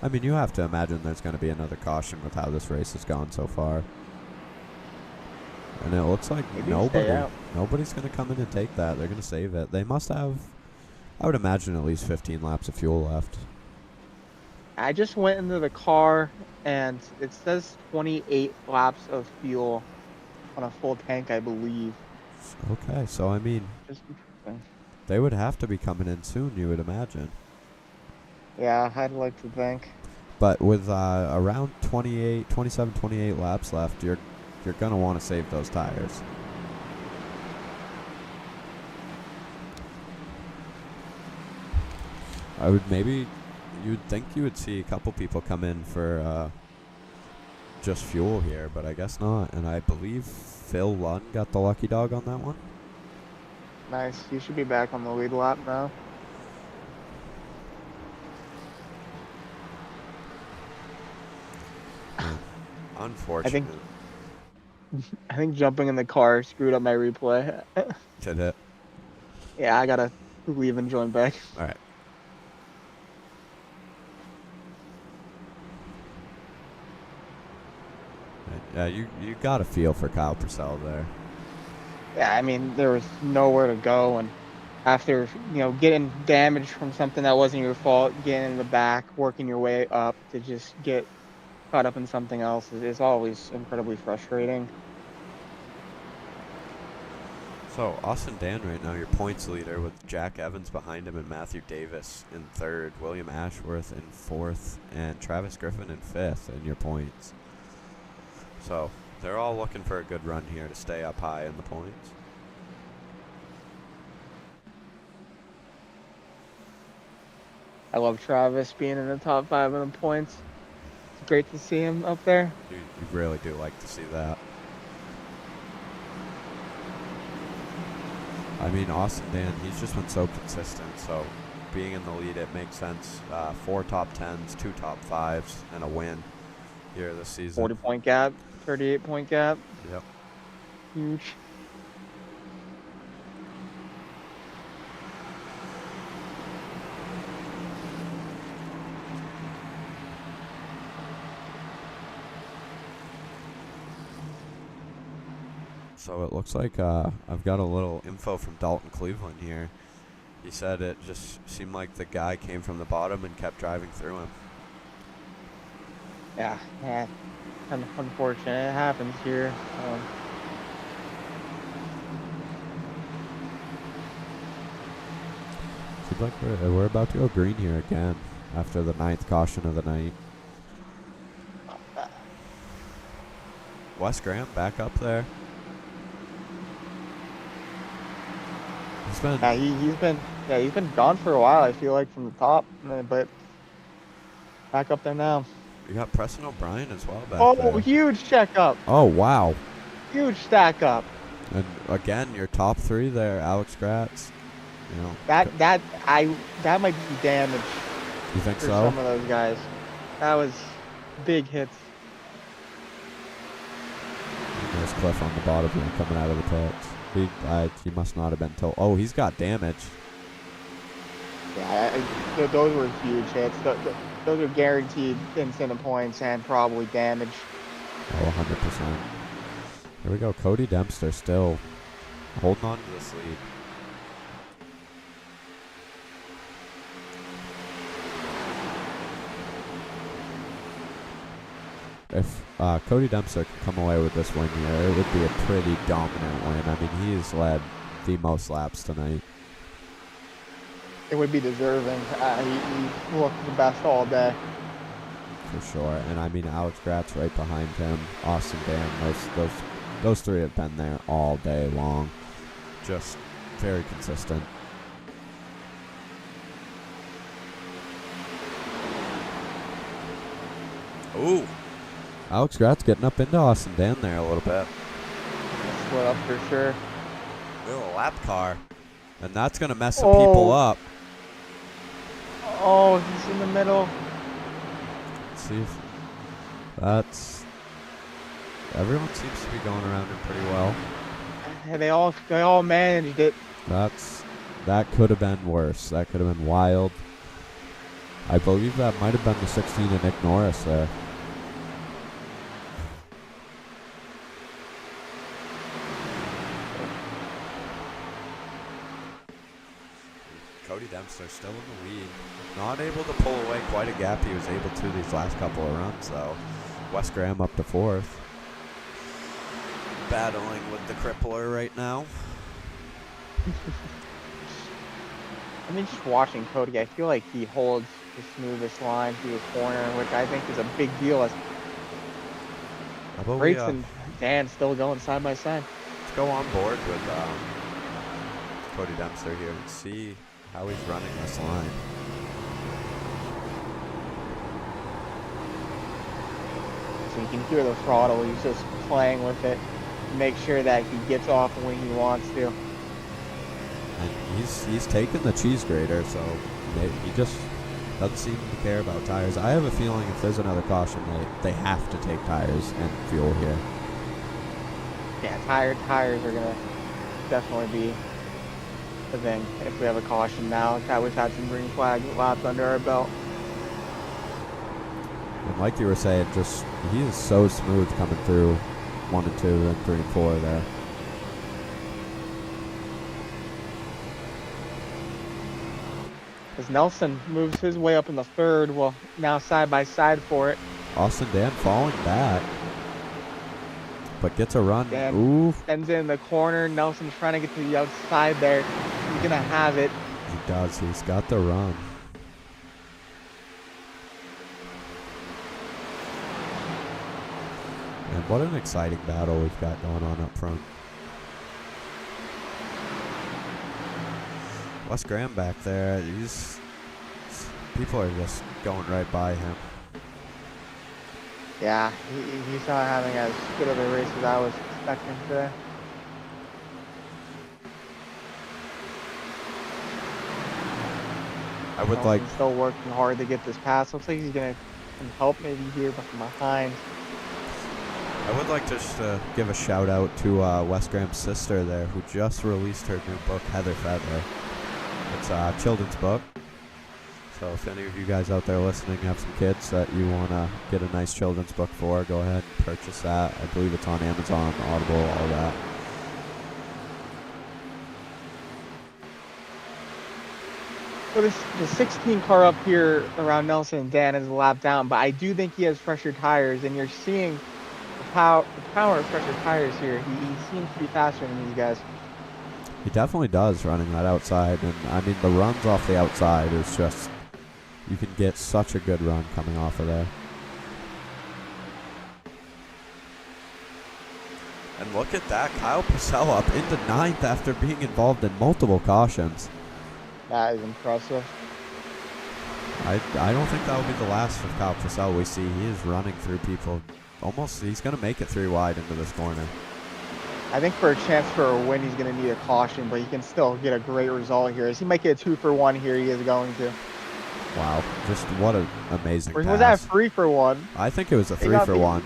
I mean, you have to imagine there's going to be another caution with how this race has gone so far. And it looks like nobody's going to come in and take that. They're going to save it. They must have, I would imagine, at least 15 laps of fuel left. I just went into the car, and it says 28 laps of fuel on a full tank, I believe. Okay, so I mean, they would have to be coming in soon, you would imagine. Yeah, I'd like to think. But with around 27, 28 laps left, you're going to want to save those tires. You'd think you would see a couple people come in for just fuel here, but I guess not. And I believe Phil Lund got the lucky dog on that one. Nice. You should be back on the lead lap now. Unfortunate. I think jumping in the car screwed up my replay. Did it? Yeah, I gotta leave and join back. All right. Yeah, you got a feel for Kyle Purcell there. Yeah, I mean, there was nowhere to go, and after, getting damaged from something that wasn't your fault, getting in the back, working your way up to just get caught up in something else is always incredibly frustrating. So Austin Dan right now, your points leader with Jack Evans behind him and Matthew Davis in third, William Ashworth in fourth, and Travis Griffin in fifth in your points. So they're all looking for a good run here to stay up high in the points. I love Travis being in the top 5 in the points. It's great to see him up there. You really do like to see that. I mean, Austin Dan, he's just been so consistent. So being in the lead, it makes sense. 4 top 10s, 2 top 5s, and a win here this season. 40-point gap, 38-point gap. Yep. Huge. So it looks like I've got a little info from Dalton Cleveland here. He said it just seemed like the guy came from the bottom and kept driving through him. Yeah, unfortunate. It happens here. Seems like we're about to go green here again after the 9th caution of the night. Wes Graham back up there. He's been gone for a while. I feel like from the top, but back up there now. You got Preston O'Brien as well back there. Oh, huge checkup. Oh wow. Huge stack up. And again, your top 3 there, Alex Gratz. You know that might be damage. You think for so? Some of those guys. That was big hits. There's Cliff on the bottom here coming out of the pits. He must not have been told. Oh, he's got damage. Yeah, those were huge hits. Those are guaranteed incentive points and probably damage. Oh, 100%. Here we go. Cody Dempster still holding on to this lead. If Cody Dempster can come away with this win here, it would be a pretty dominant win. I mean, he's led the most laps tonight. It would be deserving. He looked the best all day. For sure. And I mean, Alex Gratz right behind him. Austin Dan, those 3 have been there all day long. Just very consistent. Ooh. Alex Gratz getting up into Austin Dan there a little bit. Split up for sure. Little lap car. And that's going to mess some people up. Oh, he's in the middle. Let's see if that's... Everyone seems to be going around him pretty well. And they all managed it. That could have been worse. That could have been wild. I believe that might have been the 16 of Nick Norris there. Cody Dempster still in the lead. Not able to pull away quite a gap he was able to these last couple of runs, though. Wes Graham up to 4th. Battling with the crippler right now. I mean, just watching Cody, I feel like he holds the smoothest line through his corner, which I think is a big deal. Frakes and Dan still going side by side. Let's go on board with Cody Dempster here and see how he's running this line. So you can hear the throttle. He's just playing with it to make sure that he gets off when he wants to. And he's taken the cheese grater, so he just doesn't seem to care about tires. I have a feeling if there's another caution, they have to take tires and fuel here. Yeah, tires are gonna definitely be the thing if we have a caution now. We've had some green flag laps under our belt. And like you were saying, he is so smooth coming through 1 and 2 and 3 and 4 there. As Nelson moves his way up in the 3rd, well, now side by side for it. Austin Dan falling back. but gets a run. Dan Ooh, sends it in the corner. Nelson's trying to get to the outside there. He's going to have it. he does. He's got the run. And what an exciting battle we've got going on up front. Wes Graham back there, people are just going right by him. Yeah, he's not having as good of a race as I was expecting today. I would like. He's still working hard to get this pass. Looks like he's gonna help maybe here from behind. I would like to just give a shout out to Wes Graham's sister there, who just released her new book, Heather Feather. It's a children's book. So if any of you guys out there listening have some kids that you want to get a nice children's book for, go ahead and purchase that. I believe it's on Amazon, Audible, all that. So the 16 car up here around Nelson and Dan is a lap down, but I do think he has fresher tires, and you're seeing the power of fresher tires here. He seems to be faster than these guys. He definitely does running that outside, and I mean the runs off the outside is just, you can get such a good run coming off of there. And look at that, Kyle Purcell up into 9th after being involved in multiple cautions. That is impressive. I don't think that will be the last of Kyle Purcell we see. He is running through people. Almost, he's going to make it 3 wide into this corner. I think for a chance for a win, he's going to need a caution, but he can still get a great result here. As he might get a 2 for 1 here, he is going to. Wow, just what an amazing Or pass. was that 3 for 1? I think it was a 3 for 1.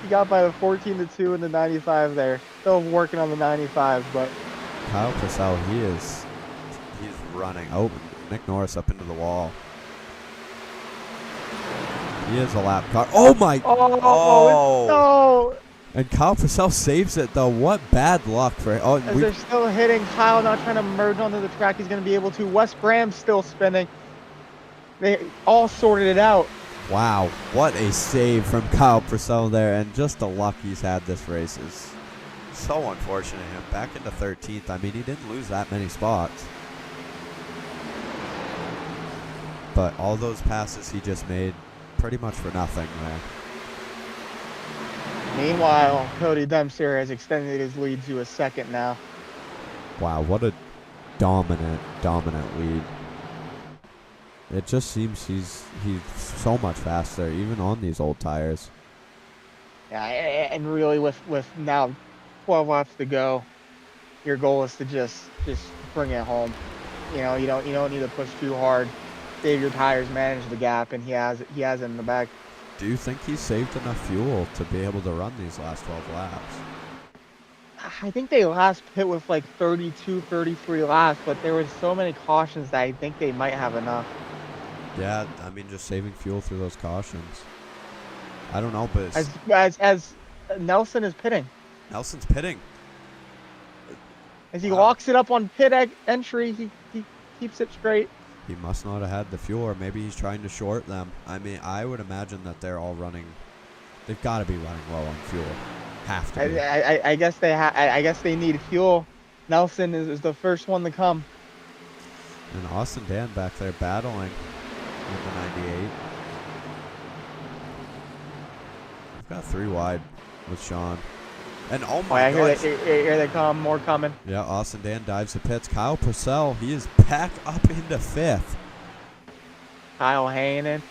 He got by the 14-2 in the 95 there. Still working on the 95, but Kyle Purcell, he's running. Oh, Nick Norris up into the wall. He is a lap car. Oh my! Oh! And Kyle Purcell saves it though. What bad luck for him. Oh, As they're still hitting, Kyle not trying to merge onto the track. He's going to be able to. Wes Graham's still spinning. They all sorted it out. Wow, what a save from Kyle Purcell there, and just the luck he's had this race is so unfortunate. Him back into 13th. I mean, he didn't lose that many spots, but all those passes he just made pretty much for nothing there. Meanwhile, Cody Dempster has extended his lead to a 2nd now. Wow, what a dominant lead. It just seems he's so much faster, even on these old tires. Yeah, and really with now 12 laps to go, your goal is to just bring it home. You know, you don't need to push too hard. Save your tires, manage the gap, and he has it in the bag. Do you think he's saved enough fuel to be able to run these last 12 laps? I think they last pit with like 32, 33 laps, but there was so many cautions that I think they might have enough. Yeah, I mean, just saving fuel through those cautions. I don't know, but As Nelson is pitting. Nelson's pitting. As he locks it up on pit entry, he keeps it straight. He must not have had the fuel, or maybe he's trying to short them. I mean, I would imagine that they're all running. They've got to be running low on fuel. Have to be. I guess I guess they need fuel. Nelson is the first one to come. And Austin Dan back there battling in the 98. We've got 3 wide with Sean. And oh my gosh. Here they come, more coming. Yeah, Austin Dan dives the pits. Kyle Purcell, he is back up into 5th. Kyle Hanen.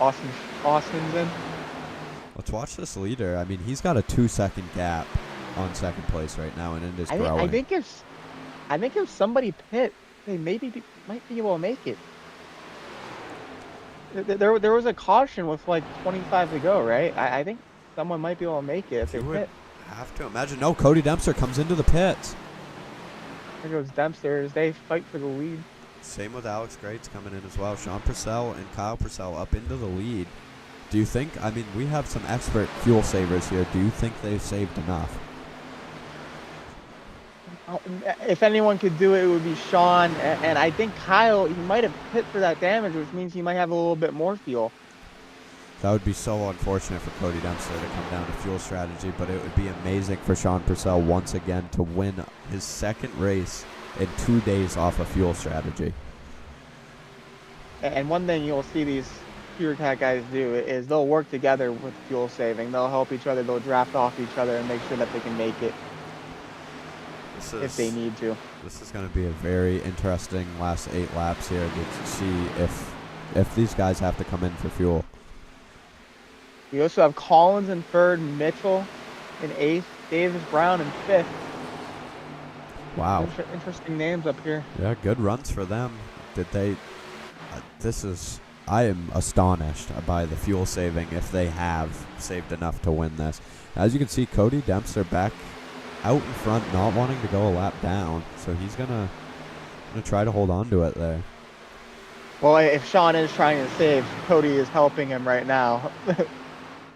Austin's in. Let's watch this leader. I mean, he's got a 2-second gap on 2nd place right now, and it is growing. I think if somebody pit, they might be able to make it. There was a caution with like 25 to go, right? I think someone might be able to make it if they pit. Have to imagine. No, Cody Dempster comes into the pits. There goes Dempster as they fight for the lead. Same with Alex Greats coming in as well. Sean Purcell and Kyle Purcell up into the lead. Do you think, I mean, we have some expert fuel savers here. Do you think they've saved enough? If anyone could do it, it would be Sean. And I think Kyle, he might have pit for that damage, which means he might have a little bit more fuel. That would be so unfortunate for Cody Dempster to come down to fuel strategy, but it would be amazing for Sean Purcell once again to win his second race in 2 days off of fuel strategy. And one thing you'll see these pure cat guys do is they'll work together with fuel saving. They'll help each other. They'll draft off each other and make sure that they can make it if they need to. This is going to be a very interesting last 8 laps here to see if these guys have to come in for fuel. You also have Collins in third, Mitchell in eighth, Davis Brown in fifth. Wow. Interesting names up here. Yeah, good runs for them. Did they... I am astonished by the fuel saving if they have saved enough to win this. As you can see, Cody Dempster back out in front, not wanting to go a lap down. So he's gonna try to hold on to it there. Well, if Sean is trying to save, Cody is helping him right now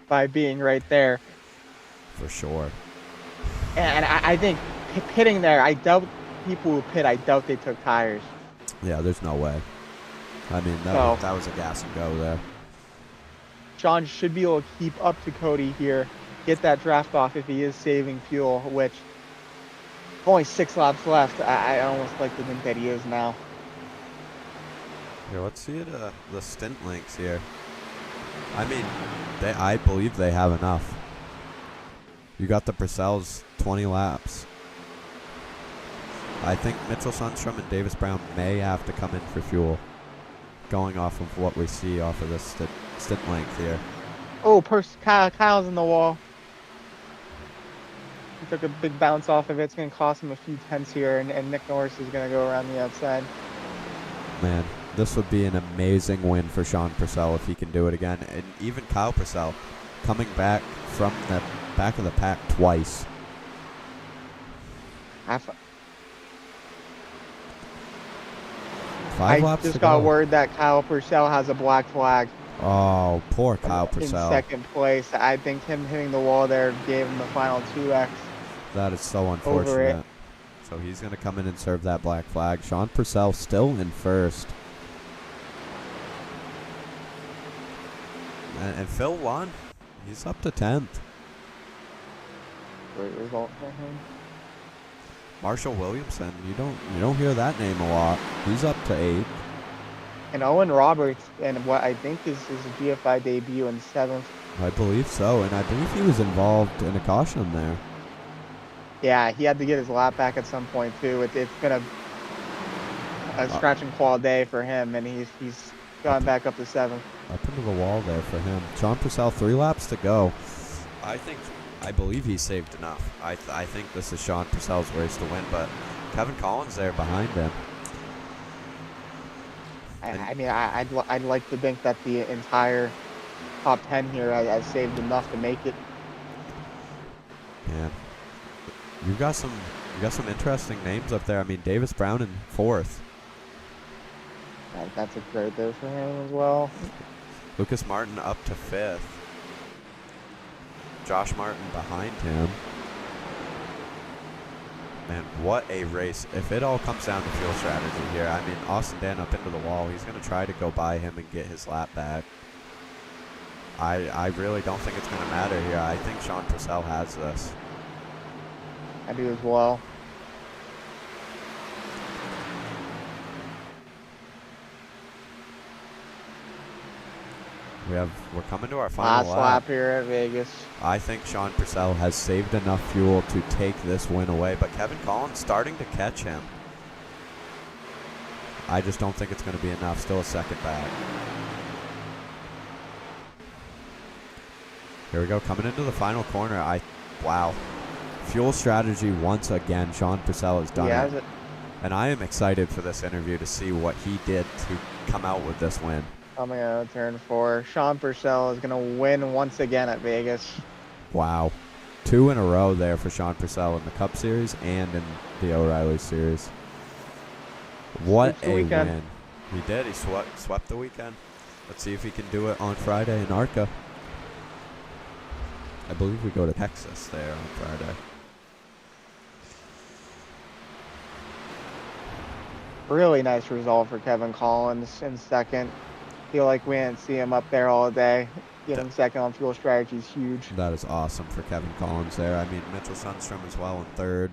by being right there. For sure. And I think pitting there, I doubt people who pit, I doubt they took tires. Yeah, there's no way. I mean, that was a gas and go there. Sean should be able to keep up to Cody here, get that draft off if he is saving fuel, which only 6 laps left. I almost like to think that he is now. Here, let's see the stint lengths here. I mean, I believe they have enough. You got the Purcells 20 laps. I think Mitchell Sundstrom and Davis Brown may have to come in for fuel, going off of what we see off of this stint length here. Oh, Kyle's in the wall. He took a big bounce off of it. It's going to cost him a few tenths here, and Nick Norris is going to go around the outside. Man, this would be an amazing win for Sean Purcell if he can do it again. And even Kyle Purcell coming back from the back of the pack twice. I just got word that Kyle Purcell has a black flag. Oh, poor Kyle Purcell. In second place. I think him hitting the wall there gave him the final 2x. That is so unfortunate. So he's going to come in and serve that black flag. Sean Purcell still in first. And Phil won. He's up to 10th. Great result for him. Marshall Williamson, you don't hear that name a lot. He's up to 8th. And Owen Roberts, and what I think is his GFI debut in 7th. I believe so, and I believe he was involved in a caution there. Yeah, he had to get his lap back at some point too. It's been a scratch and claw day for him, and he's gone back up to 7th. Up into the wall there for him. Sean Purcell, 3 laps to go. I believe he saved enough. I think this is Sean Purcell's race to win, but Kevin Collins there behind him. I mean, I'd like to think that the entire top 10 here has saved enough to make it. Yeah, you got some interesting names up there. I mean, Davis Brown in 4th. That's a great day for him as well. Lucas Martin up to 5th. Josh Martin behind him. Man, what a race. If it all comes down to fuel strategy here, I mean, Austin Dan up into the wall. He's going to try to go by him and get his lap back. I really don't think it's going to matter here. I think Sean Purcell has this. I do as well. We're coming to our final last lap here at Vegas. I think Sean Purcell has saved enough fuel to take this win away, but Kevin Collins starting to catch him. I just don't think it's going to be enough. Still a second back. Here we go, coming into the final corner. Wow. Fuel strategy once again. Sean Purcell has done it. And I am excited for this interview to see what he did to come out with this win. Coming out of turn 4. Sean Purcell is going to win once again at Vegas. Wow. 2 in a row there for Sean Purcell in the Cup Series and in the O'Reilly Series. What a win. He did. He swept the weekend. Let's see if he can do it on Friday in ARCA. I believe we go to Texas there on Friday. Really nice result for Kevin Collins in second. feel like we didn't see him up there all day. Getting second on fuel strategy is huge. That is awesome for Kevin Collins there. I mean, Mitchell Sundstrom as well in third.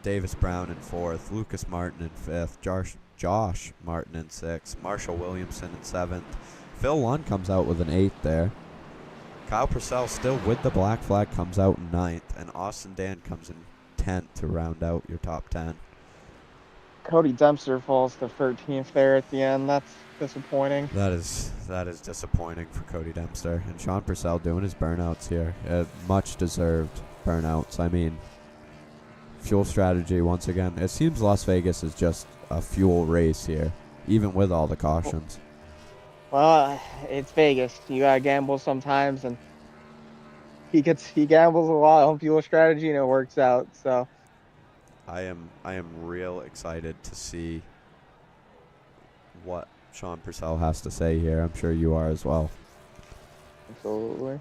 Davis Brown in fourth. Lucas Martin in fifth. Josh Martin in sixth. Marshall Williamson in seventh. Phil Lund comes out with an eighth there. Kyle Purcell still with the black flag comes out in ninth. And Austin Dan comes in 10th to round out your top 10. Cody Dempster falls to 13th there at the end. That's disappointing. That is disappointing for Cody Dempster. And Sean Purcell doing his burnouts here. Much deserved burnouts. I mean, fuel strategy once again. It seems Las Vegas is just a fuel race here, even with all the cautions. Well, it's Vegas. You gotta gamble sometimes, and he gambles a lot on fuel strategy, and it works out. So I am real excited to see what Sean Purcell has to say here. I'm sure you are as well. Absolutely.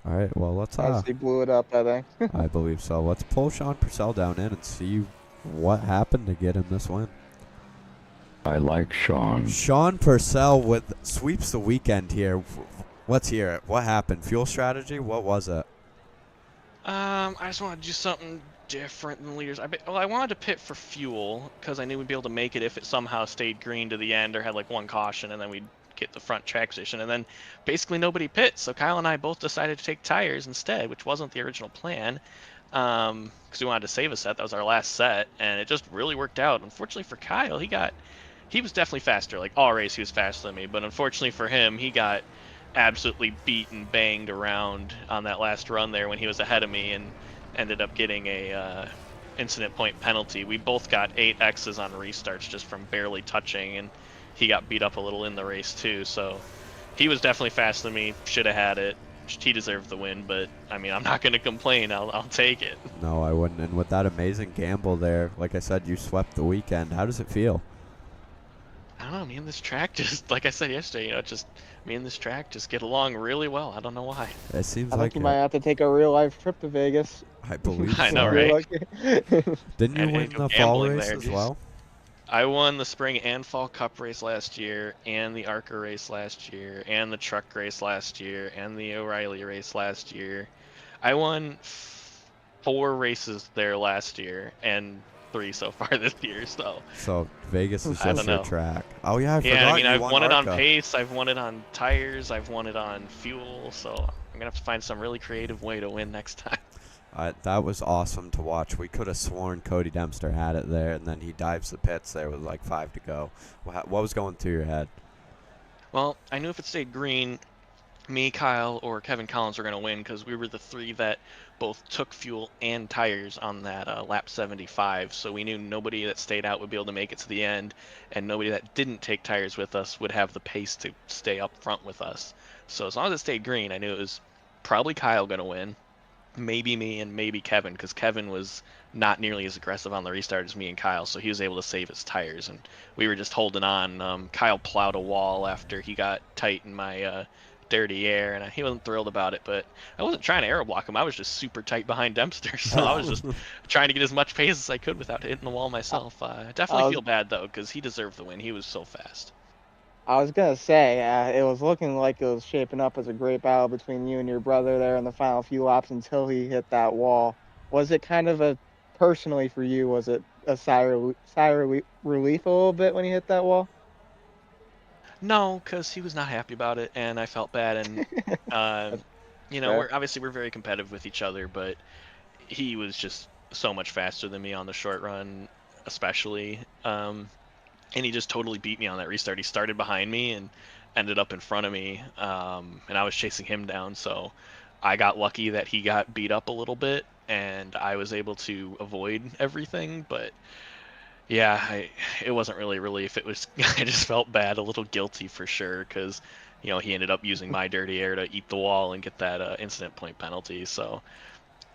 All right, well, let's He blew it up, I think. I believe so. Let's pull Sean Purcell down in and see what happened to get him this win. I like Sean. Sean Purcell sweeps the weekend here. Let's hear it. What happened? Fuel strategy? What was it? I just want to do something different than leaders. I wanted to pit for fuel because I knew we'd be able to make it if it somehow stayed green to the end or had like one caution, and then we'd get the front track position. And then basically nobody pit, so Kyle and I both decided to take tires instead, which wasn't the original plan. Because we wanted to save a set. That was our last set, and it just really worked out. Unfortunately for Kyle, he was definitely faster. Like all race, he was faster than me. But unfortunately for him, he got absolutely beat and banged around on that last run there when he was ahead of me and ended up getting a incident point penalty. We both got 8 X's on restarts just from barely touching, and he got beat up a little in the race too. So he was definitely faster than me. Should have had it. He deserved the win, but I mean, I'm not going to complain. I'll take it. No, I wouldn't. And with that amazing gamble there, like I said, you swept the weekend. How does it feel? I don't know, me and this track just, like I said yesterday, me and this track just get along really well. I don't know why. It seems I like think you might have to take a real life trip to Vegas. I believe I so. know, right? Didn't you win the fall race as well? I won the spring and fall cup race last year, and the ARCA race last year, and the truck race last year, and the O'Reilly race last year. I won 4 races there last year, and 3 so far this year. So Vegas is just your track. Oh yeah, I forgot. Yeah, I mean, I've won it on ARCA. pace, I've won it on tires, I've won it on fuel. So I'm gonna have to find some really creative way to win next time. That was awesome to watch. We could have sworn Cody Dempster had it there, and then he dives the pits there with like 5 to go. What was going through your head? Well, I knew if it stayed green, me, Kyle, or Kevin Collins were going to win because we were the 3 that both took fuel and tires on that lap 75. So we knew nobody that stayed out would be able to make it to the end, and nobody that didn't take tires with us would have the pace to stay up front with us. So as long as it stayed green, I knew it was probably Kyle going to win. Maybe me and maybe Kevin, because Kevin was not nearly as aggressive on the restart as me and Kyle, so he was able to save his tires, and we were just holding on. Kyle plowed a wall after he got tight in my dirty air, and he wasn't thrilled about it, but I wasn't trying to aero block him. I was just super tight behind Dempster, so I was just trying to get as much pace as I could without hitting the wall myself. I definitely feel bad, though, because he deserved the win. He was so fast. I was gonna say, it was looking like it was shaping up as a great battle between you and your brother there in the final few laps until he hit that wall. Was it kind of personally for you, was it a sigh of relief a little bit when he hit that wall? No, because he was not happy about it, and I felt bad, and we're very competitive with each other, but he was just so much faster than me on the short run, especially. And he just totally beat me on that restart. He started behind me and ended up in front of me, and I was chasing him down. So I got lucky that he got beat up a little bit, and I was able to avoid everything. But yeah, it wasn't really relief. It was I just felt bad, a little guilty for sure, because he ended up using my dirty air to eat the wall and get that incident point penalty. So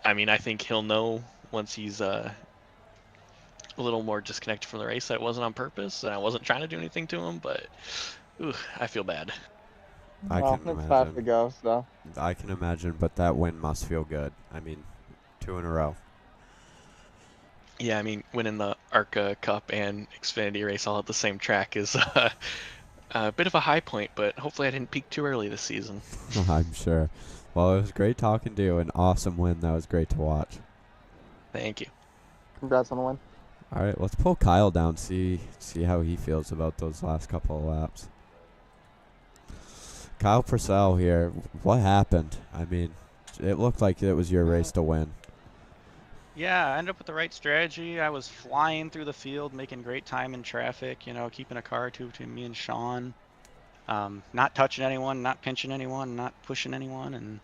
I mean, I think he'll know once he's a little more disconnected from the race that it wasn't on purpose, and I wasn't trying to do anything to him, but I feel bad. I can It's imagine. 5 to go, so. I can imagine, but that win must feel good. I mean, 2 in a row. Yeah, I mean, winning the ARCA Cup and Xfinity race all at the same track is A bit of a high point, but hopefully I didn't peak too early this season. I'm sure. Well, it was great talking to you. An awesome win. That was great to watch. Thank you. Congrats on the win. All right, let's pull Kyle down. See how he feels about those last couple of laps. Kyle Purcell here. What happened? I mean, it looked like it was your race to win. Yeah, I ended up with the right strategy. I was flying through the field, making great time in traffic, you know, keeping a car or two between me and Sean. Not touching anyone, not pinching anyone, not pushing anyone, and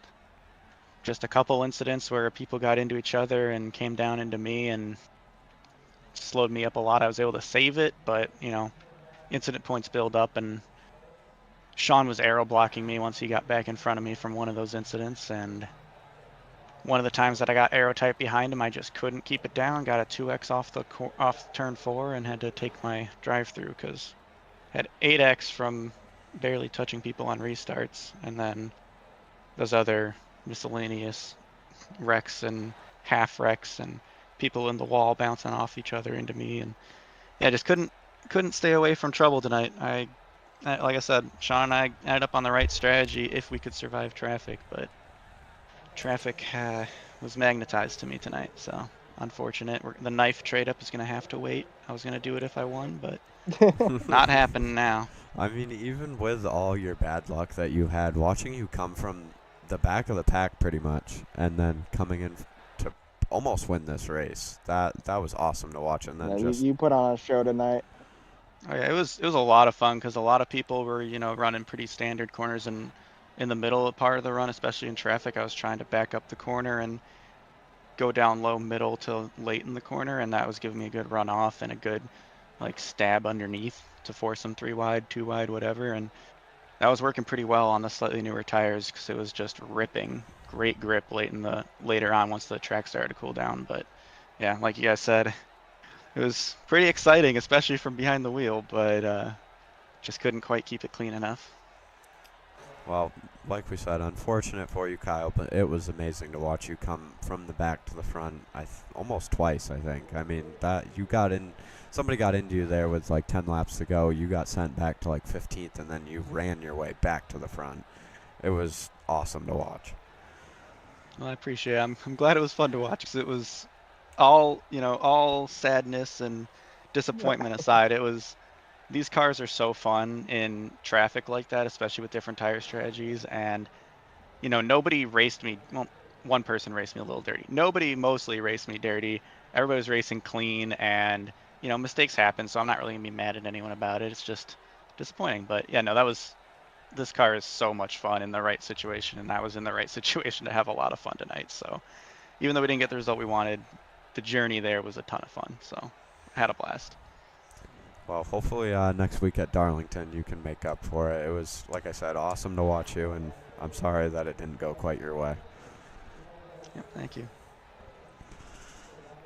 just a couple incidents where people got into each other and came down into me and slowed me up a lot. I was able to save it, but, you know, incident points build up, and Sean was aero blocking me once he got back in front of me from one of those incidents, and one of the times that I got aero type behind him, I just couldn't keep it down. Got a 2x off turn 4 and had to take my drive through because had 8x from barely touching people on restarts, and then those other miscellaneous wrecks and half wrecks and people in the wall bouncing off each other into me, and yeah, just couldn't stay away from trouble tonight. I like I said, Sean and I ended up on the right strategy if we could survive traffic, but traffic was magnetized to me tonight, so unfortunate. The knife trade up is going to have to wait. I was going to do it if I won, but not happening now. I mean, even with all your bad luck that you had, watching you come from the back of the pack pretty much, and then coming in to almost win this race, that was awesome to watch. And then you put on a show tonight. Oh yeah, it was a lot of fun because a lot of people were, you know, running pretty standard corners, and in the middle part of the run, especially in traffic, I was trying to back up the corner and go down low middle till late in the corner, and that was giving me a good run off and a good like stab underneath to force them 3 wide, 2 wide, whatever, and that was working pretty well on the slightly newer tires because it was just ripping. Great grip later on once the track started to cool down. But yeah, like you guys said, it was pretty exciting, especially from behind the wheel, but just couldn't quite keep it clean enough. Well, like we said, unfortunate for you, Kyle, but it was amazing to watch you come from the back to the front. Almost twice, I think. I mean, that you got in. Somebody got into you there with like 10 laps to go. You got sent back to like 15th, and then you ran your way back to the front. It was awesome to watch. Well, I appreciate it. I'm glad it was fun to watch because it was all sadness and disappointment aside. It was. These cars are so fun in traffic like that, especially with different tire strategies. And, you know, nobody raced me. Well, one person raced me a little dirty. Nobody mostly raced me dirty. Everybody was racing clean, and, you know, mistakes happen. So I'm not really going to be mad at anyone about it. It's just disappointing. But, yeah, no, this car is so much fun in the right situation. And I was in the right situation to have a lot of fun tonight. So even though we didn't get the result we wanted, the journey there was a ton of fun. So I had a blast. Well, hopefully next week at Darlington you can make up for it. It was, like I said, awesome to watch you, and I'm sorry that it didn't go quite your way. Yep, thank you.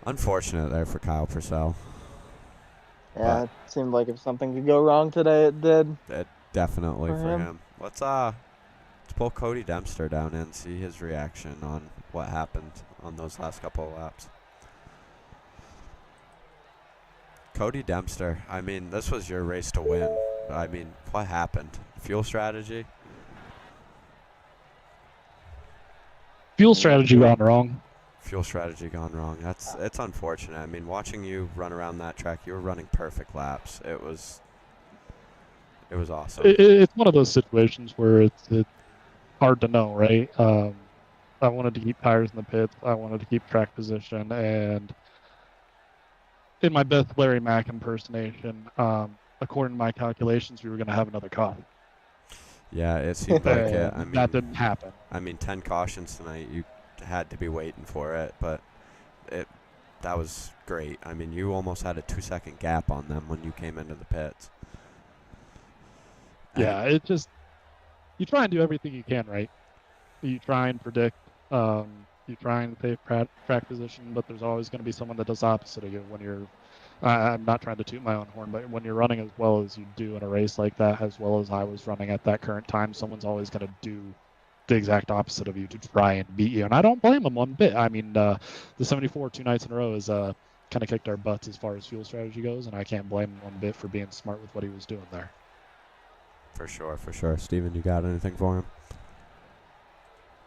Unfortunate there for Kyle Purcell. Yeah, it seemed like if something could go wrong today, it did. It definitely for him. Let's pull Cody Dempster down and see his reaction on what happened on those last couple of laps. Cody Dempster, I mean, this was your race to win. I mean, what happened? Fuel strategy? Fuel strategy gone wrong. Fuel strategy gone wrong. It's unfortunate. I mean, watching you run around that track, you were running perfect laps. It was awesome. It's one of those situations where it's hard to know, right? I wanted to keep tires in the pits. I wanted to keep track position, and in my best Larry Mack impersonation, according to my calculations, we were going to have another car. Yeah, it seemed like it. I mean, that didn't happen. I mean, 10 cautions tonight. You had to be waiting for it, but that was great. I mean, you almost had a 2-second gap on them when you came into the pits. Yeah, it just, you try and do everything you can, right? You try and predict. You try and save track position, but there's always going to be someone that does opposite of you when you're. I'm not trying to toot my own horn, but when you're running as well as you do in a race like that, as well as I was running at that current time, someone's always going to do the exact opposite of you to try and beat you. And I don't blame them one bit. I mean, the 74 2 nights in a row has kind of kicked our butts as far as fuel strategy goes, and I can't blame him one bit for being smart with what he was doing there. For sure, for sure. Steven, you got anything for him?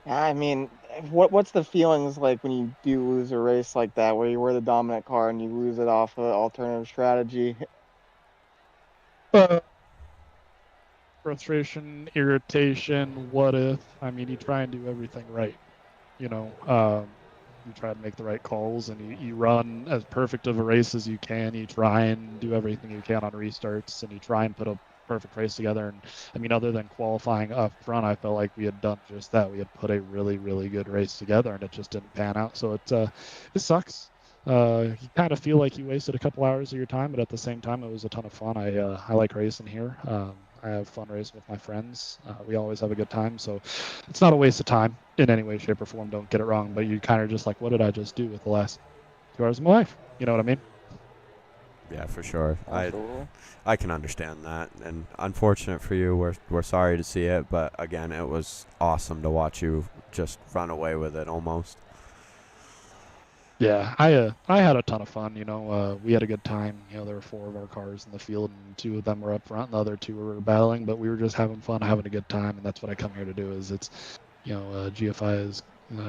I mean, what's the feelings like when you do lose a race like that, where you were the dominant car and you lose it off of alternative strategy? Frustration, irritation, what if? I mean, you try and do everything right. You know, you try to make the right calls, and you run as perfect of a race as you can. You try and do everything you can on restarts, and you try and put a perfect race together. And I mean, other than qualifying up front, I felt like we had done just that. We had put a really, really good race together, and it just didn't pan out. So it sucks. You kind of feel like you wasted a couple hours of your time, but at the same time, it was a ton of fun. I like racing here. I have fun racing with my friends. We always have a good time, so it's not a waste of time in any way, shape, or form. Don't get it wrong, but you kind of just like, what did I just do with the last 2 hours of my life? You know what I mean? Yeah, for sure. Absolutely. I can understand that, and unfortunate for you. We're sorry to see it, but again, it was awesome to watch you just run away with it almost. Yeah, I had a ton of fun. You know, we had a good time. You know, there were 4 of our cars in the field, and 2 of them were up front, and the other 2 were battling. But we were just having fun, having a good time, and that's what I come here to do. Is it's, you know, GFI is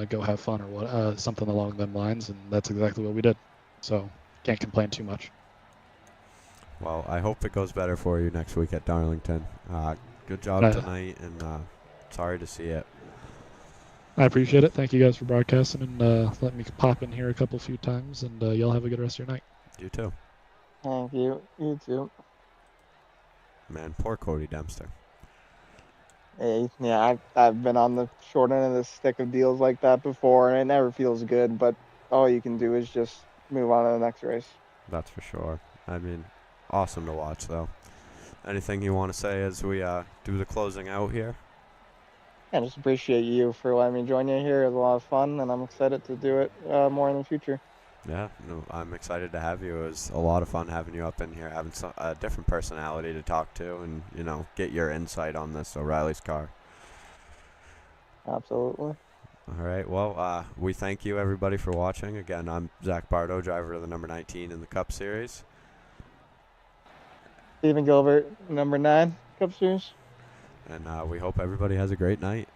go have fun or what, something along them lines, and that's exactly what we did. So can't complain too much. Well, I hope it goes better for you next week at Darlington. Good job tonight, and sorry to see it. I appreciate it. Thank you guys for broadcasting and letting me pop in here a few times, and y'all have a good rest of your night. You too. Thank you. You too. Man, poor Cody Dempster. Hey, yeah, I've been on the short end of the stick of deals like that before, and it never feels good. But all you can do is just move on to the next race. That's for sure. I mean, awesome to watch, though. Anything you want to say as we do the closing out here? I just appreciate you for letting me join you here. It was a lot of fun, and I'm excited to do it more in the future. Yeah, no, I'm excited to have you. It was a lot of fun having you up in here, having a different personality to talk to, and you know, get your insight on this O'Reilly's car. Absolutely. All right. Well, we thank you everybody for watching. Again, I'm Zach Bardo, driver of the number 19 in the Cup Series. Stephen Gilbert, number 9, Cup Series. And we hope everybody has a great night.